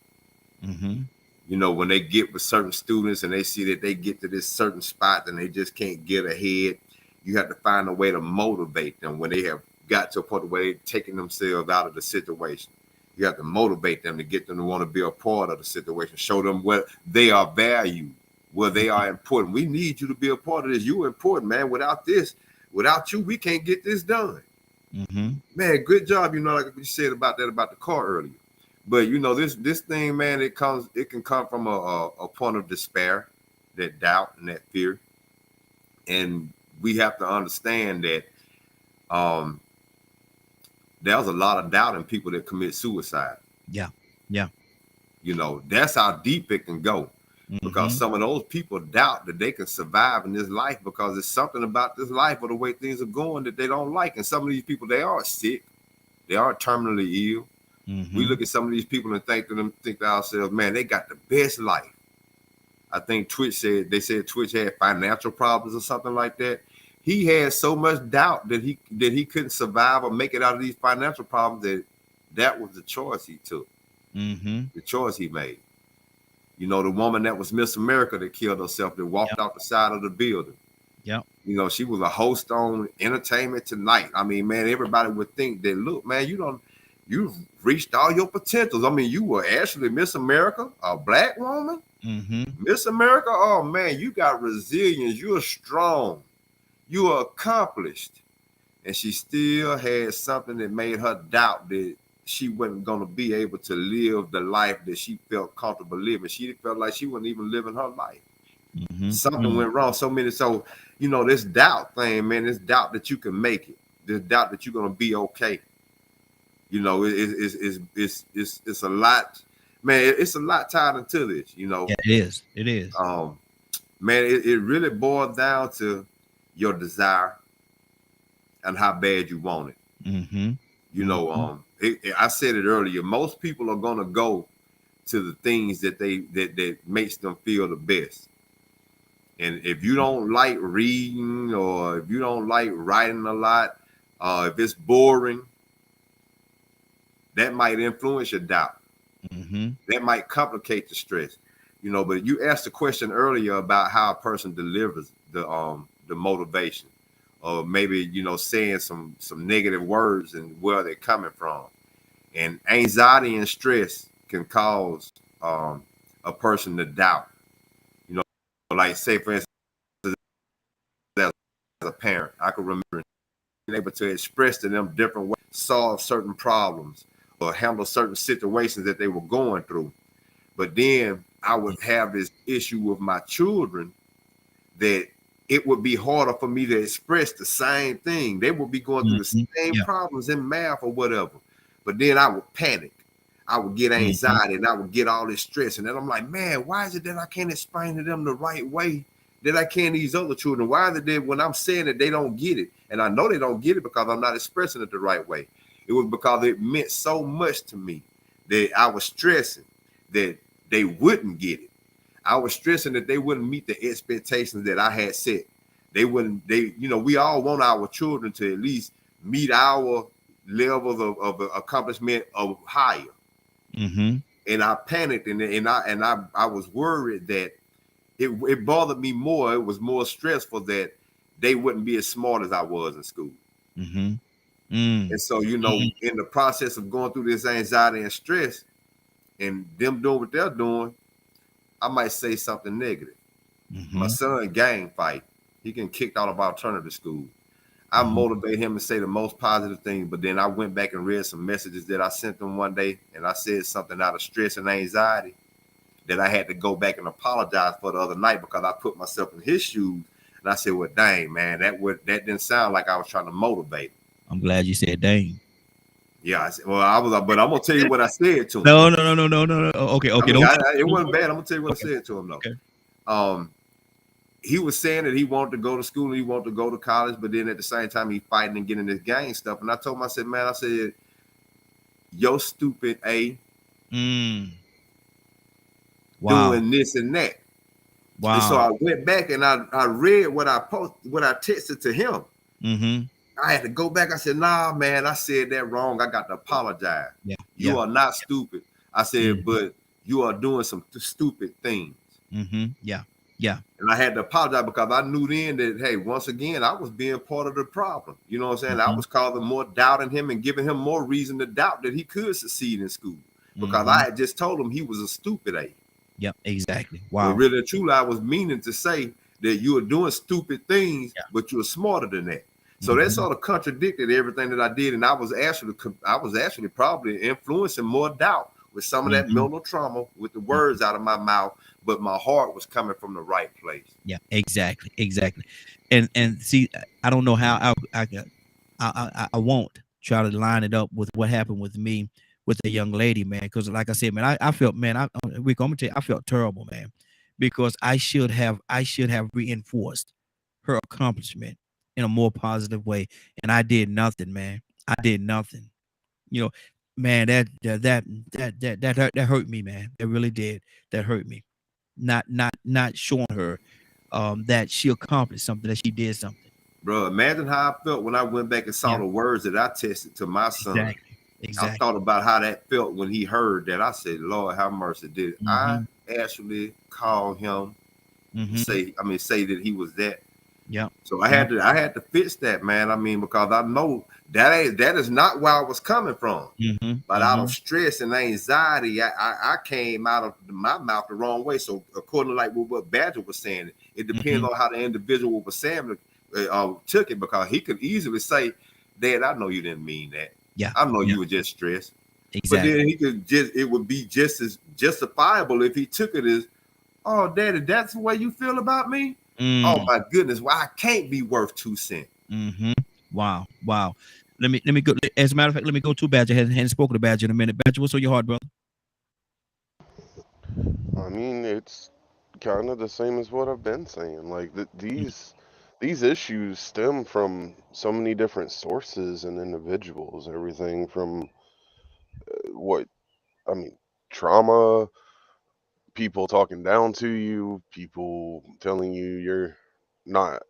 When they get with certain students and they see that they get to this certain spot and they just can't get ahead, you have to find a way to motivate them when they have got to a point where they're taking themselves out of the situation. You have to motivate them to get them to want to be a part of the situation, show them what they are valued, where they are important. We need you to be a part of this. You're important, man. Without you, we can't get this done. Man, good job. You know, like you said about the car earlier. But you know, this thing, man, it can come from a point of despair, that doubt and that fear. And we have to understand that there's a lot of doubt in people that commit suicide. Yeah. You know, that's how deep it can go. Because some of those people doubt that they can survive in this life because there's something about this life or the way things are going that they don't like. And some of these people, they are sick. They are terminally ill. We look at some of these people and think to ourselves, man, they got the best life. I think Twitch said Twitch had financial problems or something like that. He had so much doubt that he couldn't survive or make it out of these financial problems that was the choice he took. The choice he made. You know, the woman that was Miss America that killed herself, that walked off the side of the building. Yeah. You know, she was a host on Entertainment Tonight. I mean, man, everybody would think that, look, man, you've reached all your potentials. I mean, you were actually Miss America, a black woman. Miss America, oh man, you got resilience. You're strong. You are accomplished. And she still had something that made her doubt that she wasn't going to be able to live the life that she felt comfortable living. She felt like she wasn't even living her life. Something went wrong. So, you know, this doubt thing, man, this doubt that you can make it, this doubt that you're going to be okay. You know, it's a lot, man. It's a lot tied into this, you know. Yeah, it is. Man, it really boils down to your desire and how bad you want it. You know, I said it earlier. Most people are gonna go to the things that makes them feel the best. And if you don't like reading, or if you don't like writing a lot, if it's boring, that might influence your doubt. That might complicate the stress. You know, but you asked a question earlier about how a person delivers the motivation, or maybe, you know, saying some negative words and where they're coming from. And anxiety and stress can cause a person to doubt. You know, like, say for instance, as a parent, I could remember being able to express to them different ways, solve certain problems, or handle certain situations that they were going through. But then I would have this issue with my children that it would be harder for me to express the same thing. They would be going through the same problems in math or whatever. But then I would panic. I would get anxiety and I would get all this stress. And then I'm like, man, why is it that I can't explain to them the right way that I can these other children? Why is it that when I'm saying it, they don't get it? And I know they don't get it because I'm not expressing it the right way. It was because it meant so much to me that I was stressing that they wouldn't get it. I was stressing that they wouldn't meet the expectations that I had set. You know, we all want our children to at least meet our levels of accomplishment of higher. And I panicked and I was worried that it bothered me more. It was more stressful that they wouldn't be as smart as I was in school. And so, you know, in the process of going through this anxiety and stress and them doing what they're doing, I might say something negative. My son gang fight. He getting kicked out of alternative school. I motivate him to say the most positive thing, but then I went back and read some messages that I sent him one day, and I said something out of stress and anxiety that I had to go back and apologize for the other night because I put myself in his shoes. And I said, well, dang, man, that didn't sound like I was trying to motivate him. I'm glad you said dang. Yeah, I said, well, but I'm gonna tell you what I said to him. No. Okay. I mean, it wasn't bad. I'm gonna tell you what I said to him though. Okay. He was saying that he wanted to go to school and he wanted to go to college, but then at the same time he fighting and getting this gang stuff. And I told him, I said, man, yo stupid A doing this and that. Wow. And so I went back and I read what I texted to him. I had to go back. I said, nah, man, I said that wrong. I got to apologize. You are not stupid. I said, but you are doing some stupid things. Yeah. And I had to apologize because I knew then that, hey, once again, I was being part of the problem. You know what I'm saying? I was causing more doubt in him and giving him more reason to doubt that he could succeed in school because I had just told him he was a stupid ape. Yep, exactly. When Wow. really and truly, I was meaning to say that you were doing stupid things, but you were smarter than that. So that sort of contradicted everything that I did, and I was actually probably influencing more doubt with some of that mental trauma with the words out of my mouth, but my heart was coming from the right place. Yeah, exactly, exactly. And see, I don't know how I won't try to line it up with what happened with me with the young lady, man. Because like I said, man, I felt, man, Rick, I'm gonna tell you, I felt terrible, man, because I should have reinforced her accomplishment in a more positive way, and I did nothing, man. I did nothing. You know, man, that hurt me, man. It really did. That hurt me. Not showing her that she accomplished something, that she did something. Bro, imagine how I felt when I went back and saw the words that I tested to my son. Exactly. I thought about how that felt when he heard that. I said, Lord, have mercy. Did I actually call him, say that he was that? Yeah. So I had to fix that, man. I mean, because I know that is not where I was coming from. But out of stress and anxiety, I came out of my mouth the wrong way. So according to like what Badger was saying, it depends on how the individual was saying took it, because he could easily say, Dad, I know you didn't mean that. Yeah. I know you were just stressed. Exactly. But then he could it would be just as justifiable if he took it as, oh, Daddy, that's the way you feel about me? Oh my goodness, well, I can't be worth 2 cents. Wow. Let me go. As a matter of fact, let me go to Badger. I hadn't spoken to Badger in a minute. Badger, what's on your heart, brother? I mean, it's kind of the same as what I've been saying. Like these issues stem from so many different sources and individuals. Everything from trauma, people talking down to you, people telling you you're not,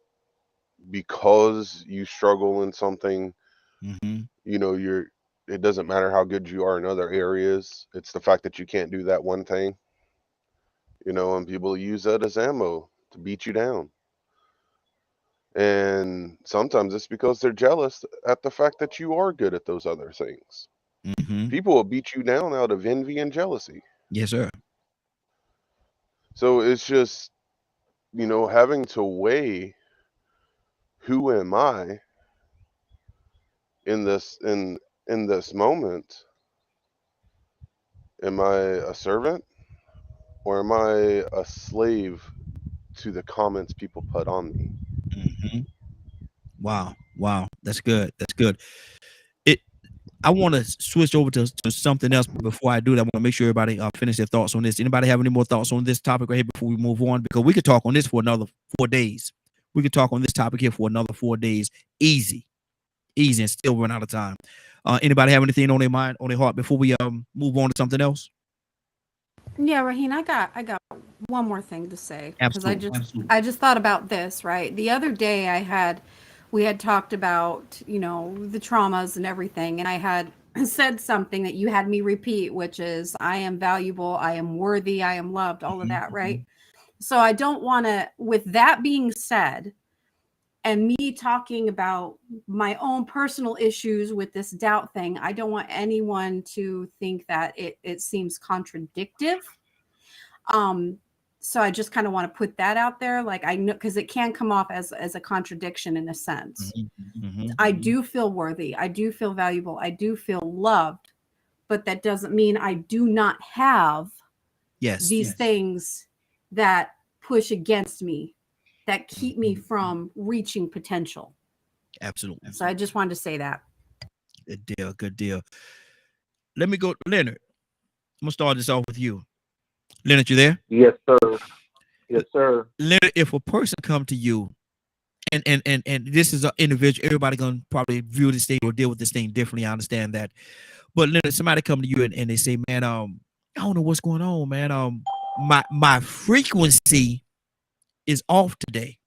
because you struggle in something, you know, it doesn't matter how good you are in other areas. It's the fact that you can't do that one thing, you know, and people use that as ammo to beat you down. And sometimes it's because they're jealous at the fact that you are good at those other things. People will beat you down out of envy and jealousy. Yes, sir. So it's just, you know, having to weigh, who am I in this moment? Am I a servant, or am I a slave to the comments people put on me? Wow. That's good. I want to switch over to something else, but before I do that, I want to make sure everybody finish their thoughts on this. Anybody have any more thoughts on this topic right here before we move on? Because we could talk on this for another 4 days. We could talk on this topic here for another 4 days, easy, and still run out of time. Anybody have anything on their mind, on their heart before we move on to something else? Yeah, Raheen, I got one more thing to say, because Absolutely. I just thought about this, right? The other day we had talked about, you know, the traumas and everything, and I had said something that you had me repeat, which is, I am valuable, I am worthy, I am loved, all of that, right? So I don't want to, with that being said, and me talking about my own personal issues with this doubt thing, I don't want anyone to think that it seems contradictive. So I just kind of want to put that out there. Like, I know, because it can come off as a contradiction in a sense. I do feel worthy. I do feel valuable. I do feel loved, but that doesn't mean I do not have these things that push against me, that keep me from reaching potential. Absolutely. So I just wanted to say that. Good deal. Let me go, Leonard. I'm gonna start this off with you. Leonard, you there? Yes, sir. Yes, sir. Leonard, if a person come to you, and this is an individual, everybody gonna probably view this thing or deal with this thing differently. I understand that, but Leonard, somebody come to you and they say, man, I don't know what's going on, man. My frequency is off today.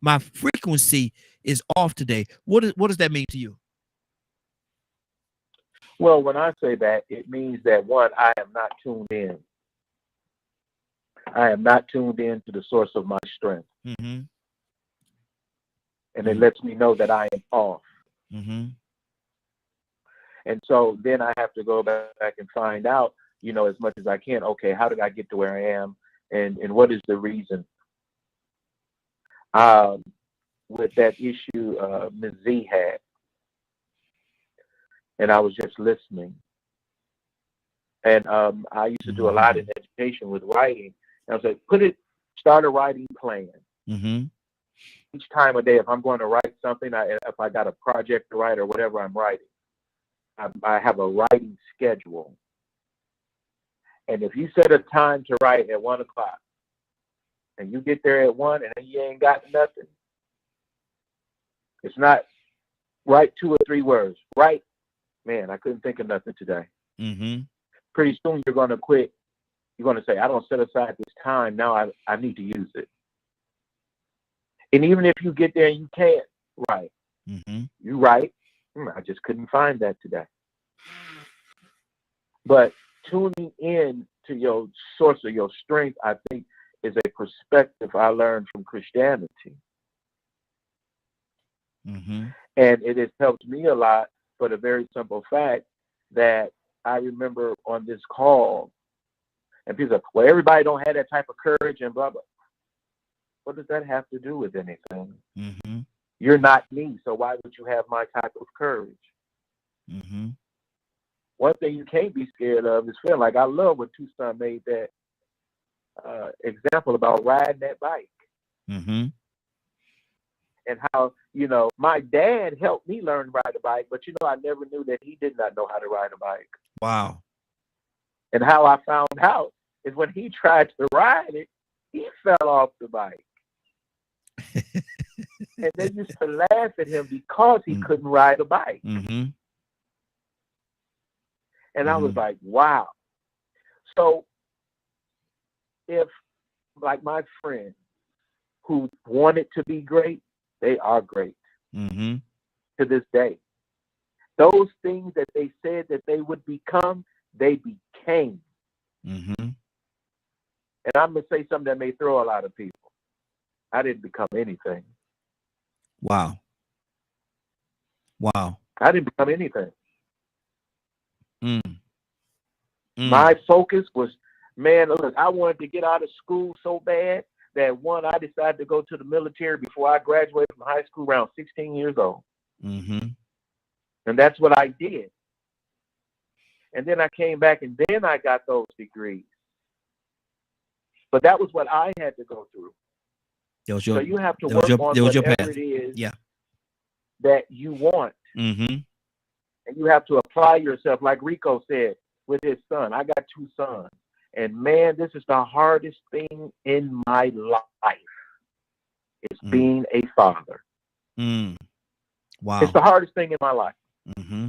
My frequency is off today. What does that mean to you? Well, when I say that, it means that, one, I am not tuned in. I am not tuned in to the source of my strength. Mm-hmm. And it lets me know that I am off. Mm-hmm. And so then I have to go back and find out, as much as I can, okay, how did I get to where I am? And what is the reason? With that issue Ms. Z had. And I was just listening. And I used to do a lot in education with writing. And I was like, start a writing plan. Mm-hmm. Each time of day, if I'm going to write something, if I got a project to write or whatever I'm writing, I have a writing schedule. And if you set a time to write at 1 o'clock and you get there at 1 and you ain't got nothing, it's not write 2 or 3 words. Write, man, I couldn't think of nothing today. Mm-hmm. Pretty soon you're going to quit. You're going to say, I don't set aside this time. Now I need to use it. And even if you get there and you can't write, you write, I just couldn't find that today. But tuning in to your source of your strength, I think, is a perspective I learned from Christianity. Mm-hmm. And it has helped me a lot for the very simple fact that I remember on this call, and people say, well, everybody don't have that type of courage and blah, blah. What does that have to do with anything? Mm-hmm. You're not me, so why would you have my type of courage? Mm-hmm. One thing you can't be scared of is feeling. Like I love when Tucson made that example about riding that bike. Mm-hmm. And how, my dad helped me learn to ride a bike, but I never knew that he did not know how to ride a bike. Wow. And how I found out is when he tried to ride it, he fell off the bike. And they used to laugh at him because he couldn't ride a bike. Mm-hmm. And I was like, wow. So if, like my friend who wanted to be great, they are great to this day. Those things that they said that they would become, they became. Mm-hmm. And I'm going to say something that may throw a lot of people. I didn't become anything. Wow. Wow. I didn't become anything. Mm. My focus was, man, look, I wanted to get out of school so bad that I decided to go to the military before I graduated from high school around 16 years old. Mm-hmm. And that's what I did. And then I came back and then I got those degrees. But that was what I had to go through. So you have to work on whatever it is that you want. Mm-hmm. And you have to apply yourself, like Rico said, with his son. I got 2 sons. And man, this is the hardest thing in my life. It's being a father. Mm. Wow. It's the hardest thing in my life. Mm-hmm.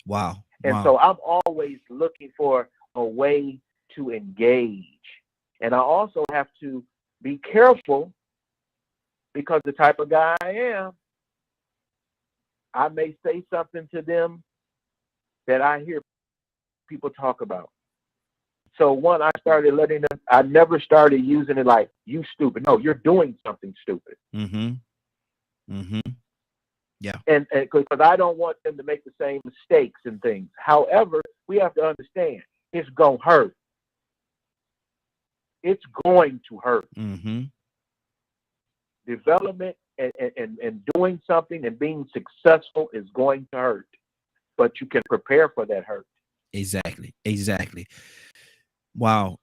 Wow. And so I'm always looking for a way to engage. And I also have to be careful because the type of guy I am, I may say something to them that I hear people talk about. So I started letting them, I never started using it like, you stupid. No, you're doing something stupid. Mm-hmm. Mm-hmm. Yeah. And because I don't want them to make the same mistakes and things. However, we have to understand it's going to hurt. It's going to hurt. Mm-hmm. Development and doing something and being successful is going to hurt. But you can prepare for that hurt. Exactly. Wow.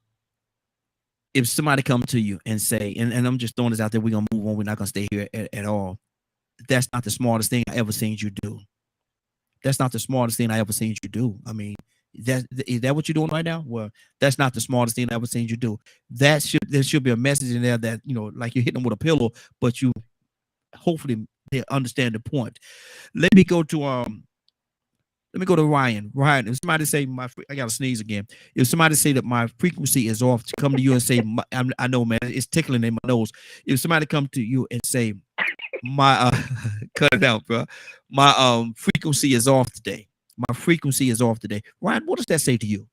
If somebody come to you and say, and I'm just throwing this out there, we're going to move on. We're not going to stay here at all. That's not the smartest thing I ever seen you do. That's not the smartest thing I ever seen you do. I mean, is that what you're doing right now? Well, that's not the smartest thing I ever seen you do. There should be a message in there that, like you're hitting them with a pillow, but you hopefully they understand the point. Let me go to Ryan. Ryan, if somebody say I gotta sneeze again. If somebody say that my frequency is off, to come to you and say, I know, man, it's tickling in my nose. If somebody come to you and say, my cut it out, bro. My frequency is off today. My frequency is off today. Ryan, what does that say to you?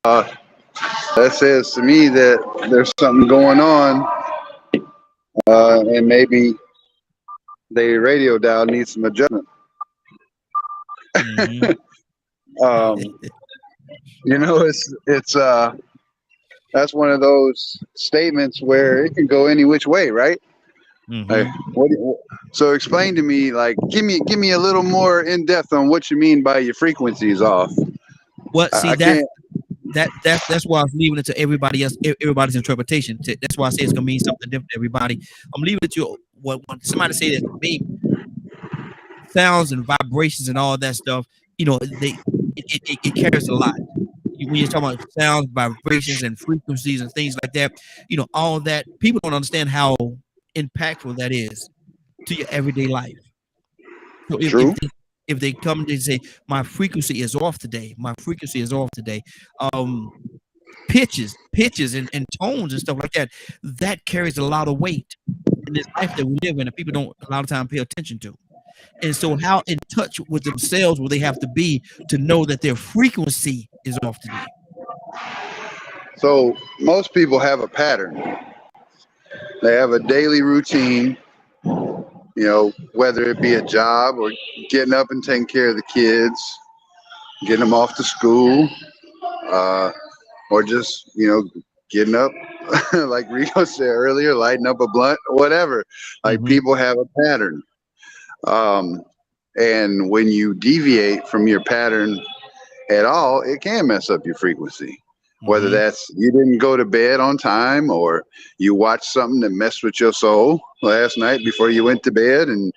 That says to me that there's something going on, and maybe the radio dial needs some adjustment. Mhm. You know, it's that's one of those statements where it can go any which way, right? Like, so explain to me, like, give me a little more in depth on what you mean by your frequencies off. Well, see, I can't. that's why I was leaving it to everybody else, everybody's interpretation. That's why I say it's gonna mean something different to everybody. I'm leaving it to when somebody say that to me, sounds and vibrations and all that stuff. You know, it carries a lot. When you're talking about sounds, vibrations, and frequencies and things like that, you know, all that, people don't understand how impactful that is to your everyday life. So if they come and say, my frequency is off today, pitches and tones and stuff like that, that carries a lot of weight in this life that we live in, and people don't a lot of time pay attention to. And so how in touch with themselves will they have to be to know that their frequency is off today? So most people have a pattern. They have a daily routine, you know, whether it be a job or getting up and taking care of the kids, getting them off to school, or just, you know, getting up, like Rico said earlier, lighting up a blunt, whatever. Like people have a pattern. And when you deviate from your pattern at all, it can mess up your frequency. Whether that's you didn't go to bed on time, or you watched something that messed with your soul last night before you went to bed, and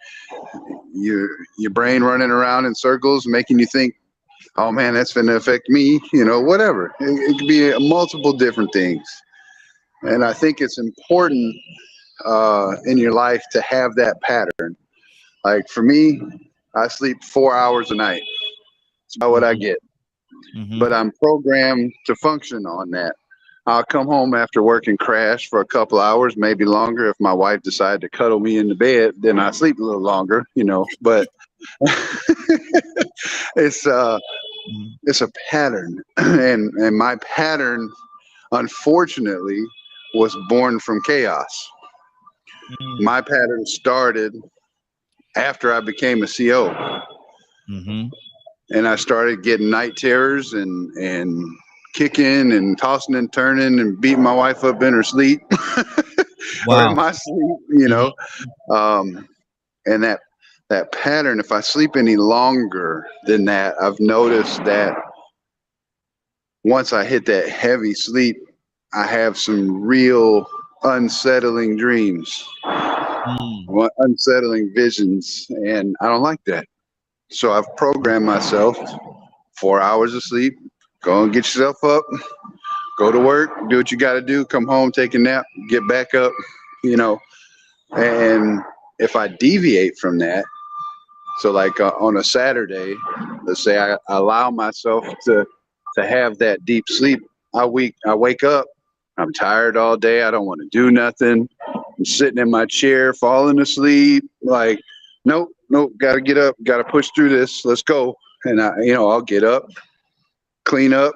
your brain running around in circles, making you think, oh man, that's going to affect me, you know, whatever. It could be multiple different things. And I think it's important in your life to have that pattern. Like for me, I sleep 4 hours a night. That's about what I get. But I'm programmed to function on that. I'll come home after work and crash for a couple hours, maybe longer. If my wife decided to cuddle me in the bed, then I sleep a little longer, you know. But it's a pattern, and my pattern, unfortunately, was born from chaos. My pattern started after I became a CO. And I started getting night terrors and kicking and tossing and turning and beating my wife up in her sleep. Or in my sleep, you know. And that pattern, if I sleep any longer than that, I've noticed that once I hit that heavy sleep, I have some real unsettling dreams, unsettling visions, and I don't like that. So I've programmed myself 4 hours of sleep, go and get yourself up, go to work, do what you got to do, come home, take a nap, get back up, you know. And if I deviate from that, so like on a Saturday, let's say I allow myself to have that deep sleep, I wake up, I'm tired all day, I don't want to do nothing, I'm sitting in my chair, falling asleep, like, nope, gotta get up, gotta push through this, let's go. And I'll get up, clean up,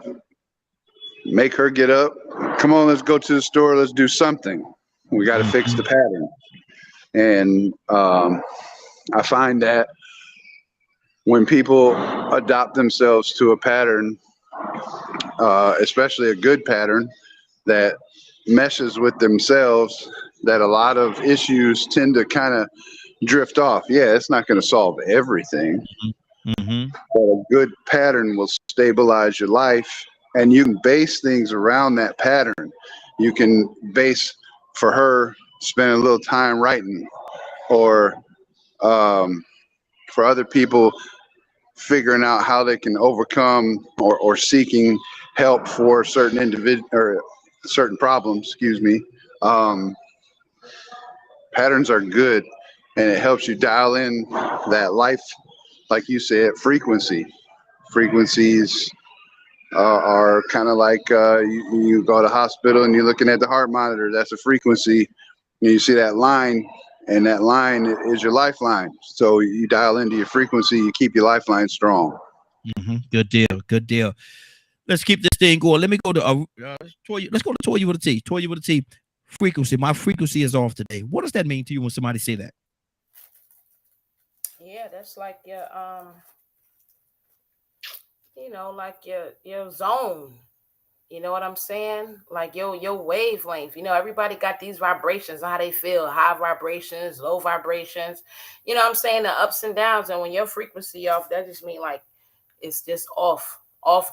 make her get up, come on, let's go to the store, let's do something. We got to fix the pattern. And I find that when people adopt themselves to a pattern, especially a good pattern that meshes with themselves, that a lot of issues tend to kind of drift off. Yeah, it's not going to solve everything, but a good pattern will stabilize your life, and you can base things around that pattern. You can base, for her, spend a little time writing, or for other people, figuring out how they can overcome or seeking help for certain individual or certain problems. Excuse me. Patterns are good, and it helps you dial in that life, like you said, frequency. Frequencies are kind of like you go to the hospital and you're looking at the heart monitor. That's a frequency. And you see that line, and that line is your lifeline. So you dial into your frequency, you keep your lifeline strong. Good deal. Let's keep this thing going. Let me go to Toya. Let's go to Toya with a T. Toya with a T. Frequency. My frequency is off today. What does that mean to you when somebody say that? Yeah, that's like your like your zone. You know what I'm saying? Like your wavelength. Everybody got these vibrations on how they feel. High vibrations, low vibrations. You know what I'm saying? The ups and downs. And when your frequency off, that just mean like it's just off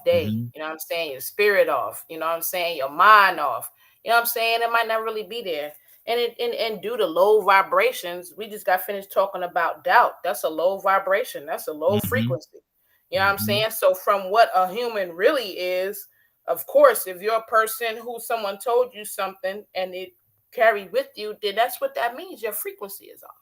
day. Mm-hmm. You know what I'm saying? Your spirit off. You know what I'm saying? Your mind off. You know what I'm saying? It might not really be there. And due to low vibrations, we just got finished talking about doubt. That's a low vibration. That's a low frequency. You know what I'm saying? So from what a human really is, of course, if you're a person who someone told you something and it carried with you, then that's what that means. Your frequency is off.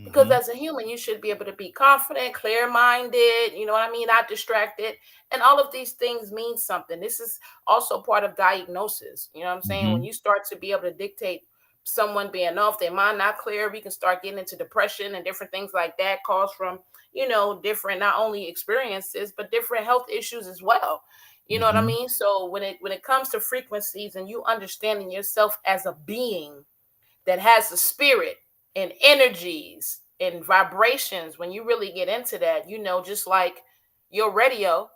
Because as a human, you should be able to be confident, clear-minded, you know what I mean, not distracted. And all of these things mean something. This is also part of diagnosis. You know what I'm saying? When you start to be able to dictate someone being off, their mind not clear, we can start getting into depression and different things like that caused from, different not only experiences, but different health issues as well. You know what I mean? So when it comes to frequencies and you understanding yourself as a being that has a spirit and energies and vibrations, when you really get into that, just like your radio,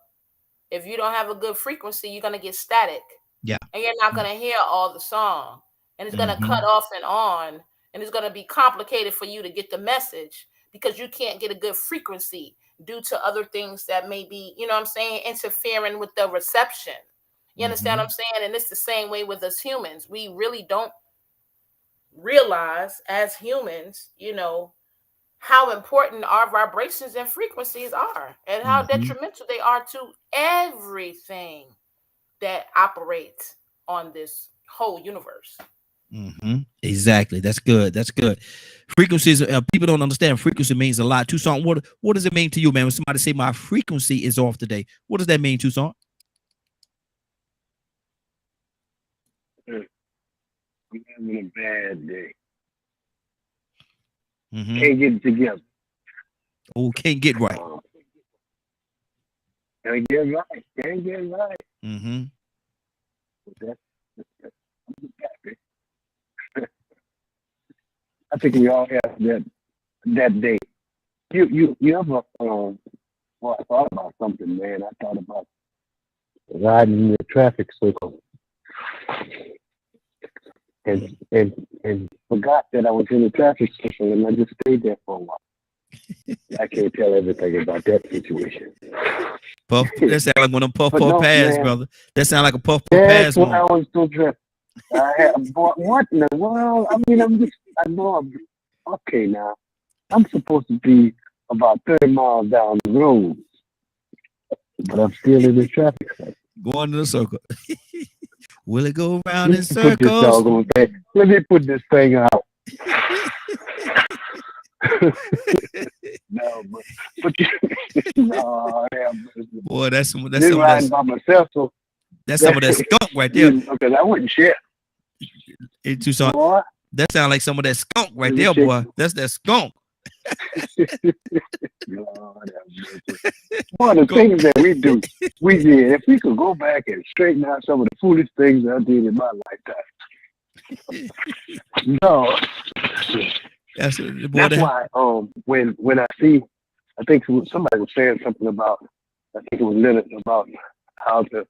if you don't have a good frequency, you're going to get static. Yeah. And you're not going to hear all the song. And it's going to cut off and on. And it's going to be complicated for you to get the message because you can't get a good frequency due to other things that may be, interfering with the reception. You understand what I'm saying? And it's the same way with us humans. We really don't realize as humans, how important our vibrations and frequencies are and how detrimental they are to everything that operates on this whole universe. Exactly. That's good. That's good. Frequencies. People don't understand. Frequency means a lot. Tucson, what does it mean to you, man? When somebody say my frequency is off today, what does that mean, Tucson? I'm having a bad day. Can't get it together. Oh, can't get right. Can't get right. Can't get right. I think we all have that day. You ever well, I thought about something, man. I thought about riding in the traffic circle and forgot that I was in the traffic circle and I just stayed there for a while. I can't tell everything about that situation. Puff, that sound like one of them puff pass, man, brother. That sound like a puff pass. That's why I was so dressed. What in the world? I mean, I know I'm okay now. I'm supposed to be about 30 miles down the road, but I'm still in the traffic circle. Going in the circle. Will it go around in circles? Let me put this thing out. No, but no, boy, that's some of that. By myself, so that's some of that skunk right there. Because I wouldn't share. Hey, Tucson, boy, that sounds like some of that skunk right there, boy. That's that skunk. One of the things that we did, if we could go back and straighten out some of the foolish things I did in my lifetime. No. That's why when I see, I think somebody was saying something about, I think it was Leonard, about how the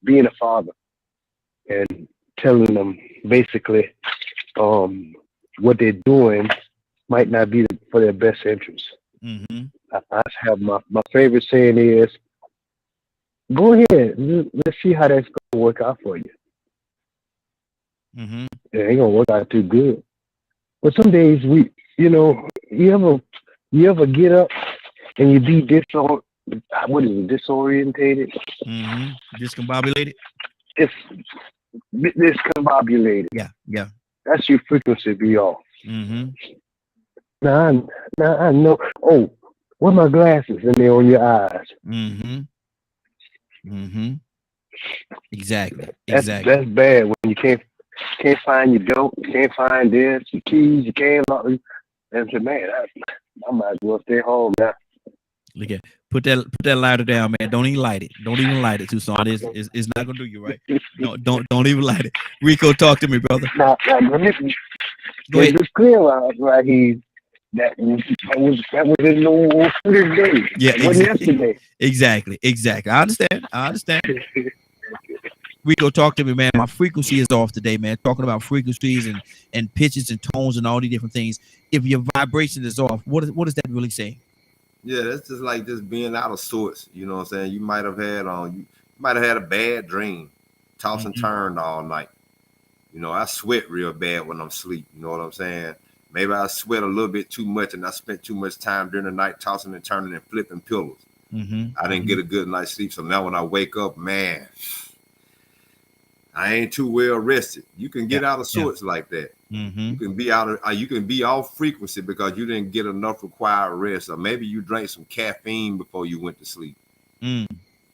being a father and telling them basically what they're doing might not be for their best interest. I have my favorite saying is, go ahead, let's see how that's going to work out for you. It ain't going to work out too good. But some days you ever get up and you be disorientated? Discombobulated? Discombobulated. Yeah. That's your frequency be off. Now I know. Oh, what are my glasses? And they're on your eyes. Exactly. That's bad when you can't find your belt, you can't find this, your keys, you can't. And say, man, I might as well stay home now. Look at put that lighter down, man. Don't even light it. Don't even light it, Tucson. It's not gonna do you right. Don't even light it. Rico, talk to me, brother. Now, let me Go ahead. just clear out right here. That was in no 100 days. Yeah, That wasn't yesterday. Exactly. I understand. Rico, talk to me, man. My frequency is off today, man. Talking about frequencies and pitches and tones and all these different things. If your vibration is off, what does that really say? Yeah, that's just like just being out of sorts. You know what I'm saying? You might have had a bad dream, toss and turn all night. You know, I sweat real bad when I'm asleep. You know what I'm saying? Maybe I sweat a little bit too much and I spent too much time during the night tossing and turning and flipping pillows. I didn't get a good night's sleep. So now when I wake up, man, I ain't too well rested. You can get out of sorts like that. You can be you can be off frequency because you didn't get enough required rest, or maybe you drank some caffeine before you went to sleep.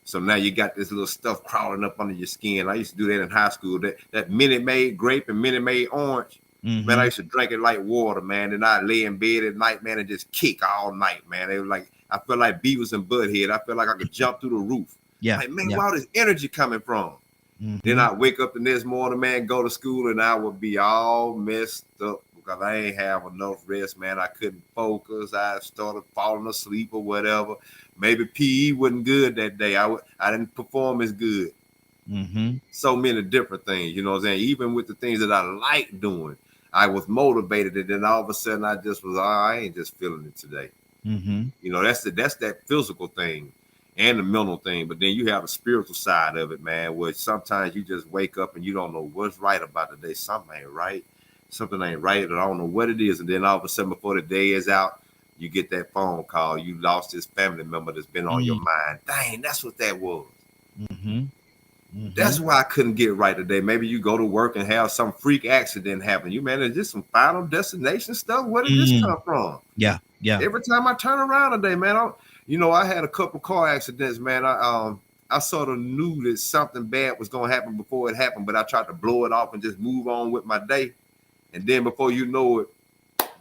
So now you got this little stuff crawling up under your skin. I used to do that in high school. That Minute Maid grape and Minute Maid orange. Man, I used to drink it like water, man. And I lay in bed at night, man, and just kick all night, man. It was like I felt like Beavis and Butthead. I felt like I could jump through the roof. Like, man, where all this energy coming from? Then I wake up the next morning, man, go to school, and I would be all messed up because I ain't have enough rest, man. I couldn't focus. I started falling asleep or whatever. Maybe PE wasn't good that day. I didn't perform as good. So many different things, you know what I'm saying? Even with the things that I like doing, I was motivated, and then all of a sudden I just was, I ain't just feeling it today. You know, that's that physical thing and the mental thing, but then you have the spiritual side of it, man, where sometimes you just wake up and you don't know what's right about the day. Something ain't right. Something ain't right, and I don't know what it is. And then all of a sudden, before the day is out, you get that phone call. You lost this family member that's been on your mind. Dang, that's what that was. That's why I couldn't get right today. Maybe you go to work and have some freak accident happen. You, man, is this some Final Destination stuff? Where did this come from? Yeah. Every time I turn around today, man, I had a couple car accidents, man. I sort of knew that something bad was going to happen before it happened, but I tried to blow it off and just move on with my day. And then before you know it,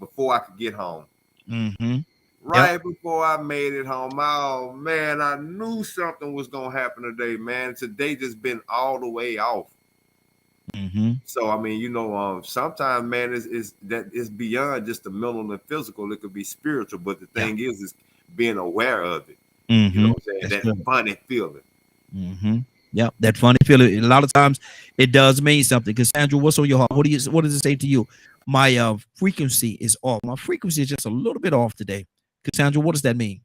before I could get home, right before I made it home, oh man, I knew something was going to happen today, man. Today just been all the way off. So, I mean, sometimes, man, it's beyond just the mental and physical. It could be spiritual, but the thing is being aware of it. You know what I'm saying? That funny feeling. Yep, that funny feeling. A lot of times it does mean something. Cassandra, what's on your heart? What does it say to you? My frequency is off. My frequency is just a little bit off today. Cassandra, what does that mean?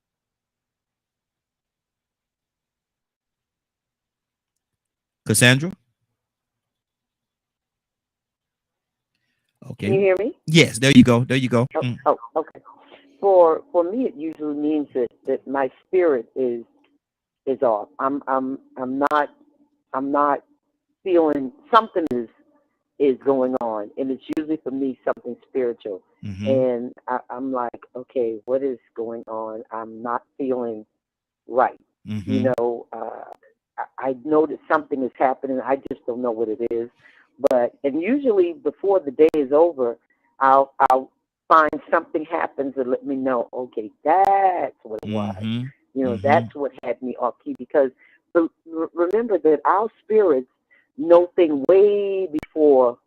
Cassandra? Okay. Can you hear me? Yes, there you go. Oh, okay. For me, it usually means that my spirit is off. I'm not feeling something is going on, and it's usually for me something spiritual. And I'm like, okay, what is going on? I'm not feeling right. I know that something is happening. I just don't know what it is. And usually before the day is over, I'll find something happens and let me know, okay, that's what it was. That's what had me off key, because remember that our spirits know things way before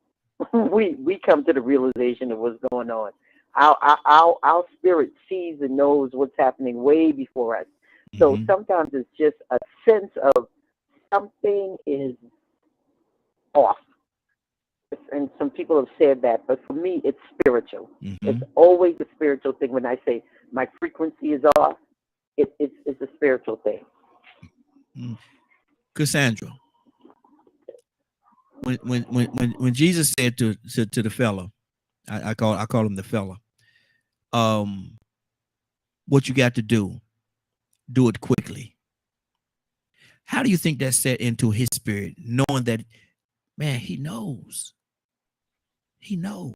we come to the realization of what's going on. Our spirit sees and knows what's happening way before us. So sometimes it's just a sense of something is off. And some people have said that, but for me, it's spiritual. It's always a spiritual thing. When I say my frequency is off, it's a spiritual thing. Cassandra, when Jesus said to the fella, I call him the fella, what you got to do it quickly. How do you think that set into his spirit, knowing that, man, he knows? He knows.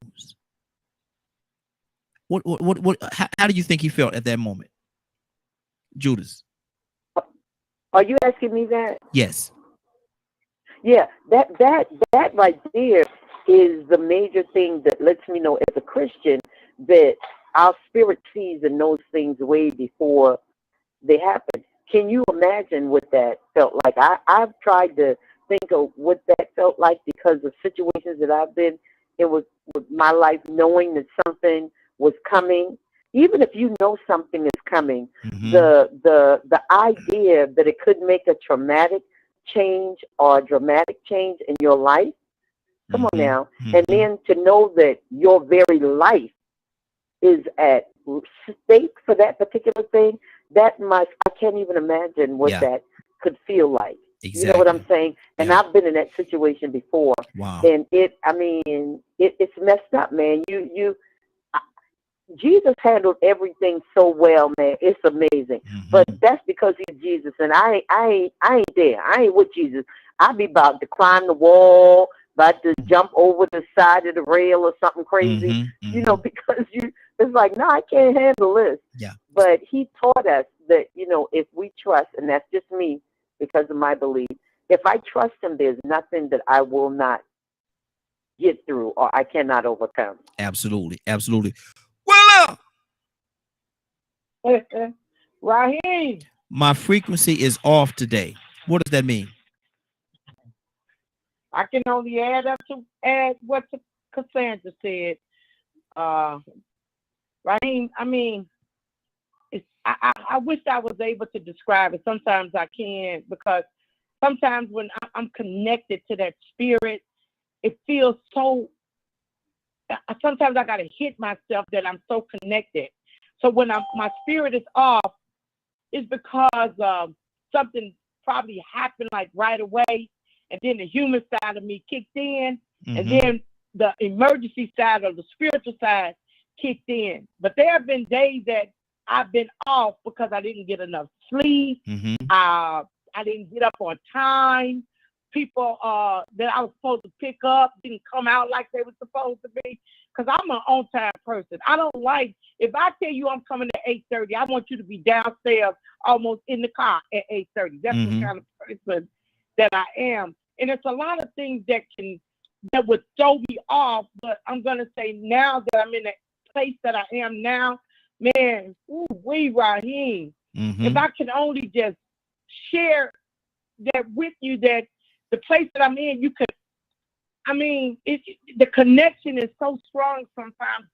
How do you think he felt at that moment? Judas. Are you asking me that? Yes. Yeah, that right there is the major thing that lets me know as a Christian that our spirit sees and knows things way before they happen. Can you imagine what that felt like? I've tried to think of what that felt like because of situations that I've been. It was with my life, knowing that something was coming. Even if you know something is coming, the idea that it could make a traumatic change or a dramatic change in your life. Come on now. And then to know that your very life is at stake for that particular thing, I can't even imagine what that could feel like. Exactly. You know what I'm saying? And I've been in that situation before. Wow. And it's messed up, man. Jesus handled everything so well, man. It's amazing. But that's because he's Jesus, and I ain't there. I ain't with Jesus. I be about to climb the wall, about to jump over the side of the rail or something crazy. You know, because it's like, no, I can't handle this. Yeah. But he taught us that, you know, if we trust, and that's just me because of my belief, if I trust him, there's nothing that I will not get through or I cannot overcome. Absolutely. Absolutely. Well, Raheem, my frequency is off today. What does that mean? I can only add what Cassandra said. Raheem, I mean, I wish I was able to describe it. Sometimes I can't, because sometimes when I'm connected to that spirit, it feels so. Sometimes I gotta hit myself that I'm so connected. So when my spirit is off, it's because something probably happened like right away, and then the human side of me kicked in, and then the emergency side or the spiritual side kicked in. But there have been days that I've been off because I didn't get enough sleep. I didn't get up on time. People that I was supposed to pick up didn't come out like they were supposed to be, because I'm an on-time person. I don't like, if I tell you I'm coming at 8:30, I want you to be downstairs almost in the car at 8:30. That's the kind of person that I am. And it's a lot of things that would throw me off, but I'm going to say now that I'm in the place that I am now, man, Raheem, if I can only just share that with you, that the place that I'm in, you could, I mean, the connection is so strong sometimes.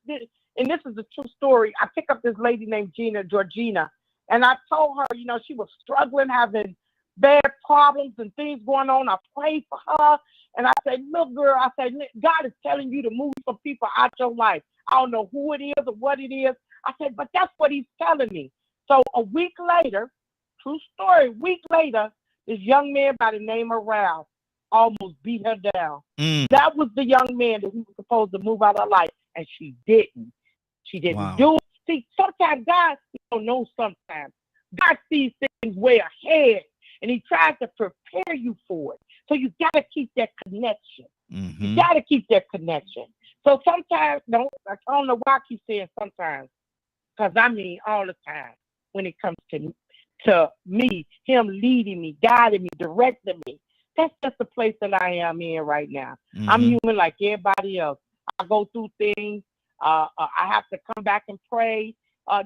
And this is a true story. I pick up this lady named Georgina, and I told her, you know, she was struggling, having bad problems and things going on. I prayed for her, and I said, look, girl, I said, God is telling you to move some people out your life. I don't know who it is or what it is. I said, but that's what he's telling me. So a week later, true story, a week later, this young man by the name of Ralph almost beat her down. That was the young man that he was supposed to move out of her life, and she didn't. She didn't do it. See, sometimes God, you don't know sometimes. God sees things way ahead, and he tries to prepare you for it. So you got to keep that connection. You got to keep that connection. So sometimes, I don't know why I keep saying sometimes, because I mean all the time when it comes to me, him leading me, guiding me, directing me. That's just the place that I am in right now. I'm human like everybody else. I go through things. I have to come back and pray.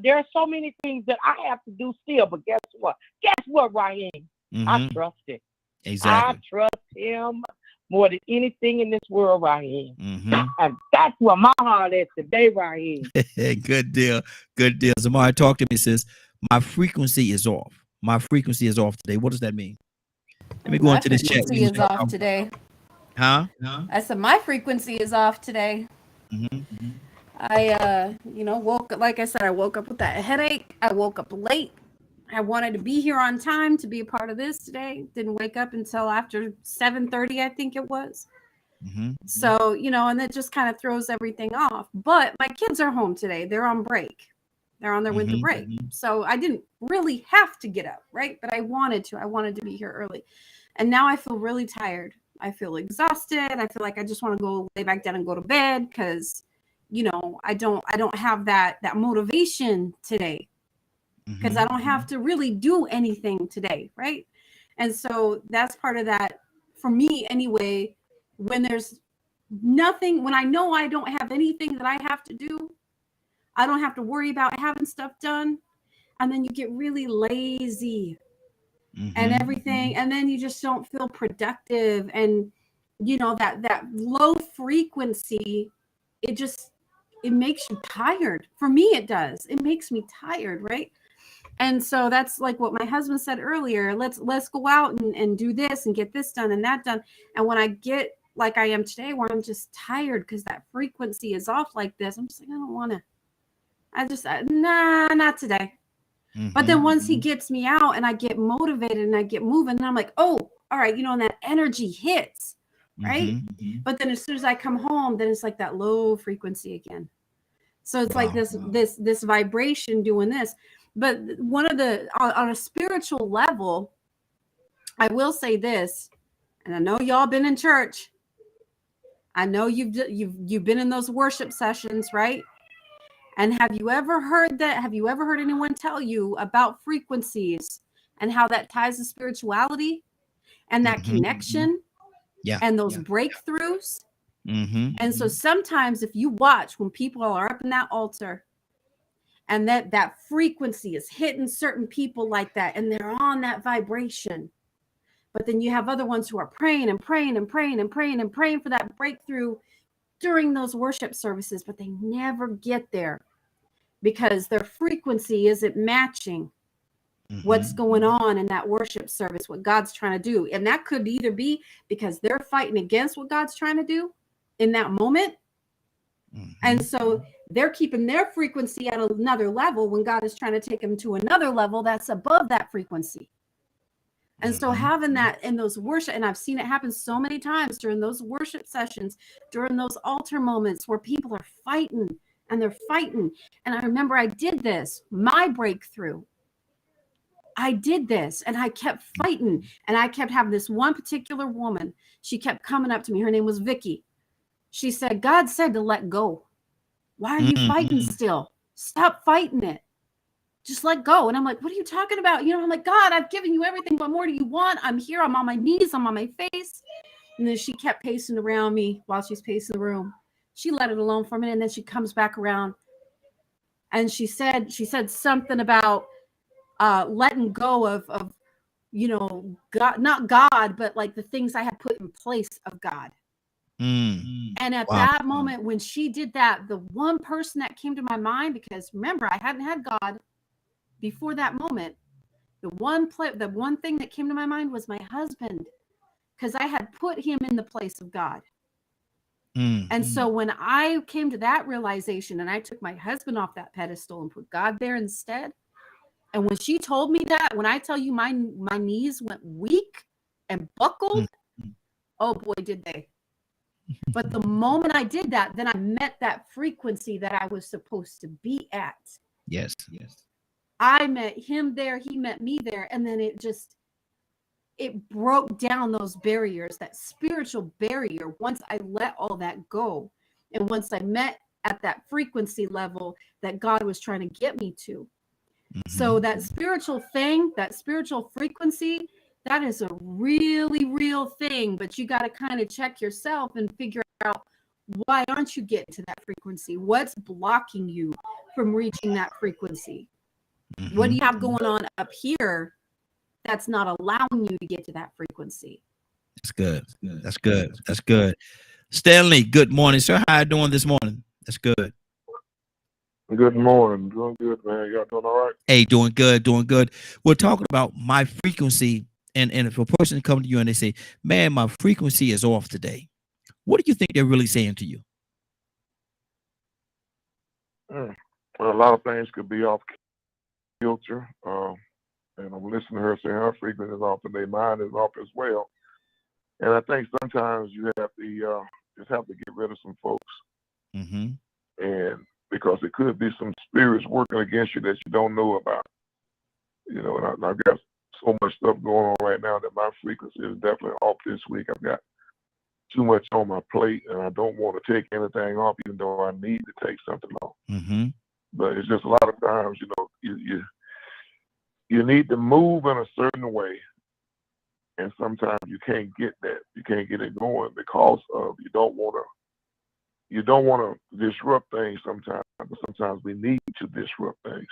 There are so many things that I have to do still, but guess what? Guess what, Raheem? I trust it. Exactly. I trust him more than anything in this world, Raheem. And that's where my heart is today, Raheem. Good deal. Good deal. Zamari, talk to me, sis. My frequency is off. My frequency is off today. What does that mean? Let me go into this chat. Frequency is off today. Huh? I said my frequency is off today. I woke up, like I said, I woke up with that headache. I woke up late. I wanted to be here on time to be a part of this today. Didn't wake up until after 7:30, I think it was. So, and that just kind of throws everything off. But my kids are home today. They're on break. They're on their winter break. So I didn't really have to get up, right? But I wanted to. I wanted to be here early. And now I feel really tired. I feel exhausted. I feel like I just want to go lay back down and go to bed because, I don't have that motivation today because I don't have to really do anything today, right? And so that's part of that for me anyway. When there's nothing, when I know I don't have anything that I have to do, I don't have to worry about having stuff done. and then you get really lazy and everything, and then you just don't feel productive, and you know that low frequency, it makes you tired. For me, it does. It makes me tired, right? And so that's like what my husband said earlier. Let's go out and do this and get this done and that done. And when I get like I am today, where I'm just tired because that frequency is off like this, I'm just like, I don't want to. Nah, not today. But then once he gets me out and I get motivated and I get moving, and I'm like, oh, all right, you know, and that energy hits, right? But then as soon as I come home, then it's like that low frequency again. So it's like this vibration doing this. But one of the on a spiritual level, I will say this, and I know y'all been in church. I know you've been in those worship sessions, right? And have you ever heard that? Have you ever heard anyone tell you about frequencies and how that ties to spirituality and that connection and those breakthroughs? And so sometimes if you watch when people are up in that altar and that frequency is hitting certain people like that, and they're on that vibration, but then you have other ones who are praying and praying and praying and praying and praying for that breakthrough during those worship services, but they never get there because their frequency isn't matching what's going on in that worship service, what God's trying to do. And that could either be because they're fighting against what God's trying to do in that moment. And so they're keeping their frequency at another level when God is trying to take them to another level that's above that frequency. And so having that in those worship, and I've seen it happen so many times during those worship sessions, during those altar moments where people are fighting and they're fighting. And I remember I did this, my breakthrough. I did this and I kept fighting, and I kept having this one particular woman. She kept coming up to me. Her name was Vicky. She said, God said to let go. Why are you fighting still? Stop fighting it. Just let go. And I'm like, what are you talking about? You know, I'm like, God, I've given you everything. What more do you want? I'm here. I'm on my knees. I'm on my face. And then she kept pacing around me while she's pacing the room. She let it alone for a minute. And then she comes back around. And she said something about letting go of, you know, God, not God, but like the things I had put in place of God. And at that moment, when she did that, the one person that came to my mind, because remember, I hadn't had God before that moment, the one thing that came to my mind was my husband, because I had put him in the place of God. And so when I came to that realization and I took my husband off that pedestal and put God there instead, and when she told me that, when I tell you my knees went weak and buckled, oh boy, did they. But the moment I did that, then I met that frequency that I was supposed to be at. Yes. I met him there, he met me there, and then it broke down those barriers, that spiritual barrier, once I let all that go. And once I met at that frequency level that God was trying to get me to. So that spiritual thing, that spiritual frequency, that is a really real thing, but you got to kind of check yourself and figure out, why aren't you getting to that frequency? What's blocking you from reaching that frequency? What do you have going on up here that's not allowing you to get to that frequency? That's good. That's good. That's good. Stanley, good morning, sir. How are you doing this morning? That's good. Good morning. Doing good, man. Y'all doing all right? Hey, doing good, doing good. We're talking about my frequency. And if a person comes to you and they say, man, my frequency is off today, what do you think they're really saying to you? Well, a lot of things could be off kilter. And I'm listening to her say her frequency is off today. Mine is off as well. And I think sometimes you have to just have to get rid of some folks. And because it could be some spirits working against you that you don't know about. You know, and I've got so much stuff going on right now that my frequency is definitely off this week. I've got too much on my plate, and I don't want to take anything off, even though I need to take something off. But it's just a lot of times, you know, you need to move in a certain way, and sometimes you can't get that. You can't get it going because of you don't want to disrupt things sometimes, but sometimes we need to disrupt things.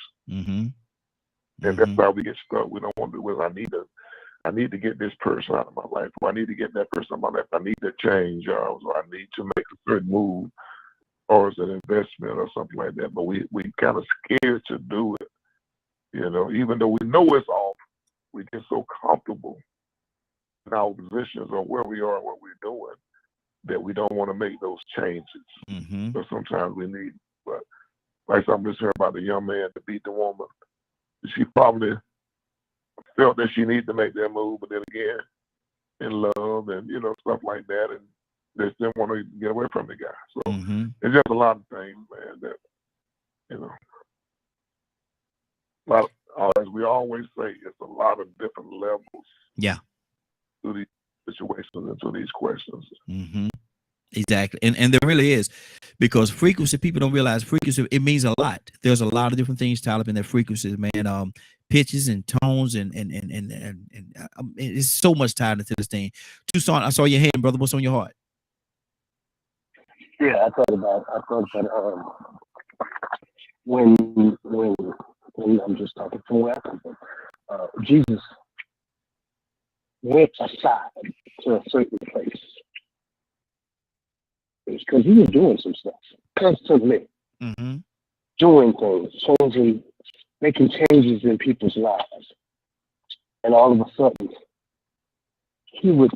And that's why we get stuck. We don't want to do it. I need to get this person out of my life. Or I need to get that person out of my life. I need to change jobs, or I need to make a certain move, or it's an investment or something like that. But we kind of scared to do it, you know, even though we know it's off. We get so comfortable in our positions or where we are and what we're doing that we don't want to make those changes. So sometimes we need, but like something just heard about the young man to beat the woman. She probably felt that she needed to make that move, but then again, in love and, you know, stuff like that, and they still want to get away from the guy. So it's just a lot of things, man, that, you know, as we always say, it's a lot of different levels. Yeah. To these situations and to these questions. Exactly. And there really is, because frequency, people don't realize frequency, it means a lot. There's a lot of different things tied up in that frequency, man. Pitches and tones and it's so much tied into this thing. Tucson, I saw your hand, brother. What's on your heart? Yeah, I thought about when I'm just talking from where I come from, Jesus went aside to a certain place. It's because he was doing some stuff constantly, doing things, changing, making changes in people's lives, and all of a sudden, he would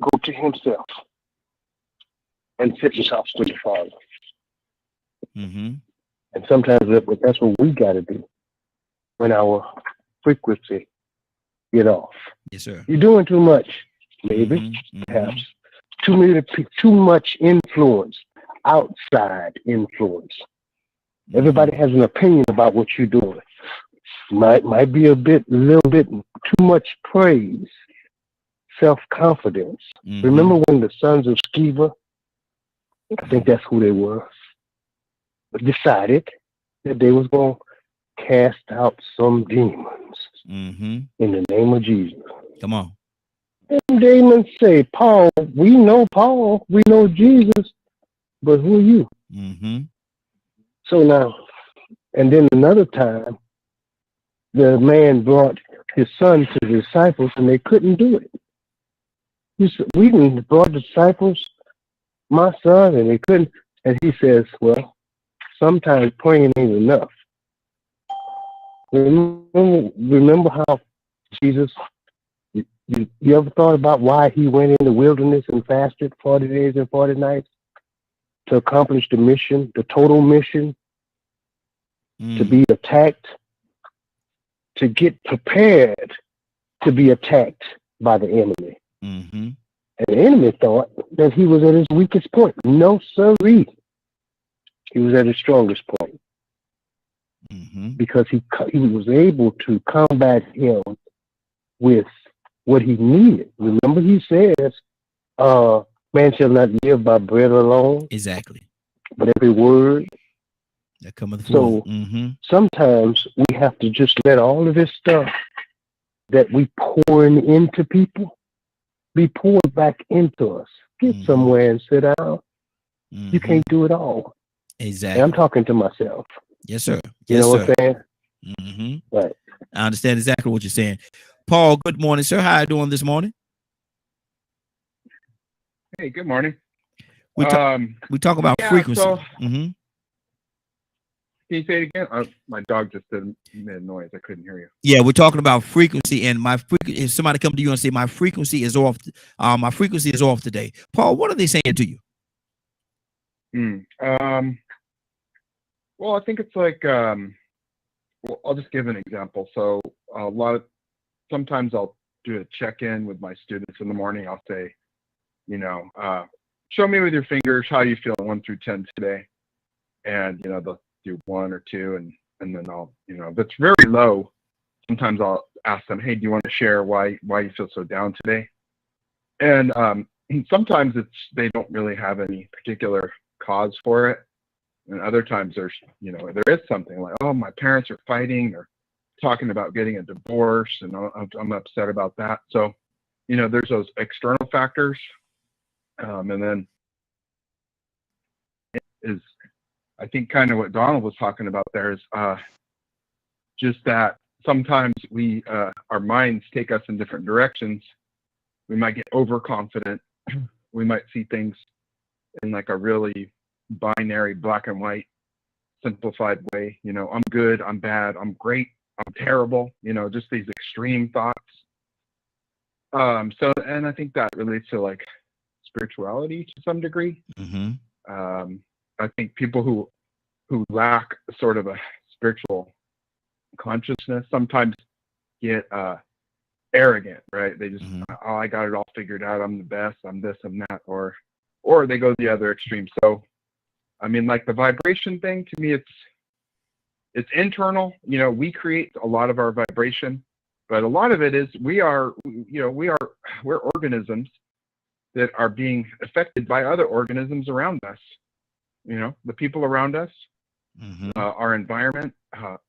go to himself and sit and talk with the Father. And sometimes that's what we got to do when our frequency get off. Yes, sir. You're doing too much, maybe, perhaps. Too much influence, outside influence. Everybody has an opinion about what you're doing. Might be a little bit too much praise, self-confidence. Remember when the sons of Sceva, I think that's who they were, decided that they was going to cast out some demons in the name of Jesus. Come on. And demons say, Paul, we know Jesus, but who are you? So now, and then another time, the man brought his son to the disciples and they couldn't do it. He said, we didn't brought the disciples, my son, and they couldn't. And he says, well, sometimes praying ain't enough. Remember how Jesus, you ever thought about why he went in the wilderness and fasted 40 days and 40 nights? To accomplish the mission, the total mission, to be attacked, to get prepared to be attacked by the enemy. And the enemy thought that he was at his weakest point. No, sirree. He was at his strongest point. Because he was able to combat him with what he needed. Remember, he says, man shall not live by bread alone. Exactly. But every word that cometh forth. So sometimes we have to just let all of this stuff that we pouring into people be poured back into us. Get somewhere and sit down. You can't do it all. Exactly. And I'm talking to myself. Yes, sir. You know what I'm saying? Right. I understand exactly what you're saying. Paul, good morning, sir. How are you doing this morning? Hey, good morning. We talk about frequency. So, can you say it again? My dog just made a noise. I couldn't hear you. Yeah, we're talking about frequency, and if somebody come to you and say my frequency is off, today. Paul, what are they saying to you? Well, I think it's like, well, I'll just give an example. So sometimes I'll do a check-in with my students in the morning. I'll say, show me with your fingers how you feel 1 through 10 today. And, they'll do 1 or 2 and then I'll, if it's very low, sometimes I'll ask them, hey, do you want to share why you feel so down today? And sometimes they don't really have any particular cause for it. And other times there is something like, oh, my parents are fighting or talking about getting a divorce and I'm upset about that. So, there's those external factors. And then I think kind of what Donald was talking about there is just that sometimes we our minds take us in different directions. We might get overconfident. We might see things in like a really binary, black and white, simplified way. You know, I'm good, I'm bad, I'm great, I'm terrible. You know, just these extreme thoughts. So, and I think that relates to like spirituality to some degree. I think people who lack sort of a spiritual consciousness sometimes get arrogant, right? They just, oh, I got it all figured out, I'm the best, I'm this, I'm that, or they go the other extreme. So I mean, like the vibration thing, to me, it's internal. You know, we create a lot of our vibration, but a lot of it is we're organisms that are being affected by other organisms around us. You know, the people around us, our environment,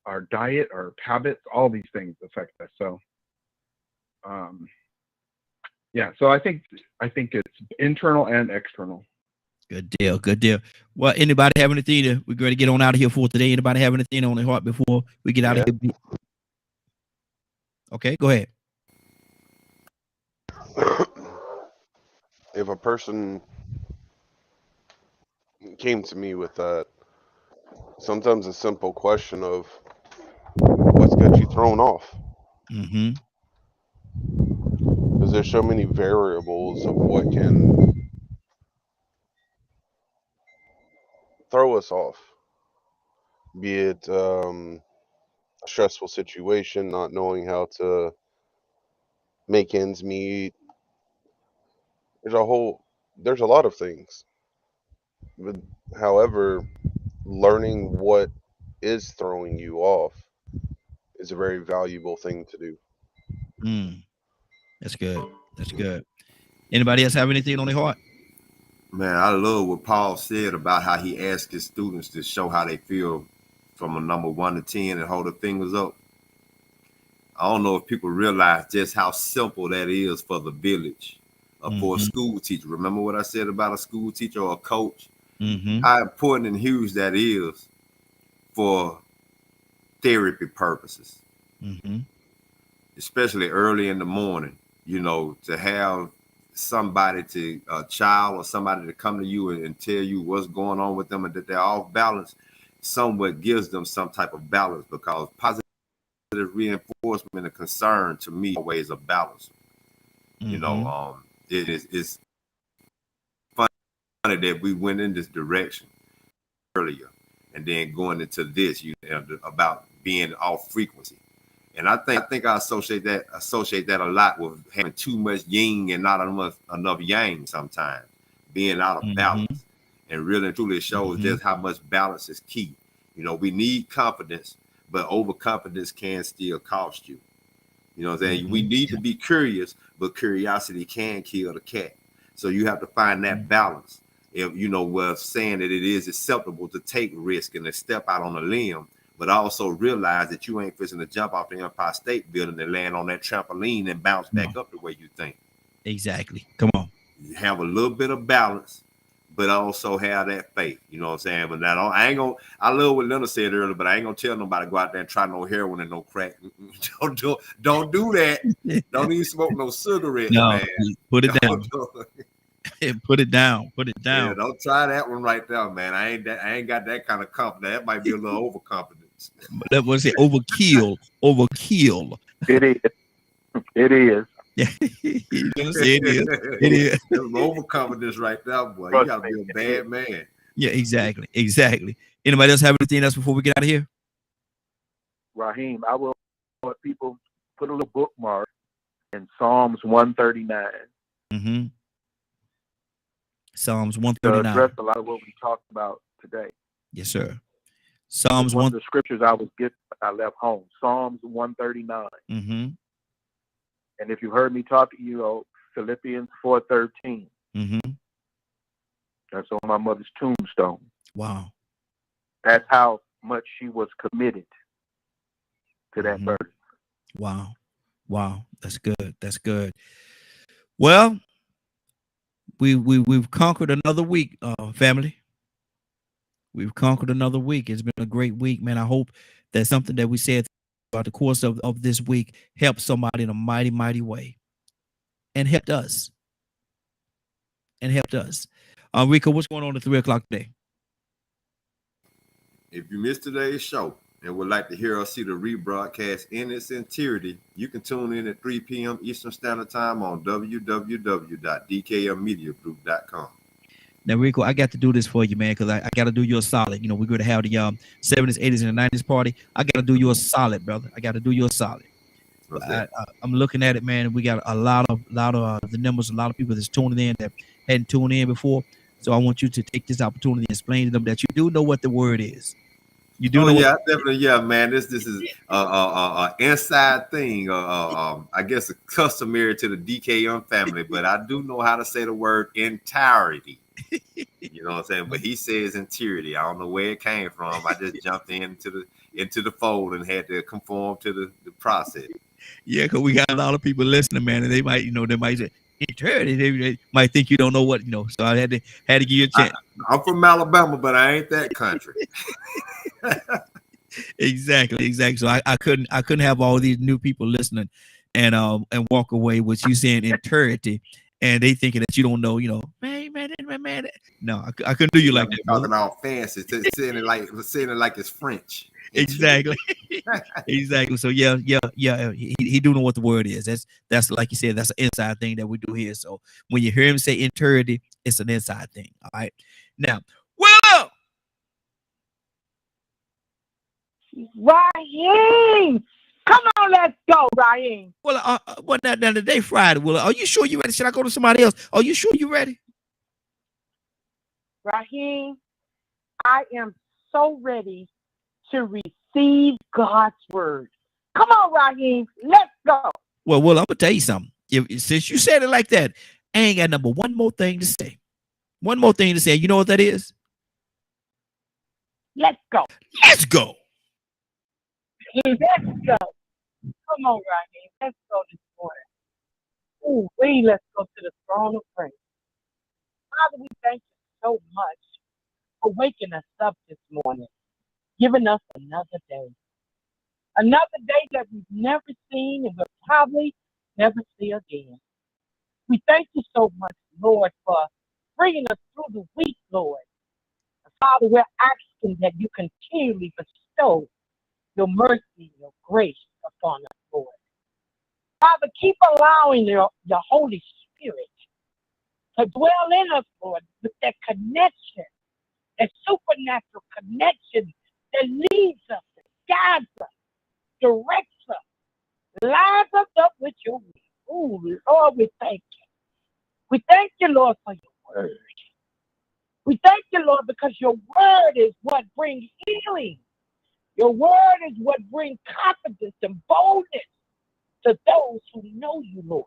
our diet, our habits, all these things affect us. So, yeah. So I think it's internal and external. Good deal. Good deal. Well, anybody have anything we're going to get on out of here for today? Anybody have anything on their heart before we get out of here? Okay, go ahead. If a person came to me with that, sometimes a simple question of what's got you thrown off? Because there's so many variables of what can throw us off, be it a stressful situation, not knowing how to make ends meet. There's a lot of things. But however, learning what is throwing you off is a very valuable thing to do. That's good. That's good. Anybody else have anything on their heart? Man, I love what Paul said about how he asked his students to show how they feel from a number 1 to 10 and hold their fingers up. I don't know if people realize just how simple that is for the village, for a school teacher. Remember what I said about a school teacher or a coach? How important and huge that is for therapy purposes, especially early in the morning. You know, to have somebody a child or somebody to come to you and tell you what's going on with them and that they're off balance, somewhat gives them some type of balance, because positive reinforcement and concern to me always a balance. You know, it's funny that we went in this direction earlier and then going into this, about being off frequency. And I think I associate that a lot with having too much yin and not enough yang sometimes, being out of balance. And really and truly shows just how much balance is key. You know, we need confidence, but overconfidence can still cost you. You know what I'm saying? We need to be curious, but curiosity can kill the cat. So you have to find that balance. If you know, with saying that it is acceptable to take risk and to step out on a limb, but also realize that you ain't fixing to jump off the Empire State Building and land on that trampoline and bounce back up the way you think. Exactly. Come on. You have a little bit of balance, but also have that faith. You know what I'm saying? But now I love what Leonard said earlier, but I ain't gonna tell nobody to go out there and try no heroin and no crack. Don't do that. Don't even smoke no cigarettes, man. Put it down. Put it down. Put it down. Yeah, don't try that one right there, man. I ain't got that kind of confidence. That might be a little overconfidence. That was it. Overkill. It is. Yeah, it is. Overconfidence right there, boy. You gotta be a bad man. Yeah, exactly. Anybody else have anything else before we get out of here? Raheem, I will want people put a little bookmark in Psalms 139. Psalms To 139. address a lot of what we talked about today. Yes, sir. Psalms one of the scriptures I was given when I left home. Psalms 139. And if you heard me talk to you, Philippians 4:13. That's on my mother's tombstone. Wow. That's how much she was committed to that burden. Wow. That's good. Well, we've conquered another week, family. We've conquered another week. It's been a great week, man. I hope that something that we said throughout the course of this week helped somebody in a mighty, mighty way, and helped us. Rico, what's going on at 3 o'clock today? If you missed today's show and would like to hear or see the rebroadcast in its entirety, you can tune in at 3 p.m. Eastern Standard Time on www.dkmmediagroup.com. Now, Rico, I got to do this for you, man, because I got to do you a solid. You know, we're going to have the 70s, 80s, and the 90s party. I got to do you a solid, brother. I got to do you a solid. I'm looking at it, man. We got a lot of the numbers, a lot of people that's tuning in that hadn't tuned in before. So I want you to take this opportunity and explain to them that you do know what the word is. You do know. Yeah, definitely. Yeah, man. This is inside thing. I guess customary to the DKM family, but I do know how to say the word entirety. You know what I'm saying? But he says entirety. I don't know where it came from. I just jumped into the fold and had to conform to the process. Yeah, because we got a lot of people listening, man, and they might say entirety. They might think you don't know what, so I had to give you a chance. I'm from Alabama, but I ain't that country. Exactly. So I couldn't have all these new people listening and walk away with you saying entirety, and they thinking that you don't know, man. No, I couldn't do you like that. Talking all fancy, saying it like it's French. Exactly. Exactly. So yeah. He do know what the word is. That's like you said, that's an inside thing that we do here. So when you hear him say entirety, it's an inside thing. All right. Now, Willow. Raheem, come on, let's go, Raheem. Well, now today Friday. Willow, are you sure you ready? Should I go to somebody else? Are you sure you ready? Raheem, I am so ready to receive God's word. Come on, Raheem, let's go. Well, I'm gonna tell you something. Since you said it like that, I ain't got one more thing to say. One more thing to say. You know what that is? Let's go. Let's go. Let's go. Come on, Raheem, let's go this morning. Ooh, let's go to the throne of praise. Father, we thank you so much for waking us up this morning, giving us another day that we've never seen and we'll probably never see again. We thank you so much, Lord, for bringing us through the week, Lord. Father, we're asking that you continually bestow your mercy, your grace upon us, Lord. Father, keep allowing your Holy Spirit to dwell in us, Lord, with that connection, that supernatural connection that leads us, guides us, directs us, lines us up with your will. Oh, Lord, we thank you. We thank you, Lord, for your word. We thank you, Lord, because your word is what brings healing. Your word is what brings confidence and boldness to those who know you, Lord.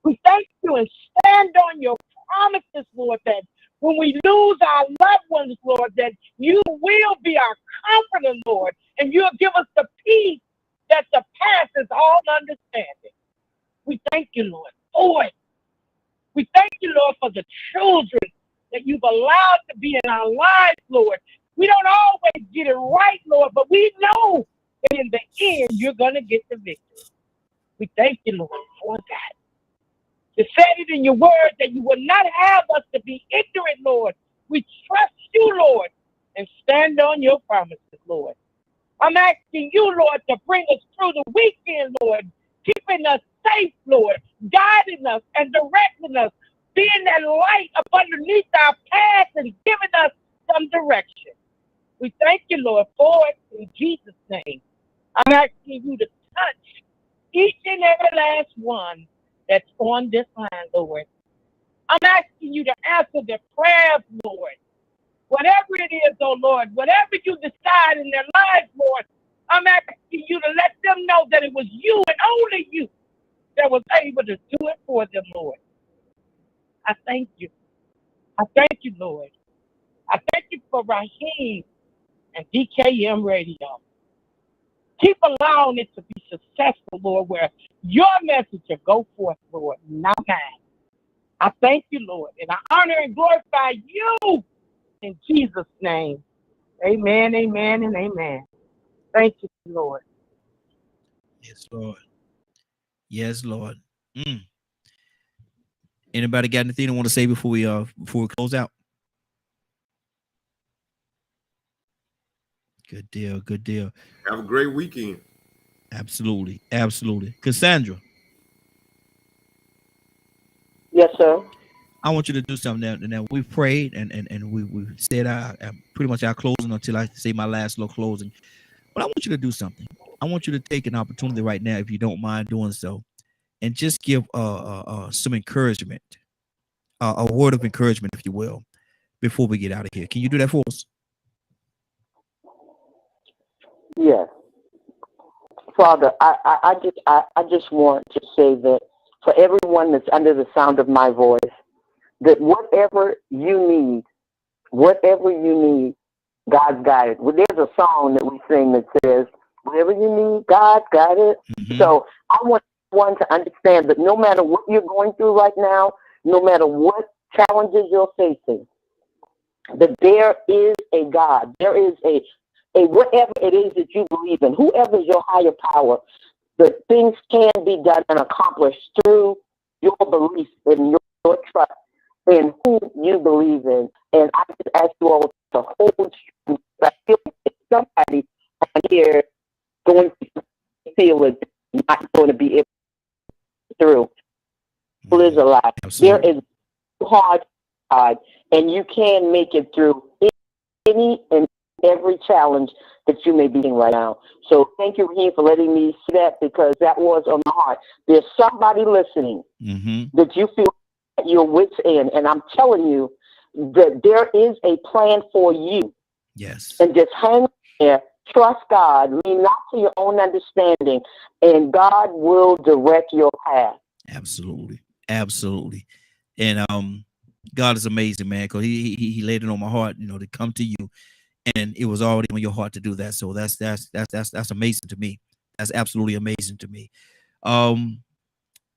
We thank you and stand on your promises, Lord, that when we lose our loved ones, Lord, that you will be our comforter, Lord, and you'll give us the peace that surpasses all understanding. We thank you, Lord, for it. We thank you, Lord, for the children that you've allowed to be in our lives, Lord. We don't always get it right, Lord, but we know that in the end, you're going to get the victory. We thank you, Lord, for that. You said it in your word that you will not have us to be ignorant, Lord. We trust you, Lord, and stand on your promises, Lord. I'm asking you, Lord, to bring us through the weekend, Lord, keeping us safe, Lord, guiding us and directing us, being that light up underneath our path and giving us some direction. We thank you, Lord, for it in Jesus' name. I'm asking you to touch each and every last one that's on this line, Lord. I'm asking you to answer their prayers, Lord. Whatever it is, oh Lord, whatever you decide in their lives, Lord, I'm asking you to let them know that it was you and only you that was able to do it for them, Lord. I thank you. I thank you, Lord. I thank you for Raheem and DKM Radio. Keep allowing it to be successful, Lord, where your message will go forth, Lord, not mine. I thank you, Lord, and I honor and glorify you in Jesus' name. Amen, amen, and amen. Thank you, Lord. Yes, Lord. Yes, Lord. Anybody got anything they want to say before we close out? Good deal. Good deal. Have a great weekend. Absolutely. Absolutely. Cassandra. Yes, sir. I want you to do something now. We prayed and we said pretty much our closing until I say my last little closing. But I want you to do something. I want you to take an opportunity right now, if you don't mind doing so, and just give some encouragement, a word of encouragement, if you will, before we get out of here. Can you do that for us? Yes. Father, I just want to say that for everyone that's under the sound of my voice, that whatever you need, God's got it. Well, there's a song that we sing that says, whatever you need, God's got it. So I want everyone to understand that no matter what you're going through right now, no matter what challenges you're facing, that there is a God. There is a whatever it is that you believe in, whoever is your higher power, that things can be done and accomplished through your belief and your trust in who you believe in. And I just ask you all to hold true. I feel like somebody on here going to feel it, not going to be able to through. It is a lot. There is hard, and you can make it through any and every challenge that you may be in right now. So thank you, Raheem, for letting me see that, because that was on my heart. There's somebody listening that you feel at your wit's end, and I'm telling you that there is a plan for you. Yes. And just hang there, trust God, lean not to your own understanding, and God will direct your path. Absolutely. Absolutely. And God is amazing, man, because he laid it on my heart, to come to you. And it was already on your heart to do that. So that's amazing to me. That's absolutely amazing to me.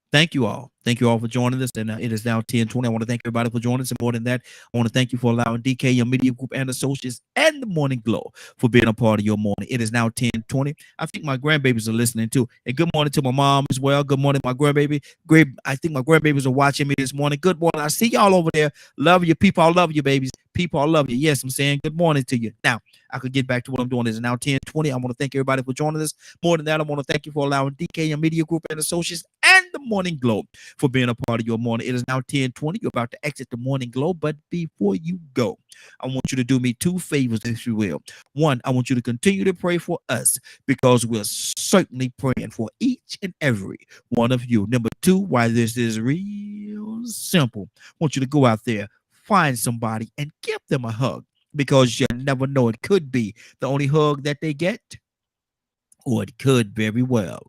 Thank you all. Thank you all for joining us. And it is now 10:20. I want to thank everybody for joining us. And more than that, I want to thank you for allowing DK, your media group, and associates, and the Morning Glow for being a part of your morning. It is now 10:20. I think my grandbabies are listening too. And good morning to my mom as well. Good morning, my grandbaby. Great. I think my grandbabies are watching me this morning. Good morning. I see y'all over there. Love you, people. I love you, babies. People, I love you. Yes, I'm saying good morning to you. Now, I could get back to what I'm doing. It's now 10:20. I want to thank everybody for joining us. More than that, I want to thank you for allowing DK, your media group, and associates, and the Morning Glow for being a part of your morning. It is now 10:20. You're about to exit the Morning Glow, but before you go, I want you to do me two favors, if you will. One, I want you to continue to pray for us, because we're certainly praying for each and every one of you. Number two, why this is real simple, I want you to go out there, find somebody, and give them a hug, because you never know. It could be the only hug that they get, or it could very well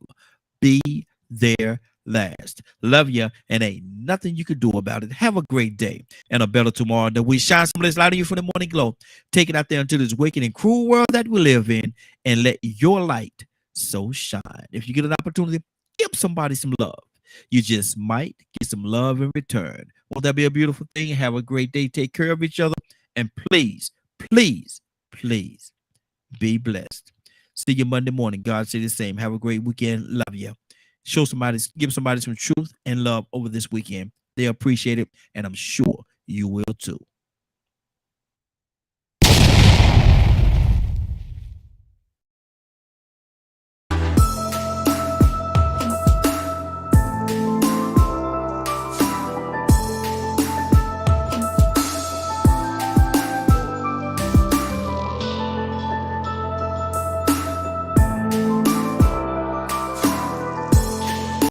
be their last. Love you, and ain't nothing you can do about it. Have a great day and a better tomorrow. That we shine some of this light on you from the Morning Glow. Take it out there into this wicked and cruel world that we live in, and let your light so shine. If you get an opportunity, give somebody some love. You just might get some love in return. Won't that be a beautiful thing? Have a great day. Take care of each other. And please, please, please be blessed. See you Monday morning. God say the same. Have a great weekend. Love you. Give somebody some truth and love over this weekend. They appreciate it, and I'm sure you will too.